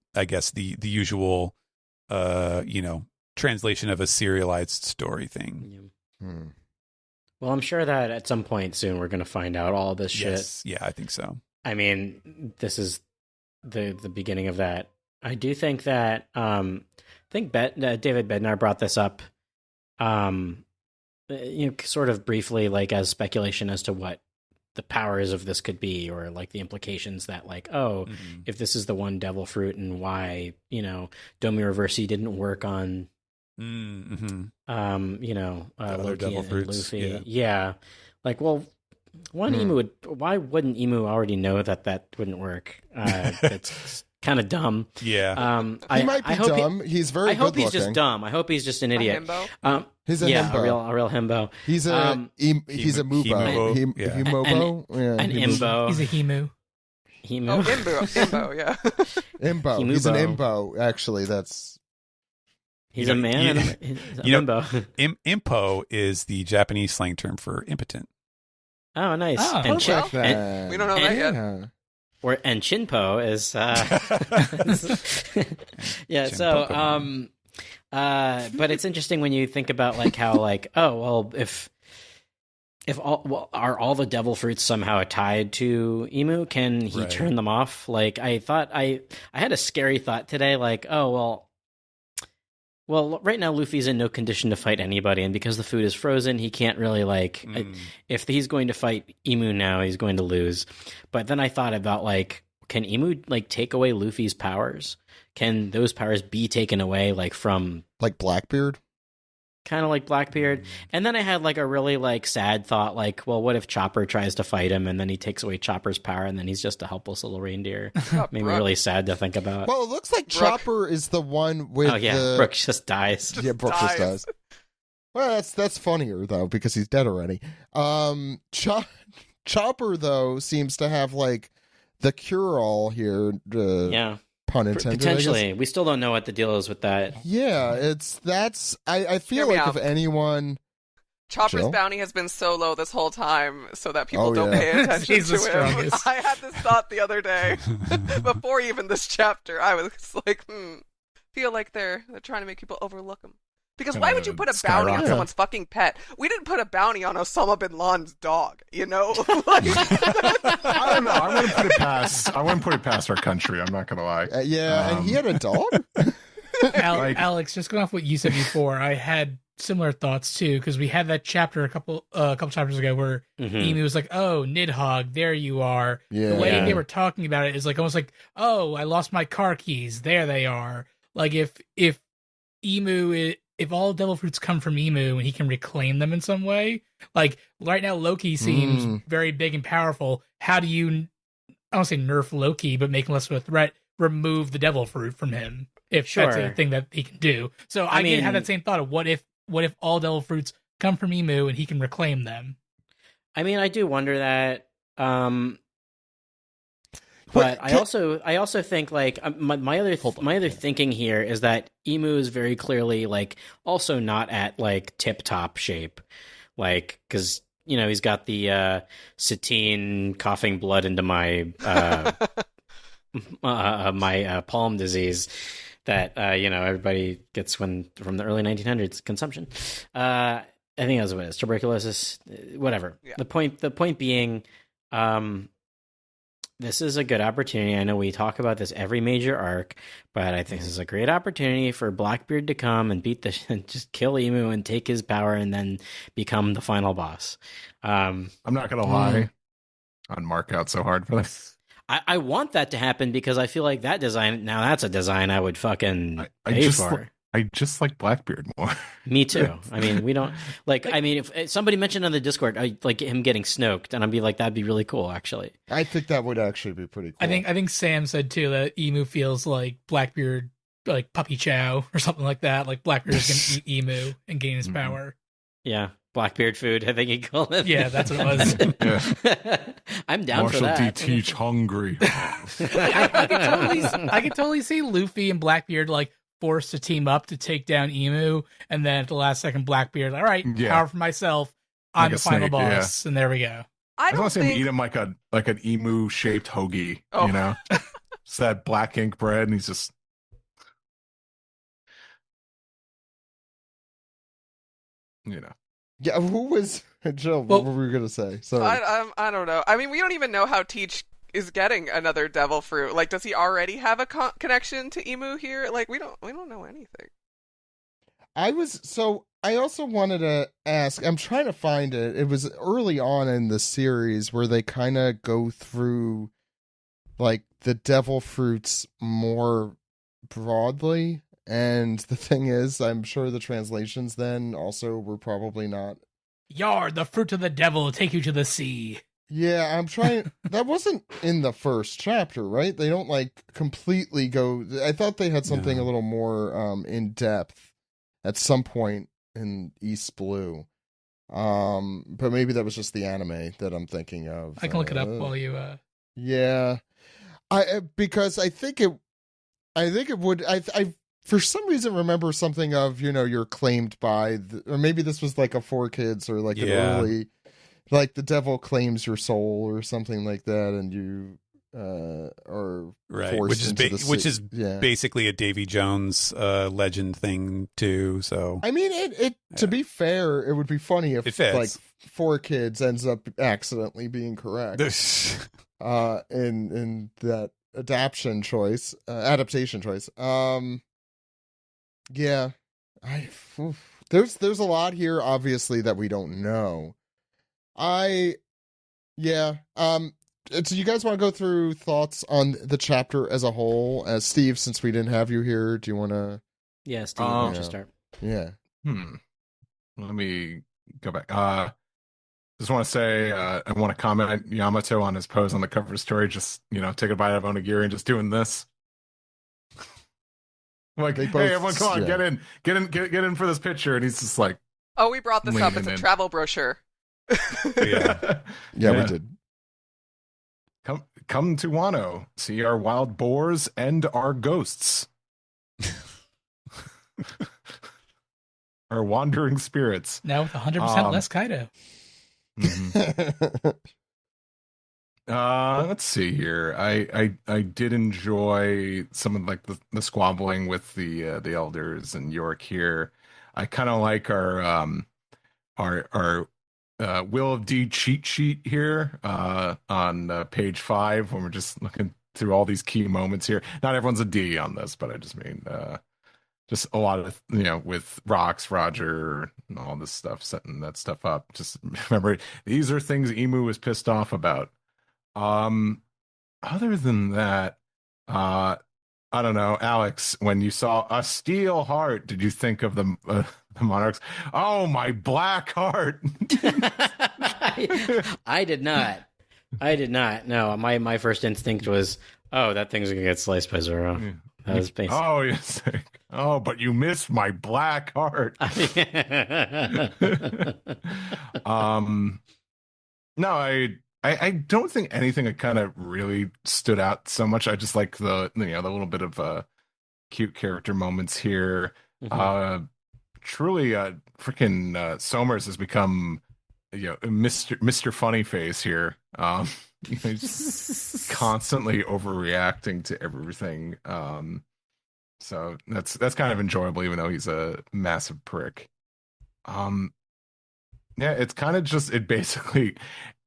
usual, translation of a serialized story thing. Hmm. Well, I'm sure that at some point soon we're going to find out all this Yes. shit. Yeah, I think so. I mean, this is the beginning of that. I do think that David Bednar brought this up, sort of briefly, like as speculation as to what the powers of this could be, or like the implications that like, if this is the one devil fruit, and why Domi Reversi didn't work on other Loki devil and fruits. Luffy. Yeah. Like, well, why wouldn't Imu already know that wouldn't work? That's kind of dumb. Yeah. He might be dumb. He's very I hope good he's looking. just dumb. I hope he's just an idiot. He's a himbo. himbo. A real himbo. He's a he's a mubo. Himobo. Yeah. Himobo? An imbo. He's a himu. Himu. Oh, Imbo, yeah. Imbo. Himubo. He's an imbo. Actually, that's. He's a man. He's a imbo. Impo is the Japanese slang term for impotent. Oh, nice. Oh, and Perfect. Well, we don't know that yet. and Chinpo is yeah. Chin So Pokemon. but it's interesting when you think about like how like, oh well, if are all the devil fruits somehow tied to Imu? Can he Right. turn them off? Like I thought, I had a scary thought today. Like, oh well, right now Luffy's in no condition to fight anybody, and because the food is frozen, he can't really like. If he's going to fight Imu now, he's going to lose. But then I thought about like, can Imu like take away Luffy's powers? Can those powers be taken away like from Like Blackbeard? kind of like Blackbeard? And then I had like a really like sad thought, like, well, what if Chopper tries to fight him and then he takes away Chopper's power and then he's just a helpless little reindeer? Made me really sad to think about. Well, it looks like Brooke. Chopper is the one with the... Brooke just dies. Yeah, Brooke just dies. dies. Well, that's funnier, though, because he's dead already. Chopper, though, seems to have, like, the cure-all here. Yeah. Pun intended, I guess. Potentially. We still don't know what the deal is with that. Yeah, I feel Hear me like out. if anyone... Chopper's Jill? bounty has been so low this whole time so that people Oh, don't yeah. pay attention He's to the him. strongest. I had this thought the other day. Before even this chapter, I was like, feel like they're trying to make people overlook him. Because why would you put a bounty on skyrocket. someone's fucking pet? We didn't put a bounty on Osama bin Laden's dog, you know? Like, I don't know. I wouldn't put it past. I wouldn't put it past our country. I'm not gonna lie. and he had a dog? Like- Alex, just going off what you said before, I had similar thoughts too, because we had that chapter a couple chapters ago where Emu was like, "Oh, Nidhogg, there you are." Yeah. The way Yeah. they were talking about it is like almost like, "Oh, I lost my car keys. There they are." Like if Emu, if all devil fruits come from Emu and he can reclaim them in some way, like right now Loki seems very big and powerful. How do you, I don't say nerf Loki, but make him less of a threat? Remove the devil fruit from him if that's Sure. a thing that he can do. So I I mean- had that same thought of what if all devil fruits come from Emu and he can reclaim them? I mean, I do wonder that. But I also think like my other thinking here is that Emu is very clearly like also not at like tip top shape, like because he's got the Satine coughing blood into my my palm disease that everybody gets from the early 1900s consumption. I think that's what it is. Tuberculosis, whatever. Yeah. The point being, this is a good opportunity. I know we talk about this every major arc, but I think this is a great opportunity for Blackbeard to come and just kill Emu and take his power and then become the final boss. I'm not gonna lie, on mark out so hard for this. I want that to happen because I feel like that's a design I would fucking pay for. I just like Blackbeard more. Me too. I mean, we don't like. I mean, if somebody mentioned on the Discord, like him getting Snoked, and I'd be like, that'd be really cool. Actually, I think that would actually be pretty cool. I think Sam said too that Emu feels like Blackbeard, like puppy chow or something like that. Like Blackbeard is gonna eat Emu and gain his power. Yeah, Blackbeard food. I think he called it. Yeah, that's what it was. Yeah. I'm down Marshall for that. D. Teach hungry. I could totally see Luffy and Blackbeard like forced to team up to take down Emu, and then at the last second, Blackbeard, all right, power for myself. I'm Like the a final snake, boss, and there we go. I don't want to see think him eat him like an emu shaped hoagie. Oh. You know, it's that black ink bread, and he's just. You know. Yeah, who was Jill? Well, what were we gonna say? Sorry. I don't know. I mean, we don't even know how Teach is getting another devil fruit. Like, does he already have a connection to Emu here? Like, we don't know anything. I also wanted to ask, I'm trying to find it. It was early on in the series where they kind of go through like the devil fruits more broadly. And the thing is, I'm sure the translations then also were probably not. Yar, the fruit of the devil, take you to the sea. Yeah, I'm trying. That wasn't in the first chapter, right? They don't like completely go. I thought they had something a little more in depth at some point in East Blue. But maybe that was just the anime that I'm thinking of. I can look it up while you. Yeah, because I think it would. I for some reason remember something of you're claimed by, or maybe this was like a 4Kids or like an early. Like the devil claims your soul or something like that, and you are forced which is basically a Davy Jones legend thing too. So I mean, it to be fair, it would be funny if like 4Kids ends up accidentally being correct in that adaptation choice. Yeah, there's a lot here obviously that we don't know. So you guys want to go through thoughts on the chapter as a whole? As Steve, since we didn't have you here, do you want to? Yeah, Steve, why don't you start? Yeah. Let me go back. Just want to say, I want to comment Yamato on his pose on the cover story. Just take a bite out of onigiri and just doing this. Like, hey, everyone, come on, get in for this picture, and he's just like, oh, we brought this up as a travel brochure. Yeah, we did. Come to Wano, see our wild boars and our ghosts, our wandering spirits. Now with 100% less Kaido. Mm-hmm. Let's see here. I did enjoy some of like the squabbling with the elders and York here. I kind of like our Will of D cheat sheet here on page 5 when we're just looking through all these key moments here. Not everyone's a D on this, but I just mean just a lot of with Rocks, Roger, and all this stuff, setting that stuff up. Just remember, these are things Emu was pissed off about. Other than that, I don't know, Alex, when you saw a steel heart, did you think of the monarchs? Oh, my black heart. I did not. No, my first instinct was, oh, that thing's gonna get sliced by Zoro. That was basically. Oh, yes. Oh, but you missed my black heart. No, I don't think anything that kind of really stood out so much. I just like the the little bit of cute character moments here. Mm-hmm. Truly, freaking Somers has become Mr. Funny Face here. He's constantly overreacting to everything. So that's kind of enjoyable, even though he's a massive prick. Yeah, it's kind of just it basically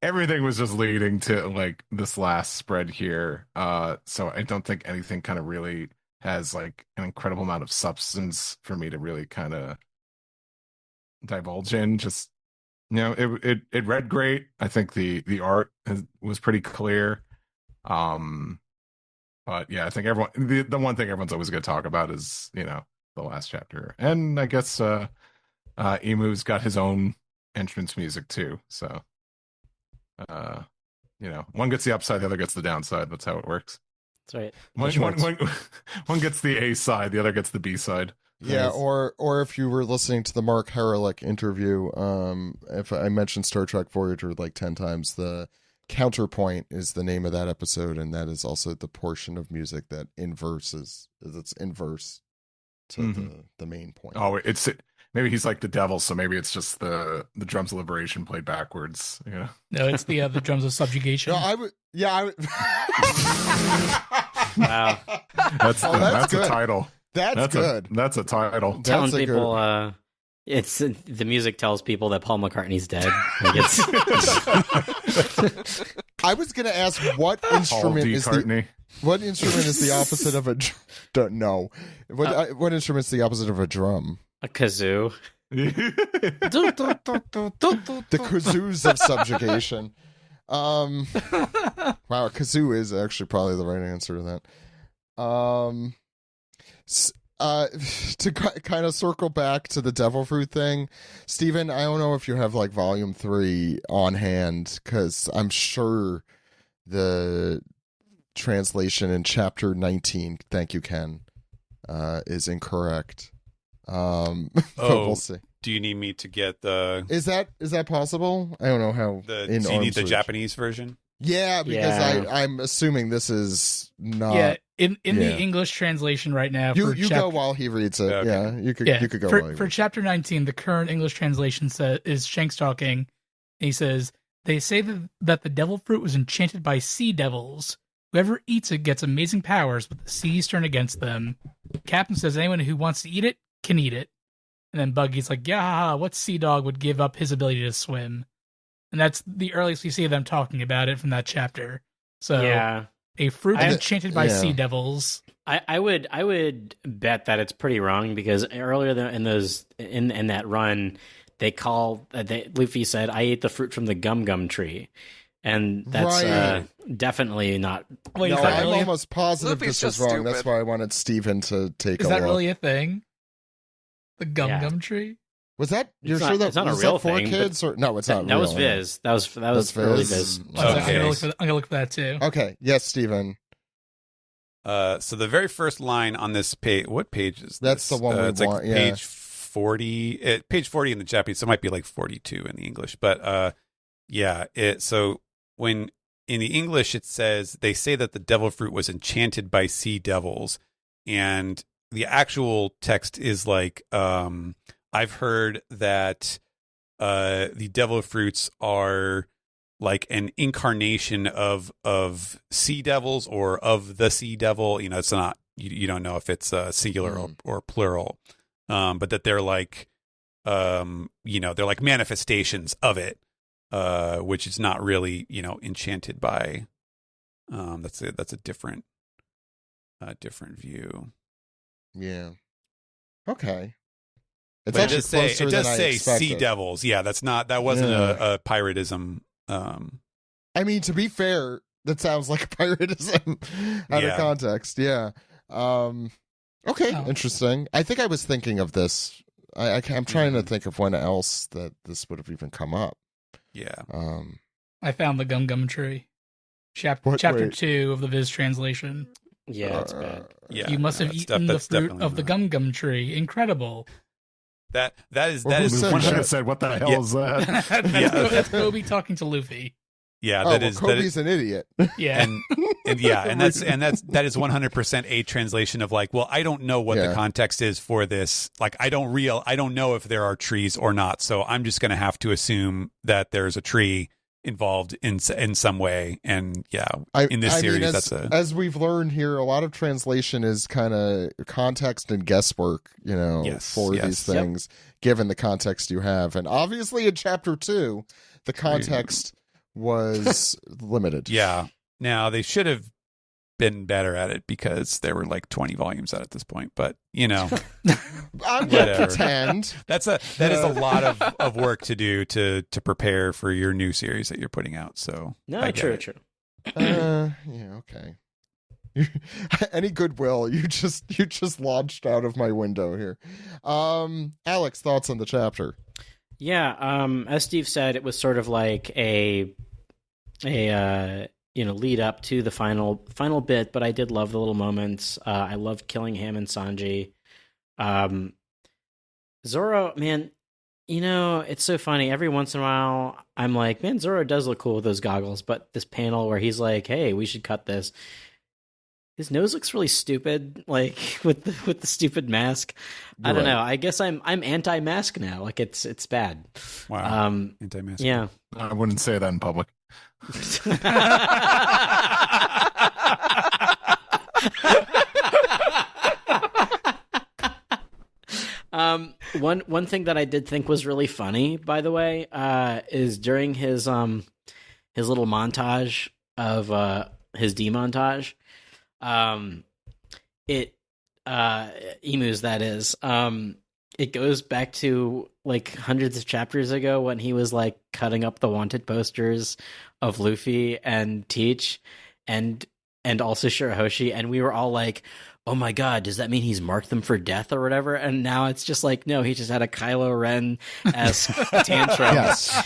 everything was just leading to like this last spread here. So I don't think anything kind of really has like an incredible amount of substance for me to really kind of divulge in. Just it read great. I think the art was pretty clear. But yeah, I think everyone the one thing everyone's always going to talk about is the last chapter, and I guess Emu's got his own entrance music too. So one gets the upside, the other gets the downside. That's how it works. That's right. One gets the A side, the other gets the B side. Yeah, or if you were listening to the Mark Harelik interview, if I mentioned Star Trek Voyager like 10 times, the Counterpoint is the name of that episode, and that is also the portion of music that it's inverse to the main point. Oh, maybe he's like the devil, so maybe it's just the drums of liberation played backwards. Yeah. No, it's the drums of subjugation. No, I would. Wow. That's a title. That's good. That's a title. Telling people, it's the music tells people that Paul McCartney's dead. Like I was gonna ask what instrument is the opposite of a no. What instrument's the opposite of a drum? A kazoo. The kazoos of subjugation. Wow, kazoo is actually probably the right answer to that. To kind of circle back to the devil fruit thing, Stephen, I don't know if you have like volume 3 on hand, because I'm sure the translation in chapter 19, thank you, Ken, is incorrect. We'll see. Do you need me to get the? Is that possible? I don't know how. Do you need the Japanese version? Yeah, because I'm assuming this is not. Yeah, in the English translation right now. You go while he reads it. Okay. Yeah, you could go for chapter 19. The current English translation is Shanks talking. He says, "They say that the devil fruit was enchanted by sea devils. Whoever eats it gets amazing powers, but the seas turn against them. Captain says anyone who wants to eat it can eat it." And then Buggy's like, "Yeah, what sea dog would give up his ability to swim?" And that's the earliest we see them talking about it from that chapter. So yeah, a fruit enchanted by sea devils. I would bet that it's pretty wrong, because earlier in that run, Luffy said, "I ate the fruit from the gum tree," and that's definitely not. Wait, no, I'm almost positive Luffy's this is wrong. stupid. That's why I wanted Steven to take a look. Is that really a thing? The gum tree? Was that? You're sure that it's not was a real that for thing, kids or no? It's not. That was Viz. That was early Viz. Okay. I'm gonna look for that too. Okay. Yes, Steven. So the very first line on this page. What page is this? That's the one we it's want. Like page 40. Page 40 in the Japanese. So it might be like 42 in the English. But so when in the English it says, they say that the devil fruit was enchanted by sea devils, and the actual text is like, I've heard that the devil fruits are like an incarnation of sea devils or of the sea devil. It's not, you don't know if it's singular or plural, but that they're like, they're like manifestations of it, which is not really, enchanted by. That's a different view. Yeah. Okay. It's But actually it does say sea expected. devils. Yeah, that wasn't a piratism. I mean, to be fair, that sounds like a piratism out of context. Yeah. Okay, interesting. I think I was thinking of this. I'm trying to think of when else that this would have even come up. Yeah. I found the gum tree. Chapter 2 of the Viz translation. Yeah, it's bad. Yeah, you must have eaten the fruit of the gum tree. Incredible. That is One should have said, "What the hell is that?" That's Kobe talking to Luffy. Yeah, Kobe's an idiot. Yeah, and that is 100% a translation of like, well, I don't know what the context is for this. Like, I don't know if there are trees or not. So I'm just going to have to assume that there's a tree, involved in some way. And yeah, in this I series, mean, as we've learned here, a lot of translation is kind of context and guesswork, for these things, given the context you have. And obviously in chapter 2, the context was limited. Yeah. Now they should have been better at it because there were like 20 volumes out at this point, but I'm gonna pretend that is a lot of work to do to prepare for your new series that you're putting out. So true. Yeah, okay. Any goodwill you just launched out of my window here. Alex, thoughts on the chapter? Yeah, as Steve said, it was sort of like a lead up to the final bit, but I did love the little moments. I loved killing him and Sanji. Zoro, man, it's so funny. Every once in a while, I'm like, man, Zoro does look cool with those goggles. But this panel where he's like, hey, we should cut this. His nose looks really stupid, like with the stupid mask. I don't know. I guess I'm anti-mask now. Like it's bad. Wow. Anti-mask. Yeah. I wouldn't say that in public. One thing that I did think was really funny, by the way, is during his little montage of his demontage. Emus, that is. It goes back to like hundreds of chapters ago when he was like cutting up the wanted posters of Luffy and Teach and also Shirahoshi, and we were all like, oh my god, does that mean he's marked them for death or whatever? And now it's just like, no, he just had a Kylo Ren-esque tantrum. Yes.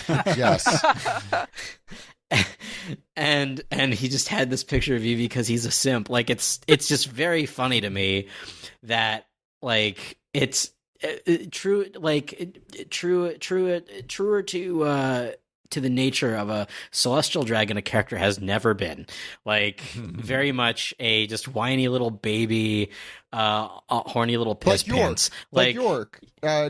And he just had this picture of Vivi because he's a simp. Like it's just very funny to me that like it's truer to the nature of a celestial dragon a character has never been. Like very much a just whiny little baby, horny little piss pants. Like York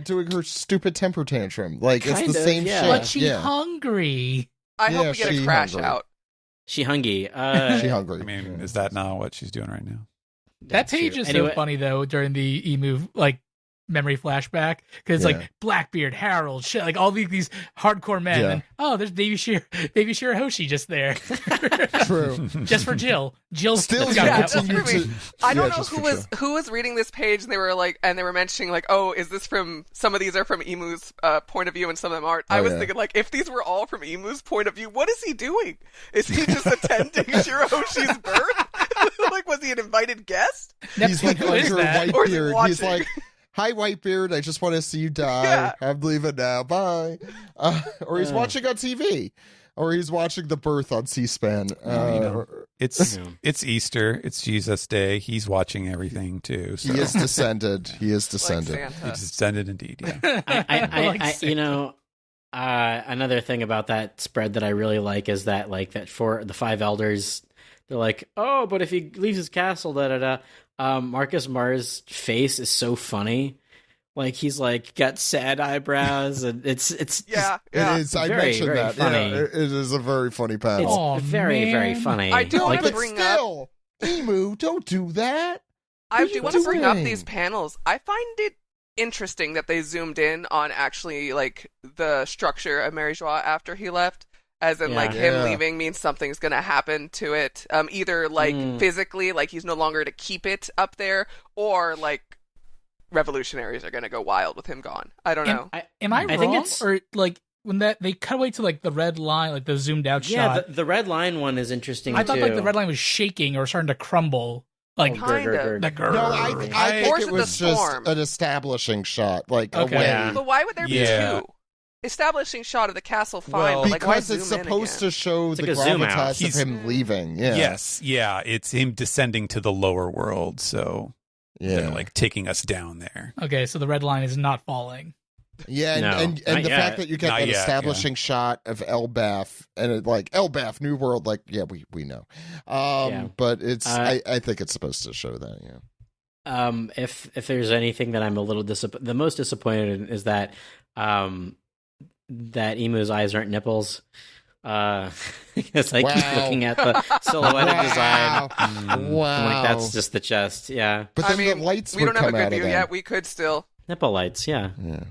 doing her stupid temper tantrum. Like it's the same shit. But she's hungry. I hope we get a crash out. She hungry. She hungry. I mean, is that not what she's doing right now? That page is so funny though during the Emu memory flashback because it's like Blackbeard, Harold, shit, like all these hardcore men. And there's Baby Shirahoshi just there. True. Just for Jill. Jill's still I don't know who was reading this page and they were mentioning like, oh, is this from some of these are from Emu's point of view and some of them aren't. I was thinking like, if these were all from Emu's point of view, what is he doing? Is he just attending Shirahoshi's birth? Like, was he an invited guest? He's like under Whitebeard. He's like, hi, Whitebeard. I just want to see you die. Yeah. I'm leaving now. Bye. Or he's watching on TV. Or he's watching the birth on C-SPAN. It's Easter. It's Jesus Day. He's watching everything too. So. He is descended. He is descended. He's descended indeed. Yeah. Another thing about that spread that I really like is that for the 5 elders, they're like, oh, but if he leaves his castle, Marcus Mars' face is so funny. Like he's like got sad eyebrows, and it's It is. I mentioned that. Funny. Yeah, it is a very funny panel. It's very funny. I do want to bring up Emu. Don't do that. I do want to bring up these panels. I find it interesting that they zoomed in on actually like the structure of Mary Joie after he left. As in, him leaving means something's going to happen to it. Either, physically, like he's no longer to keep it up there, or, revolutionaries are going to go wild with him gone. I don't know. Am I wrong? Or, when they cut away to, the red line, the zoomed-out shot. Yeah, the red line one is interesting, I thought, the red line was shaking or starting to crumble. Kind of. No, I think it was just an establishing shot, away. But why would there be 2? Establishing shot of the castle, fine. Well, because it's supposed to show the gravitas of him leaving. Yeah. Yes, it's him descending to the lower world. So they're taking us down there. Okay, so the red line is not falling. Yeah, and the fact that you get that establishing shot of Elbaf and Elbaf New World, we know. But it's I think it's supposed to show that. Yeah. If there's anything that I'm a little the most disappointed in is that. That Emu's eyes aren't nipples. Because I keep Wow. looking at the silhouetted design. Wow. I'm like, that's just the chest. Yeah. But then the lights we would don't have come a out good of view them. yet. We could still. Nipple lights. Yeah. Yeah.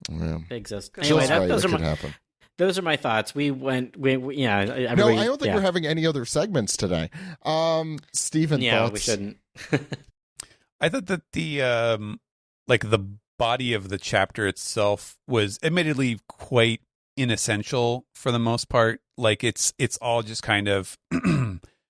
Yeah. They exist. Jill's Anyway, right. those It are could my happen. those are my thoughts. We yeah. No, I don't think we're having any other segments today. Steven, Yeah, thoughts? we shouldn't. I thought that the like the body of the chapter itself was admittedly quite inessential for the most part. Like it's all just kind of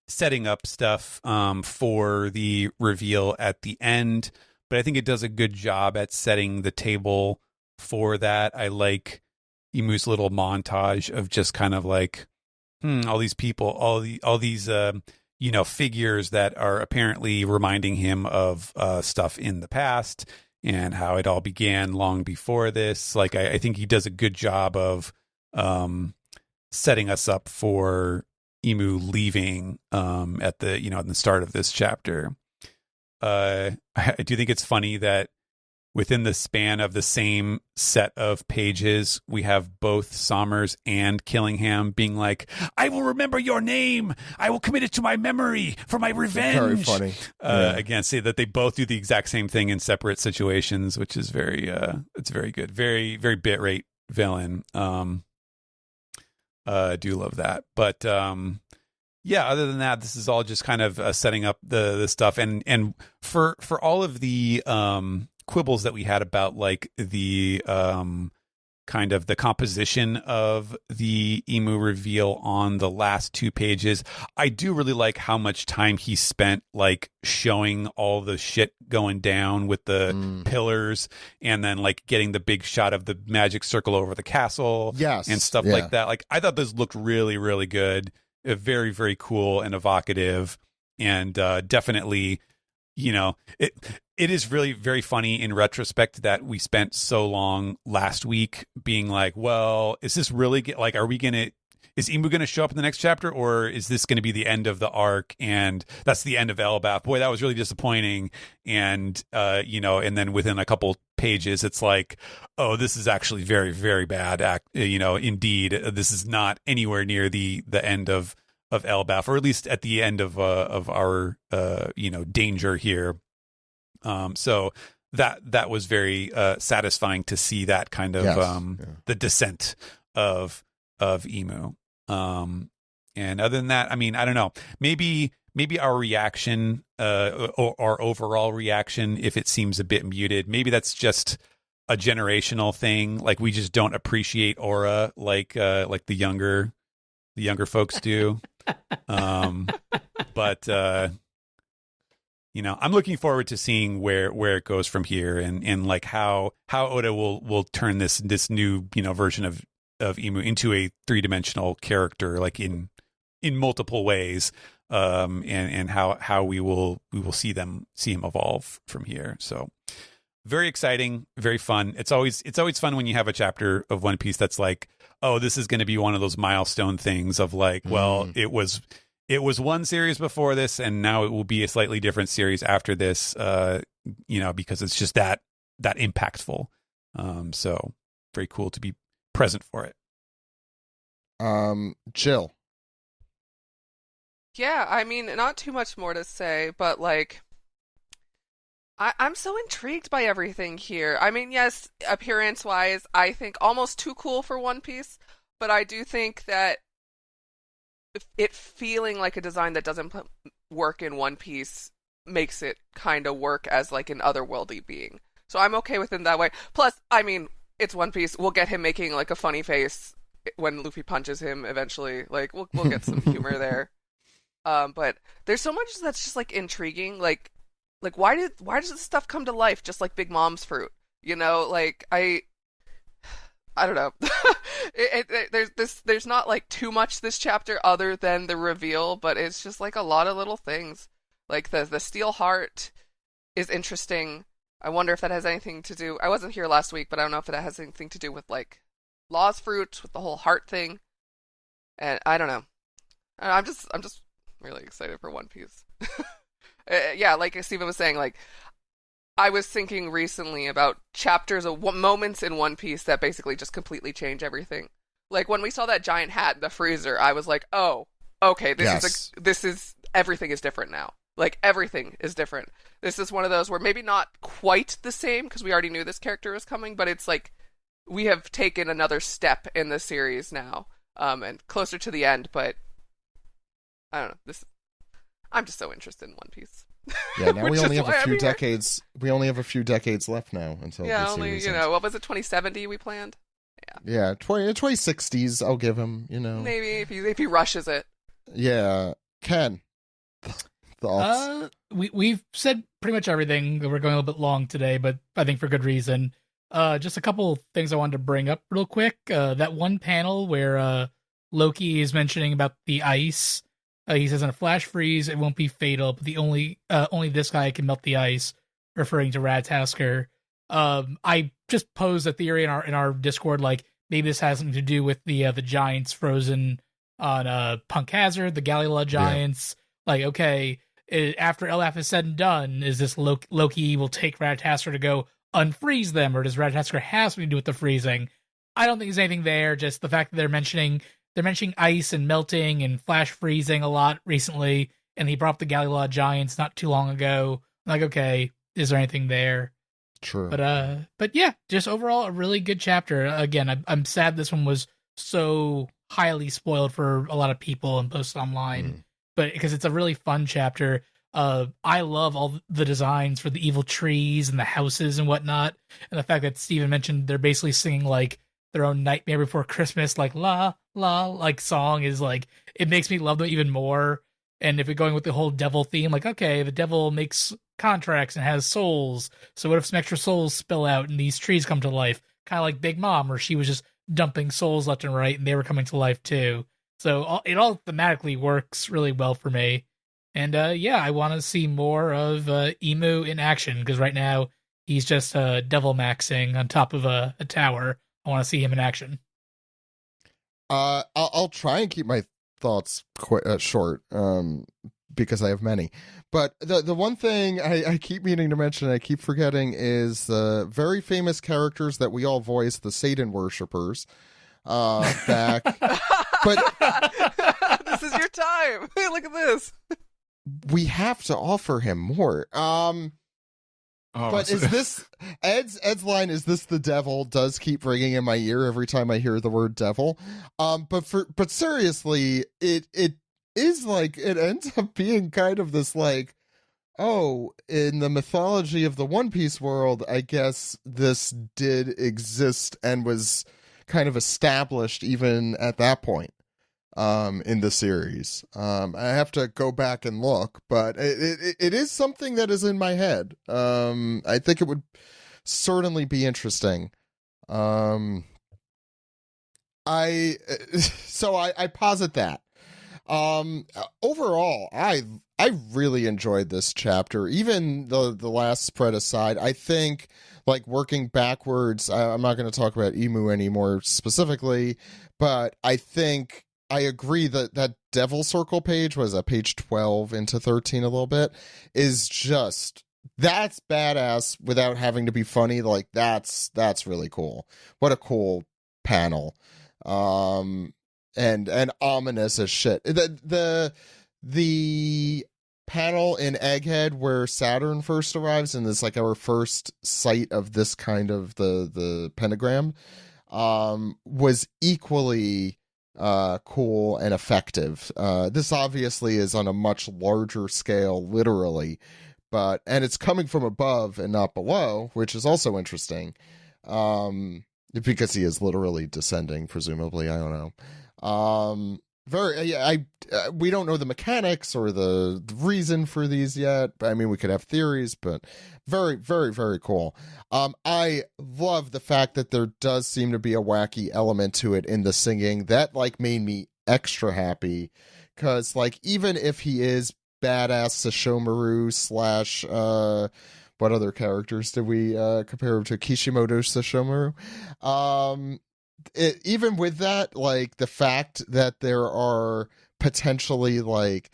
setting up stuff for the reveal at the end, but I think it does a good job at setting the table for that. I like Imu's little montage of just kind of like all these people, all these figures that are apparently reminding him of stuff in the past and how it all began long before this. Like I think he does a good job of setting us up for Imu leaving at the in the start of this chapter. I do think it's funny that within the span of the same set of pages, we have both Sommers and Killingham being like, "I will remember your name. I will commit it to my memory for my revenge." Very funny. Again, say that they both do the exact same thing in separate situations, which is it's very good. Very, very bit rate villain. I do love that. But yeah, other than that, this is all just kind of setting up the stuff. And for all of the quibbles that we had about like the kind of the composition of the Imu reveal on the last two pages, I do really like how much time he spent like showing all the shit going down with the pillars and then like getting the big shot of the magic circle over the castle and stuff like that. Like I thought this looked really, really good. Very, very cool and evocative, and definitely, it is really very funny in retrospect that we spent so long last week being like, well, is this really like, is Imu going to show up in the next chapter, or is this going to be the end of the arc? And that's the end of Elbaf. Boy, that was really disappointing. And, and then within a couple pages, it's like, oh, this is actually very, very bad. Indeed, this is not anywhere near the end of Elbaf, or at least at the end of our, danger here. So that was very satisfying to see that kind of the descent of Imu. And other than that, I mean, I don't know, maybe our reaction, or our overall reaction, if it seems a bit muted, maybe that's just a generational thing. Like we just don't appreciate Aura like the younger folks do. But I'm looking forward to seeing where it goes from here, and like how Oda will turn this new version of Imu into a 3-dimensional character, like in multiple ways, and how we will see him evolve from here. So very exciting, very fun. It's always fun when you have a chapter of One Piece that's like, oh, this is going to be one of those milestone things of like, well, it was one series before this, and now it will be a slightly different series after this, because it's just that impactful. So very cool to be present for it. Jill. Yeah, I mean, not too much more to say, but like, I'm so intrigued by everything here. I mean, yes, appearance-wise, I think almost too cool for One Piece, but I do think that it feeling like a design that doesn't work in One Piece makes it kind of work as like an otherworldly being. So I'm okay with it that way. Plus, I mean, it's One Piece. We'll get him making like a funny face when Luffy punches him eventually. Like we'll get some humor there. But there's so much that's just like intriguing. Like why does this stuff come to life just like Big Mom's fruit? Like I don't know. There's not like too much this chapter other than the reveal, but it's just like a lot of little things. Like the steel heart is interesting. I wonder if that has anything to do. I wasn't here last week, but I don't know if it has anything to do with like Law's fruit, with the whole heart thing. And I don't know. I'm just really excited for One Piece. Yeah, like Steven was saying, like I was thinking recently about chapters of moments in One Piece that basically just completely change everything. Like when we saw that giant hat in the freezer, I was like, oh, okay, this is everything is different now. Like everything is different. This is one of those where maybe not quite the same because we already knew this character was coming, but it's like we have taken another step in the series now, and closer to the end. But I don't know. I'm just so interested in One Piece. Yeah, now we only have a few decades. We only have a few decades left now until the only series ends. What was it, 2070 we planned? Yeah, 2060s. I'll give him. Maybe if he rushes it. Yeah, Ken. Thoughts? We've said pretty much everything. We're going a little bit long today, but I think for good reason. Just a couple things I wanted to bring up real quick. That one panel where Loki is mentioning about the ice. He says in a flash freeze, it won't be fatal, but the only this guy can melt the ice, referring to Radtasker. I just posed a theory in our Discord, like maybe this has something to do with the giants frozen on Punk Hazard, the Galila giants. Yeah. Like, okay, after Elaf is said and done, is this Loki will take Radtasker to go unfreeze them, or does Radtasker have something to do with the freezing? I don't think there's anything there. Just the fact that they're mentioning ice and melting and flash freezing a lot recently, and he brought up the Galila giants not too long ago. I'm like, okay, is there anything there? True. But yeah, just overall a really good chapter. Again, I'm sad this one was so highly spoiled for a lot of people and posted online, but because it's a really fun chapter. I love all the designs for the evil trees and the houses and whatnot, and the fact that Steven mentioned they're basically singing like their own Nightmare Before Christmas, like la la, like song is like, it makes me love them even more. And if we're going with the whole devil theme, like, okay, the devil makes contracts and has souls, so what if some extra souls spill out and these trees come to life? Kind of like Big Mom, where she was just dumping souls left and right and they were coming to life too. So it all thematically works really well for me. And I want to see more of Emu in action, because right now he's just devil maxing on top of a tower. I want to see him in action. I'll try and keep my thoughts short, because I have many. But the one thing I keep meaning to mention, I keep forgetting, is the very famous characters that we all voice, the Satan worshippers, back. But this is your time. Hey, look at this. We have to offer him more. But is this Ed's line? Is this the devil? Does keep ringing in my ear every time I hear the word devil. But seriously, it is like, it ends up being kind of this like, oh, in the mythology of the One Piece world, I guess this did exist and was kind of established even at that point. In the series. I have to go back and look, but it is something that is in my head. I think it would certainly be interesting. I posit that. Overall, I really enjoyed this chapter. Even the last spread aside, I think, like, working backwards, I'm not going to talk about Emu anymore specifically, but I think I agree that Devil Circle page was page 12 into 13 a little bit, is just, that's badass without having to be funny. Like, that's really cool. What a cool panel. And ominous as shit. The panel in Egghead where Saturn first arrives, and it's like our first sight of this kind of the pentagram, was equally cool and effective. This obviously is on a much larger scale, literally, and it's coming from above and not below, which is also interesting, because he is literally descending, presumably. I don't know. We don't know the mechanics or the reason for these yet. I mean, we could have theories, but very, very, very cool. I love the fact that there does seem to be a wacky element to it in the singing. That, like, made me extra happy, because, like, even if he is badass Sashomaru slash what other characters did we compare him to? Kishimoto Sashomaru. Even with that, like, the fact that there are potentially, like,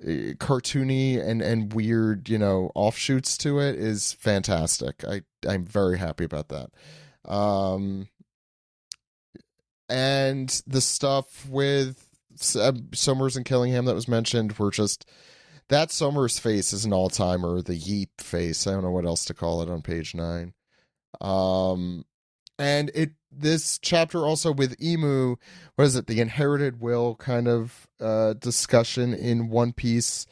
cartoony and weird, offshoots to it is fantastic. I'm very happy about that. And the stuff with Somers and Killingham that was mentioned were just... That Somers face is an all-timer, the Yeep face. I don't know what else to call it on page 9. And this chapter also with Imu, what is it? The inherited will kind of discussion in One Piece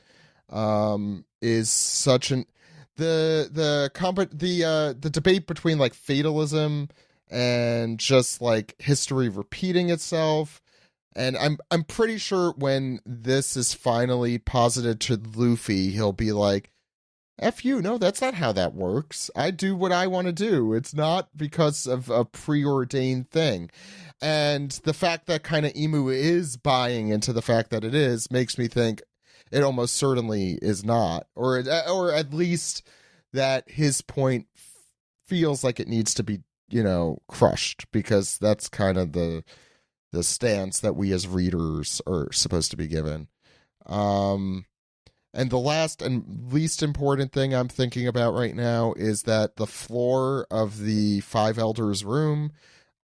is such an the debate between like fatalism and just like history repeating itself. And I'm pretty sure when this is finally posited to Luffy, he'll be like, F you, no, that's not how that works. I do what I want to do. It's not because of a preordained thing. And the fact that kind of Imu is buying into the fact that it is makes me think it almost certainly is not. Or at least that his point feels like it needs to be, crushed, because that's kind of the stance that we as readers are supposed to be given. And the last and least important thing I'm thinking about right now is that the floor of the Five Elders room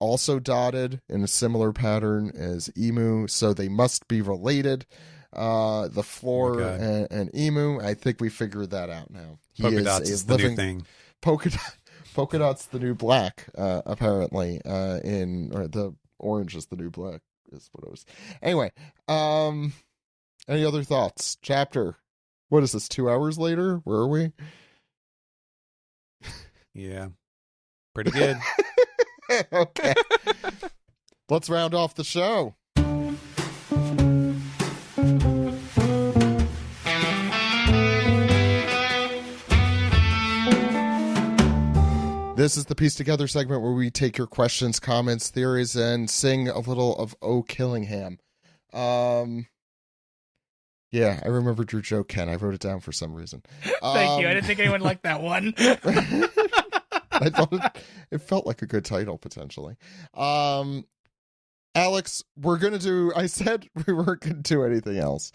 also dotted in a similar pattern as Imu, so they must be related. The floor and Imu, I think we figured that out now. Polka dots is the new thing. Polka dot's the new black, apparently. Or the orange is the new black, is what it was. Anyway, any other thoughts? Chapter. What is this, 2 hours later? Where are we? Yeah. Pretty good. Okay. Let's round off the show. This is the Piece Together segment where we take your questions, comments, theories, and sing a little of O Killingham. Yeah, I remembered your joke, Ken. I wrote it down for some reason. Thank you. I didn't think anyone liked that one. I thought it felt like a good title, potentially. Alex, I said we weren't going to do anything else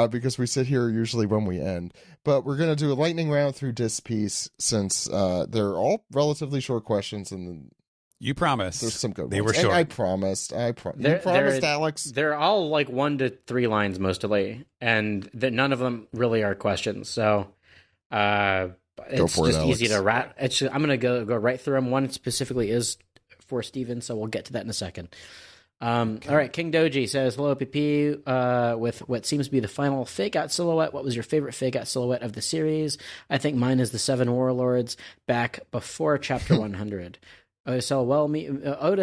because we sit here usually when we end. But we're going to do a lightning round through this piece since they're all relatively short questions and you promised. There's some good ones. They were and short. I promised. You promised, Alex. They're all like 1 to 3 lines mostly, and none of them really are questions. So it's just easy to rat. I'm going to go right through them. One specifically is for Steven, so we'll get to that in a second. Okay. All right, King Doji says, hello, OPP, with what seems to be the final fake-out silhouette. What was your favorite fake-out silhouette of the series? I think mine is the 7 Warlords back before Chapter 100. Oda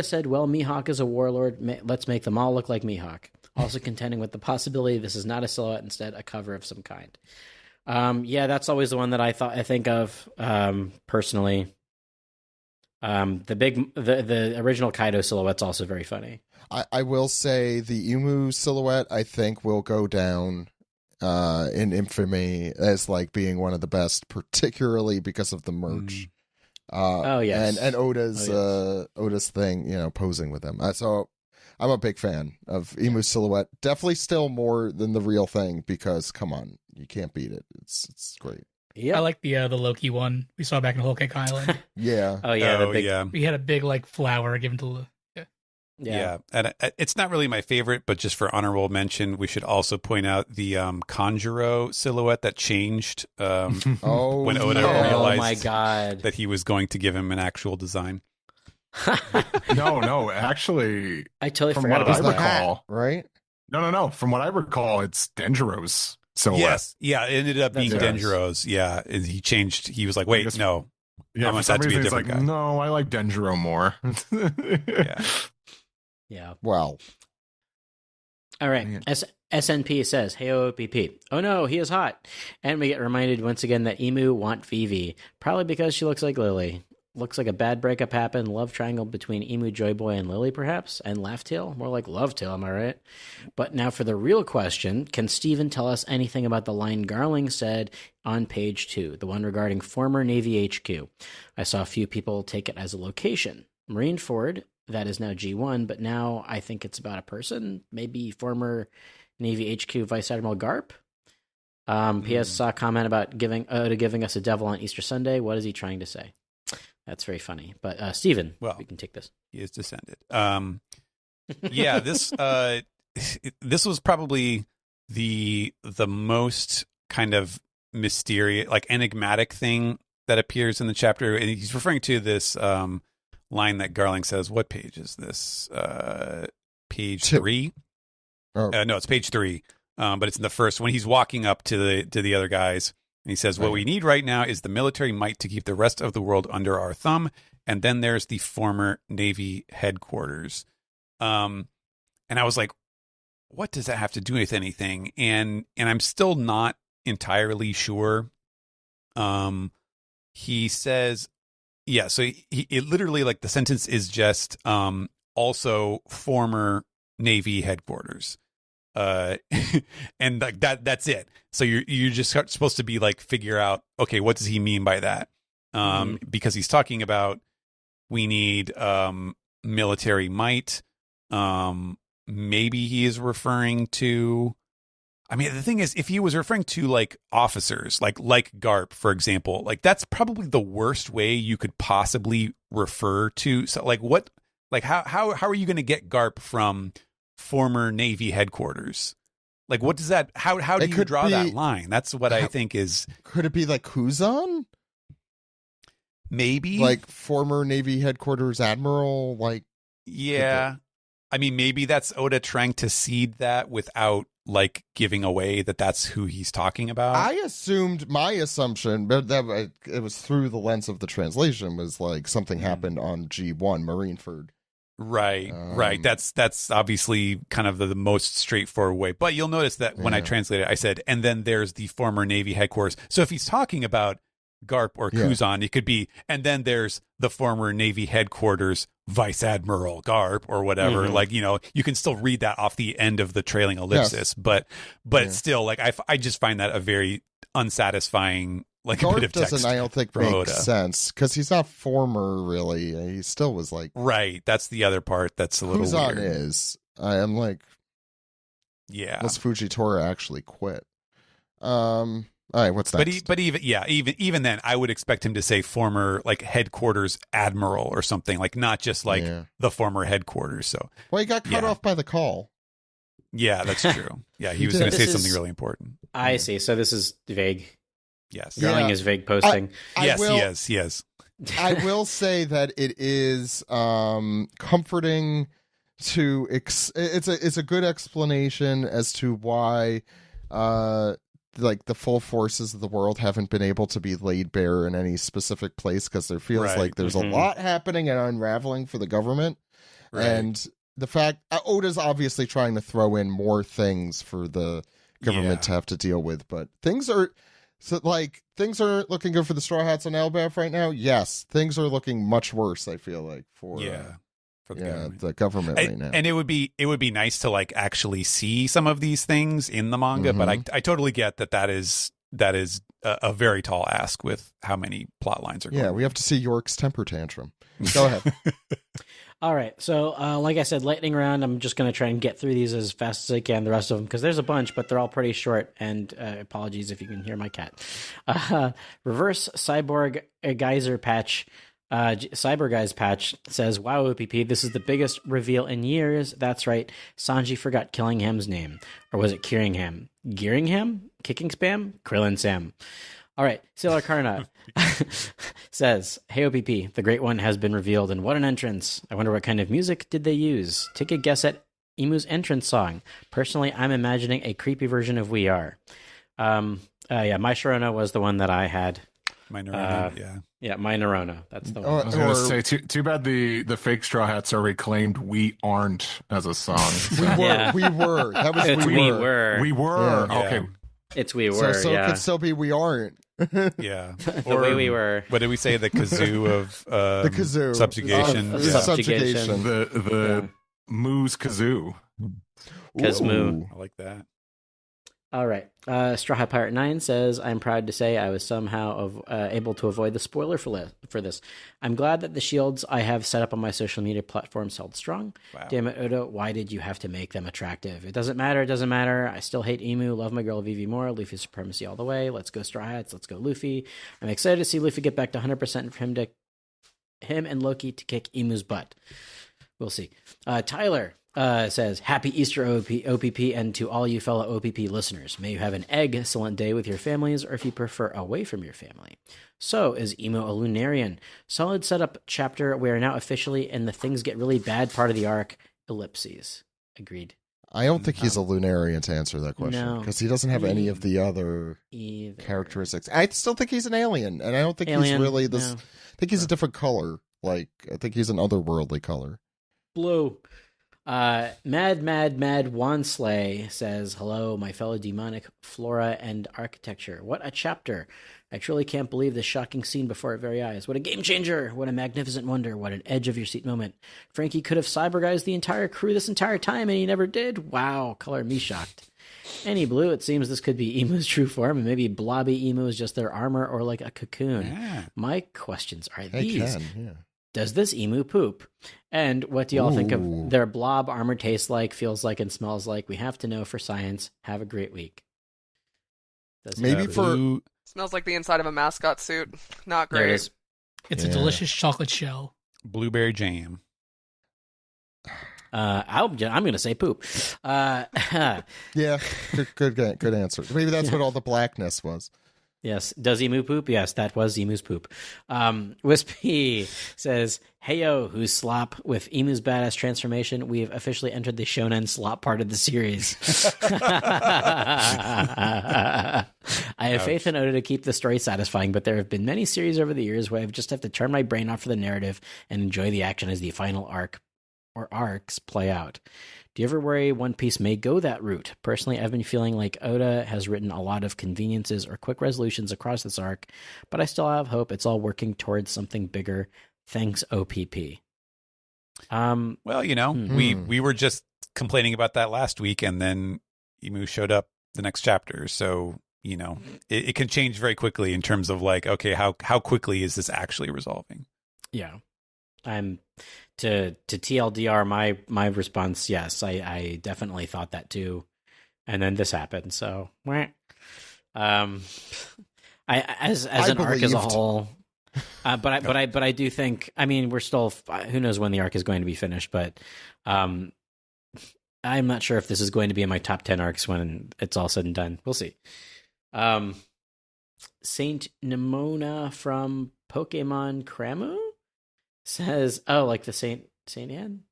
said, Mihawk is a warlord. Let's make them all look like Mihawk. Also contending with the possibility this is not a silhouette, instead a cover of some kind. Yeah, that's always the one that I think of personally. The original Kaido silhouette's also very funny. I will say the Imu silhouette, I think, will go down in infamy as like being one of the best, particularly because of the merch. Yes, and Oda's thing, posing with them. So I'm a big fan of Imu silhouette. Definitely still more than the real thing because come on, you can't beat it. It's great. Yeah, I like the Loki one we saw back in Whole Cake Island. Yeah. We had a big like flower given to. Yeah, and it's not really my favorite, but just for honorable mention, we should also point out the Conjuro silhouette that changed when Oda realized that he was going to give him an actual design. No, actually, I totally forgot about that. Right? No. From what I recall, it's Denjiro's silhouette. Yes, yeah, it ended up being Denjiro's. Yeah, and he changed. He was like, "Wait, no, yeah, I want that to be a different guy." No, I like Denjiro more. Yeah. Well. All right. SNP says, hey, OPP. Oh no, he is hot. And we get reminded once again that Imu want Vivi. Probably because she looks like Lily. Looks like a bad breakup happened. Love triangle between Imu, Joy Boy, and Lily, perhaps? And Laughtail? More like Lovetail, am I right? But now for the real question. Can Steven tell us anything about the line Garling said on page 2, the one regarding former Navy HQ? I saw a few people take it as a location. Marineford, that is now G1, but now I think it's about a person, maybe former Navy HQ Vice Admiral Garp. P.S. saw a comment about giving us a devil on Easter Sunday. What is he trying to say? That's very funny. But Steven, we can take this. He is descended. Yeah, this was probably the most kind of mysterious, like enigmatic thing that appears in the chapter, and he's referring to this line that Garling says. What page is this? Page 3. Oh. No, it's page 3. But it's in the first when he's walking up to the other guys, and he says, "What we need right now is the military might to keep the rest of the world under our thumb." And then there's the former Navy headquarters. And I was like, what does that have to do with anything? And I'm still not entirely sure. He says, yeah, so it literally, like, the sentence is just also former Navy headquarters. And like that's it. So you're just supposed to be like, figure out, okay, what does he mean by that? Because he's talking about, we need military might. Maybe he is referring to, I mean, the thing is, if he was referring to like officers, like Garp, for example, like that's probably the worst way you could possibly refer to. So like what, like how are you going to get Garp from former Navy headquarters? Like, what does that, how do you draw that line? That's what I think is. Could it be like Kuzan? Maybe like former Navy headquarters admiral, like, yeah. I mean, maybe that's Oda trying to seed that without like giving away that that's who he's talking about. I assumed, my assumption, but that it was through the lens of the translation, was like something happened on G1 Marineford. Right, right. That's obviously kind of the most straightforward way. But you'll notice that when I translated, I said, and then there's the former Navy headquarters. So if he's talking about Garp or Kuzan, it could be, and then there's the former Navy headquarters Vice Admiral Garp or whatever. Like, you know, you can still read that off the end of the trailing ellipsis, but it's still like, I just find that a very unsatisfying, like, Garp a bit of text. doesn't, I don't think, make sense, because he's not former, really. He still was like, right. That's the other part that's a little Kuzan weird. is. I am like, yeah. unless Fujitora actually quit. All right, what's next? But even then, I would expect him to say former, like, headquarters admiral or something, like, not just like the former headquarters. So, well, he got cut off by the call. Yeah, that's true. Yeah, he was going to say something really important. I see. So this is vague. Yes, Garling is vague posting. Yes. I will say that it is comforting to it's a good explanation as to why like the full forces of the world haven't been able to be laid bare in any specific place, because there feels like there's a lot happening and unraveling for the government. And the fact Oda's obviously trying to throw in more things for the government to have to deal with, but things aren't looking good for the Straw Hats on Elbaf right now. Yes, things are looking much worse, I feel like, for the government right now. And it would be nice to like actually see some of these things in the manga, but I totally get that is a very tall ask with how many plot lines are going. Yeah, we have to see York's temper tantrum. Go ahead. All right, so like I said, lightning round. I'm just going to try and get through these as fast as I can, the rest of them, because there's a bunch, but they're all pretty short, and apologies if you can hear my cat. Reverse Cyborg Geyser Patch. Cyber Guys Patch says, "Wow, OPP, this is the biggest reveal in years. That's right, Sanji forgot Killingham's name. Or was it Kieringham? Gearingham? Kicking Spam? Krillin Sam." All right, Sailor Karna says, "Hey OPP, the Great One has been revealed, and what an entrance. I wonder what kind of music did they use? Take a guess at Imu's entrance song. Personally, I'm imagining a creepy version of We Are." My Sharona was the one that I had. My Nerona, my Nerona. That's the one. I was going to say, too bad the fake Straw Hats are reclaimed "We Aren't" as a song. So. We were. That was We Were. We were. Yeah. Okay. It's We Were, so it could still be We Aren't. Yeah. The way we were. What did we say? The kazoo of the kazoo. Subjugation. Subjugation. The Moo's kazoo. Kazmoo. I like that. All right. Straw Hat Pirate 9 says, "I'm proud to say I was somehow able to avoid the spoiler for this. I'm glad that the shields I have set up on my social media platforms held strong. Wow. Damn it, Oda, why did you have to make them attractive? It doesn't matter. I still hate Emu. Love my girl Vivi more. Luffy supremacy all the way. Let's go Straw Hats. Let's go Luffy. I'm excited to see Luffy get back to 100% for him and Loki to kick Emu's butt. We'll see." Tyler, Says, Happy Easter, OPP, and to all you fellow OPP listeners. May you have an excellent day with your families, or if you prefer, away from your family. So, is Emo a Lunarian? Solid setup chapter. We are now officially in the things get really bad part of the arc. Ellipses. Agreed. I don't think he's a Lunarian to answer that question, because he doesn't have any of the other characteristics. I still think he's an alien, and I don't think he's really this. I think he's a different color. Like, I think he's an otherworldly color. Blue. Mad Wansley says, hello, my fellow demonic flora and architecture. What a chapter. I truly can't believe this shocking scene before our very eyes. What a game changer. What a magnificent wonder. What an edge of your seat moment. Frankie could have cyberguised the entire crew this entire time, and he never did. Wow, color me shocked. Any Blue, it seems this could be Emu's true form, and maybe blobby Emu is just their armor or like a cocoon. Yeah. My questions are these. Does this emu poop? And what do y'all think of their blob armor tastes like, feels like, and smells like? We have to know for science. Have a great week. Maybe for... Smells like the inside of a mascot suit. Not great. There it is. It's a delicious chocolate shell. Blueberry jam. I'm going to say poop. Yeah, good answer. Maybe that's what all the blackness was. Yes. Does emu poop? Yes, that was emu's poop. Wispy says, heyo, who's slop? With emu's badass transformation, we've officially entered the shonen slop part of the series. I have faith in Oda to keep the story satisfying, but there have been many series over the years where I just have to turn my brain off for the narrative and enjoy the action as the final arc or arcs play out. Do you ever worry One Piece may go that route? Personally, I've been feeling like Oda has written a lot of conveniences or quick resolutions across this arc, but I still have hope it's all working towards something bigger. Thanks, OPP. Well, we were just complaining about that last week, and then Emu showed up the next chapter. So, it can change very quickly in terms of like, okay, how quickly is this actually resolving? Yeah. To TLDR, my response, yes, I definitely thought that too, and then this happened. So, as an arc as a whole, but I do think, we're still, who knows when the arc is going to be finished, but I'm not sure if this is going to be in my top 10 arcs when it's all said and done. We'll see. Saint Nimona from Pokemon Cramu says, like the Saint Anne?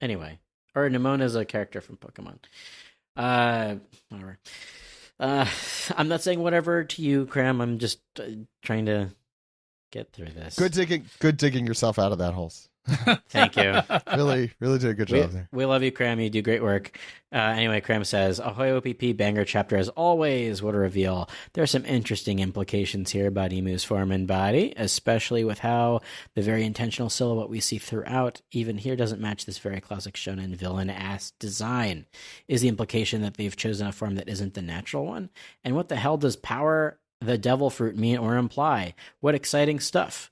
Anyway. Or Nimona is a character from Pokemon. Whatever. I'm not saying whatever to you, Cram. I'm just trying to get through this. Good digging yourself out of that hole. Thank you. Really did a good job there. We love you, Cram. You do great work. Anyway, Cram says, ahoy OPP, banger chapter as always. What a reveal. There are some interesting implications here about Emu's form and body, especially with how the very intentional silhouette we see throughout, even here, doesn't match this very classic shonen villain-ass design. Is the implication that they've chosen a form that isn't the natural one? And what the hell does power the devil fruit mean or imply? What exciting stuff.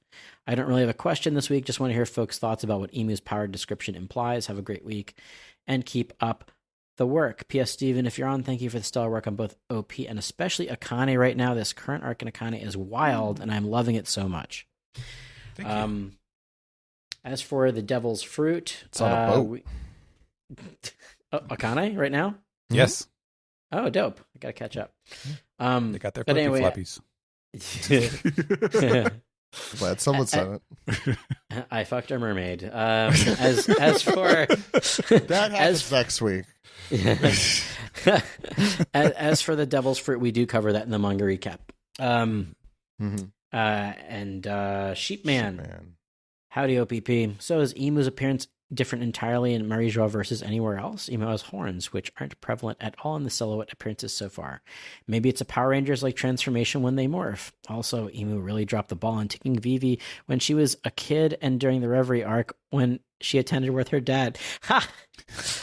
I don't really have a question this week. Just want to hear folks' thoughts about what Emu's power description implies. Have a great week and keep up the work. P.S. Steven, if you're on, thank you for the stellar work on both OP and especially Akane right now. This current arc in Akane is wild, and I'm loving it so much. Thank you. As for the devil's fruit, it's on a boat. Akane right now? Yes. Oh, dope. I got to catch up. They got their fucking flappies. Glad someone said it. I fucked a mermaid. As for that happens next week. As for the devil's fruit, we do cover that in the manga recap. Sheepman. Howdy, OPP. So is Emu's appearance different entirely in Marijoa versus anywhere else? Emu has horns, which aren't prevalent at all in the silhouette appearances so far. Maybe it's a Power Rangers-like transformation when they morph. Also, Emu really dropped the ball on taking Vivi when she was a kid and during the Reverie arc when she attended with her dad. Ha!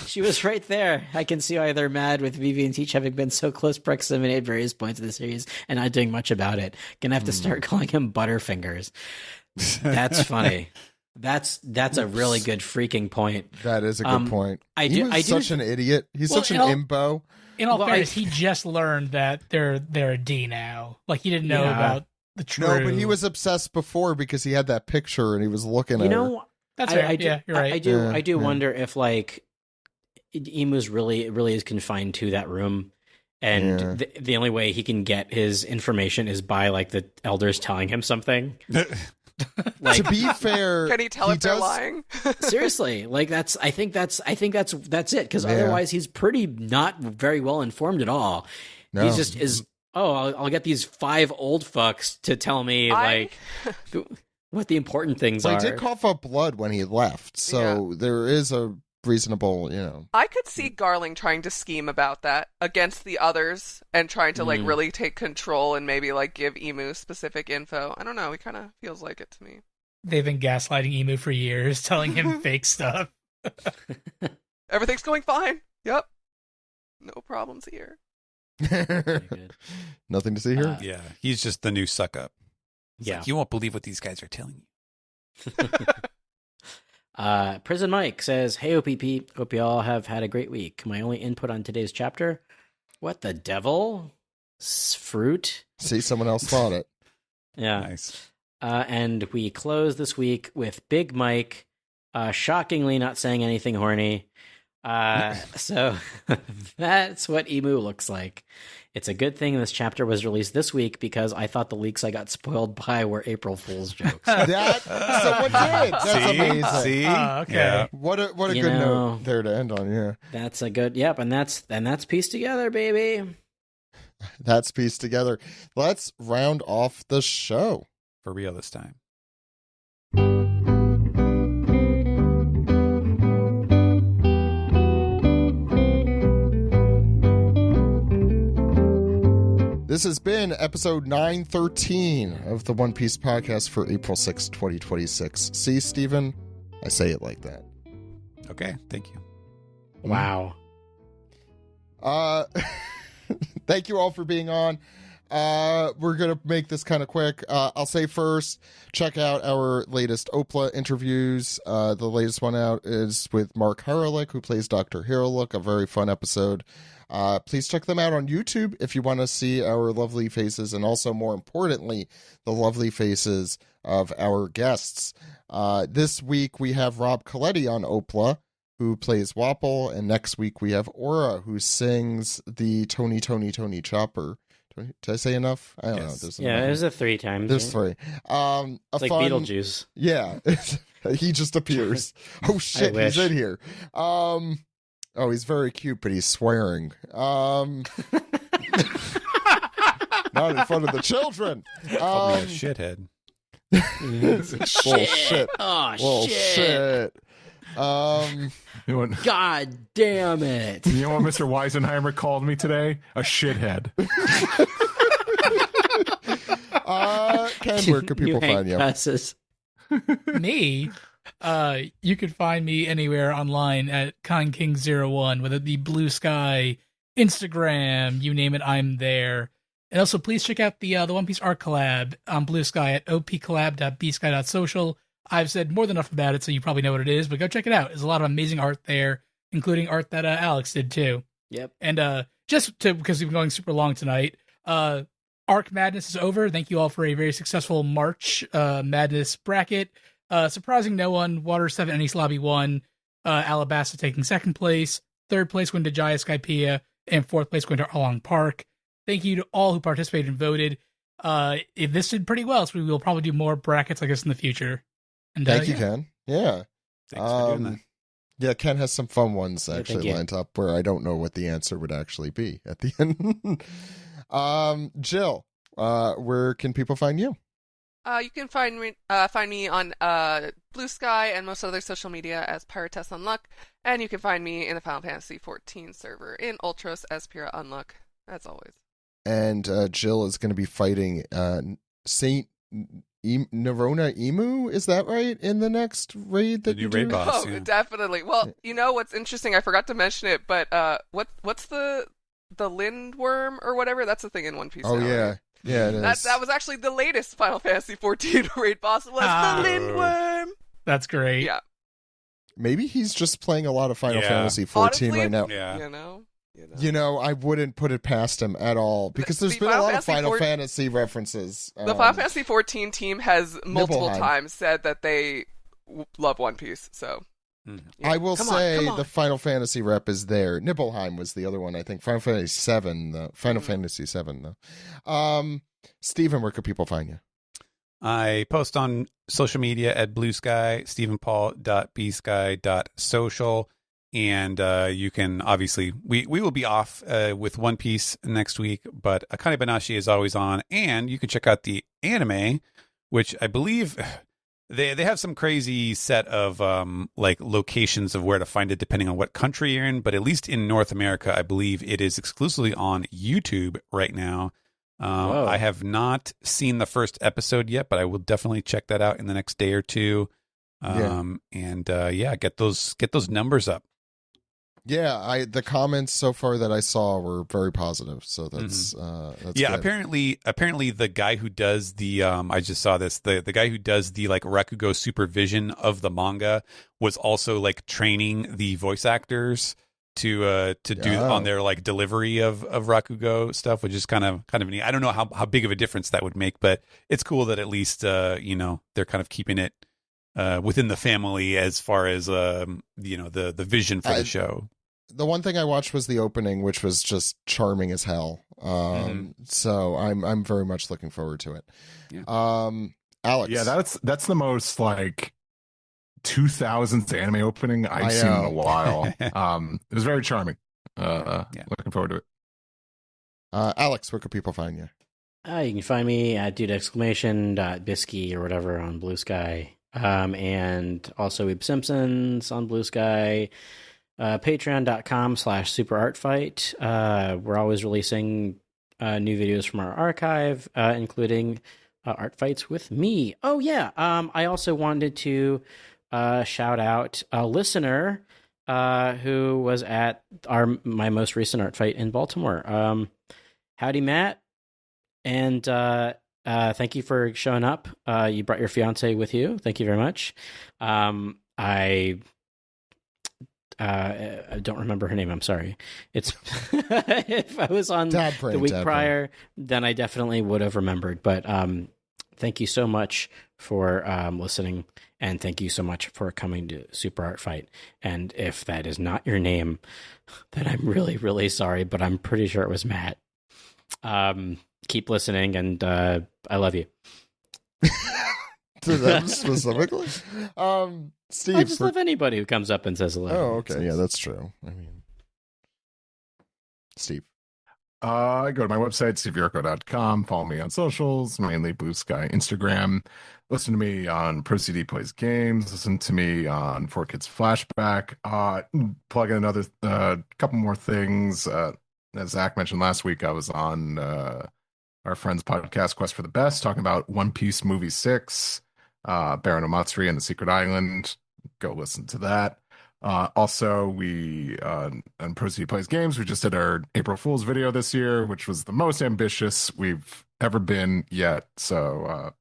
She was right there. I can see why they're mad with Vivi and Teach having been so close proximity at various points of the series and not doing much about it. Gonna have to start calling him Butterfingers. That's funny. That's a really good freaking point. That is a good point. He's such an idiot. He's such an imbo. In all fairness, he just learned that they're a D now. Like, he didn't know about the true. No, but he was obsessed before because he had that picture and he was looking at it. That's fair. Yeah, you're right. I do wonder if like Imu's really is confined to that room, and the only way he can get his information is by like the elders telling him something. Like, to be fair, can he tell if they're lying? Seriously, like I think that's it, because otherwise he's pretty not very well informed at all. No. He just is. Oh, I'll get these 5 old fucks to tell me like what the important things are. He did cough up blood when he left, so there is a reasonable, I could see Garling trying to scheme about that against the others and trying to like really take control and maybe like give Imu specific info. I don't know. He kind of feels like it to me. They've been gaslighting Imu for years, telling him fake stuff. Everything's going fine. Yep. No problems here. Nothing to see here. Yeah, he's just the new suck up. Yeah, like, you won't believe what these guys are telling you. Prison Mike says, "Hey OPP, hope you all have had a great week. My only input on today's chapter: what the devil? Fruit? See, someone else thought it. Yeah, nice. And we close this week with Big Mike, shockingly not saying anything horny. So that's what Imu looks like. It's a good thing this chapter was released this week because I thought the leaks I got spoiled by were April Fool's jokes. That someone did. That's amazing. See? Okay. Yeah. What a good note there to end on. Yeah, that's a good. Yep, and that's pieced together, baby. That's pieced together. Let's round off the show For real this time. This has been episode 913 of the One Piece podcast for April 6, 2026. See, Steven? I say it like that. Okay, thank you. Wow. Thank you all for being on. We're going to make this kind of quick. I'll say first, check out our latest OPLA interviews. The latest one out is with Mark Harelik, who plays Dr. Hiriluk, a very fun episode. Please check them out on YouTube if you want to see our lovely faces, and also, more importantly, the lovely faces of our guests. This week we have Rob Coletti on OPLA, who plays Wapple, and next week we have Aura, who sings the Tony Chopper. Did I say enough? I don't know. There's a 3 times. There's 3. It's like fun, Beetlejuice. Yeah. He just appears. Oh shit, he's in here. Oh, he's very cute, but he's swearing. Not in front of the children. Called me a shithead. Bullshit. Oh, shit. God damn it. You know what Mr. Weisenheimer called me today? A shithead. Ken, where can people find you? Passes. Me? You could find me anywhere online at KonKing01, whether it be Blue Sky, Instagram, you name it, I'm there. And also, please check out the One Piece art collab on Blue Sky at opcollab.bsky.social. I've said more than enough about it, so you probably know what it is, but go check it out. There's a lot of amazing art there, including art that Alex did too. Yep. And because we've been going super long tonight, Arc Madness is over. Thank you all for a very successful March Madness bracket. Surprising no one, Water 7 and East Lobby 1, Alabasta taking second place, third place going to Jaya Skypea, and fourth place going to Along Park. Thank you to all who participated and voted. This did pretty well, so we will probably do more brackets like this in the future. And Thank you, Ken. Yeah. Thanks for doing that. Yeah, Ken has some fun ones actually lined up where I don't know what the answer would actually be at the end. Jill, where can people find you? You can find me on Blue Sky and most other social media as Pyrotes Unluck, and you can find me in the Final Fantasy XIV server in Ultros as Pyrrha Unluck, as always. And Jill is going to be fighting Saint Nerona Imu, is that right? In the next raid that you do? Raid boss, yeah. Definitely. Well, you know what's interesting? I forgot to mention it, but what's the Lindworm or whatever? That's the thing in One Piece. Oh now, yeah. Right? Yeah, it is. That was actually the latest Final Fantasy XIV raid boss was the Lindworm. That's great. Yeah. Maybe he's just playing a lot of Final Fantasy XIV Honestly, right now. Yeah. You know, I wouldn't put it past him at all because there's been a lot of Final Fantasy references. The Final Fantasy XIV team has multiple times said that they love One Piece. So I will Come on, say come on. the Final Fantasy rep is there. Nibelheim was the other one, I think. Final Fantasy VII, though. Final Fantasy VII, though. Steven, where could people find you? I post on social media at Blue Sky, stephenpaul.bsky.social. And you can obviously, we will be off with One Piece next week, but Akane Banashi is always on. And you can check out the anime, which I believe they have some crazy set of like locations of where to find it depending on what country you're in. But at least in North America, I believe it is exclusively on YouTube right now. I have not seen the first episode yet, but I will definitely check that out in the next day or two. Get those numbers up. Yeah, the comments so far that I saw were very positive, so that's yeah. Good. Apparently, the guy who does the I just saw this the guy who does the like Rakugo supervision of the manga was also like training the voice actors to do on their like delivery of Rakugo stuff, which is kind of neat. I don't know how big of a difference that would make, but it's cool that at least they're kind of keeping it within the family as far as the vision for the show. The one thing I watched was the opening, which was just charming as hell. So I'm very much looking forward to it. Yeah. Alex, yeah, that's the most like 2000s anime opening I've seen in a while. It was very charming. Looking forward to it. Alex, where can people find you? You can find me at dude!bisky or whatever on Blue Sky. And also Weeb Simpsons on Blue Sky. Patreon.com/superartfight. We're always releasing new videos from our archive, including art fights with me. Oh yeah. I also wanted to shout out a listener who was at my most recent art fight in Baltimore. Howdy, Matt, and thank you for showing up. You brought your fiance with you. Thank you very much. I don't remember her name. I'm sorry. It's if I was on the week prior, then I definitely would have remembered. But thank you so much for listening, and thank you so much for coming to Super Art Fight. And if that is not your name, then I'm really, really sorry. But I'm pretty sure it was Matt. Keep listening, and I love you. To them specifically? Steve, I just love anybody who comes up and says hello. Oh, okay. Yeah, that's true. I mean, Steve. Go to my website, steveyurko.com. Follow me on socials, mainly Blue Sky, Instagram. Listen to me on ProCD Plays Games. Listen to me on 4Kids Flashback. Plug in another couple more things. As Zach mentioned last week, I was on our friend's podcast, Quest for the Best, talking about One Piece Movie 6. Baron Omatsuri and the Secret Island. Go listen to that. Also, we on ProCD Plays Games, we just did our April Fool's video this year, which was the most ambitious we've ever been yet. So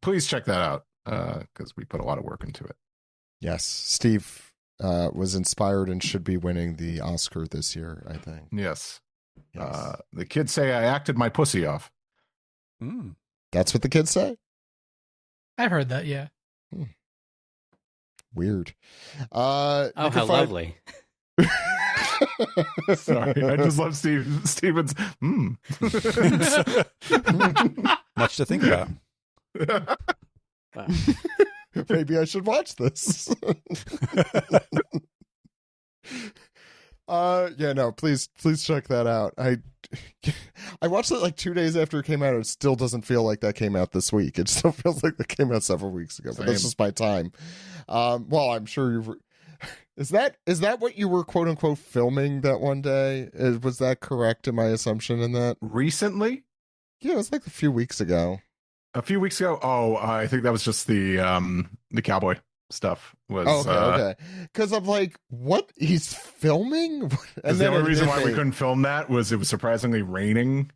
please check that out because we put a lot of work into it. Yes, Steve was inspired and should be winning the Oscar this year, I think. Yes. The kids say I acted my pussy off. That's what the kids say? I've heard that, yeah. Weird. How lovely. Sorry, I just love Steven's. Much to think about. Wow. Maybe I should watch this. Please check that out. I watched it like 2 days after it came out. It still doesn't feel like that came out this week. It still feels like that came out several weeks ago. But that's just my time. Well, I'm sure you've. Is that what you were quote unquote filming that one day? Was that correct in my assumption in that? Recently? Yeah, it was like a few weeks ago. A few weeks ago? Oh, I think that was just the cowboy stuff. Was okay. Because I'm like, what? He's filming? And the only reason why we couldn't film that was it was surprisingly raining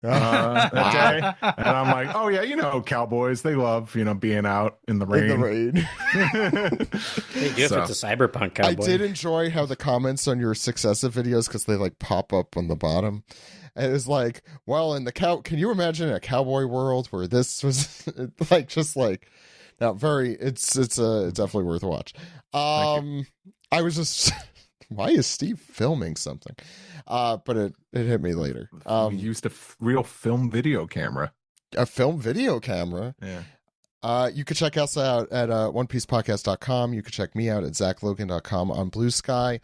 that day. And I'm like, oh yeah, cowboys, they love, being out in the rain. They do if it's a cyberpunk cowboy. I did enjoy how the comments on your successive videos, because they like pop up on the bottom. And it was like, well, can you imagine a cowboy world where this was like, just like, No, it's definitely worth a watch. I was just why is Steve filming something? But it hit me later. We used a real film video camera. A film video camera. Yeah. You can check us out at OnePiecePodcast.com. You can check me out at ZachLogan.com on Blue Sky.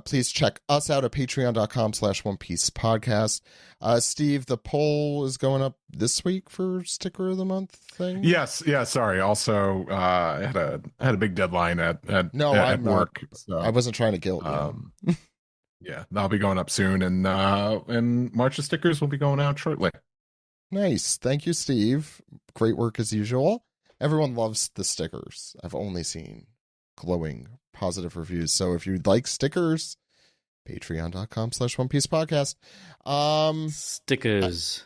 Please check us out at Patreon.com/OnePiecePodcast. Steve, the poll is going up this week for Sticker of the Month thing. Yes. Yeah. Sorry. Also, I had a big deadline at work. So, I wasn't trying to guilt you. Yeah, that'll be going up soon, and March of Stickers will be going out shortly. Nice. Thank you, Steve. Great work as usual. Everyone loves the stickers. I've only seen glowing positive reviews. So if you'd like stickers, patreon.com/OnePiecePodcast. Stickers.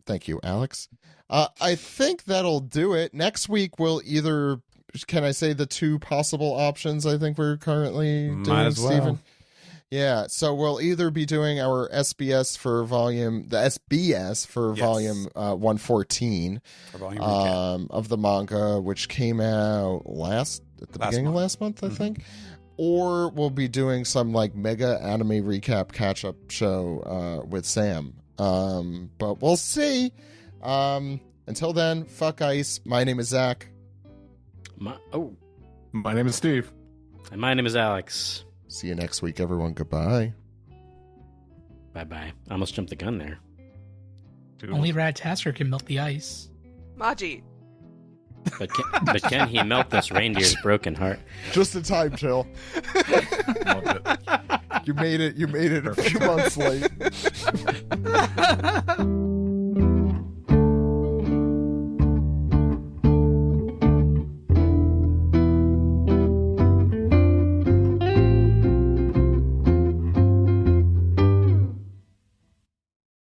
Thank you, Alex. I think that'll do it. Next week we'll either, can I say the two possible options I think we're currently doing, Might as well. Steven? Yeah, so we'll either be doing our SBS for volume 114 of the manga, which came out at the beginning of last month, I think. Or we'll be doing some like mega anime recap catch-up show with Sam. But we'll see. Until then, fuck ice. My name is Zach. My name is Steve. And my name is Alex. See you next week, everyone. Goodbye. Bye-bye. I almost jumped the gun there. Only Radtasker can melt the ice. Maji. But can he melt this reindeer's broken heart? Just in time, Jill. Loved it. You made it a few months late.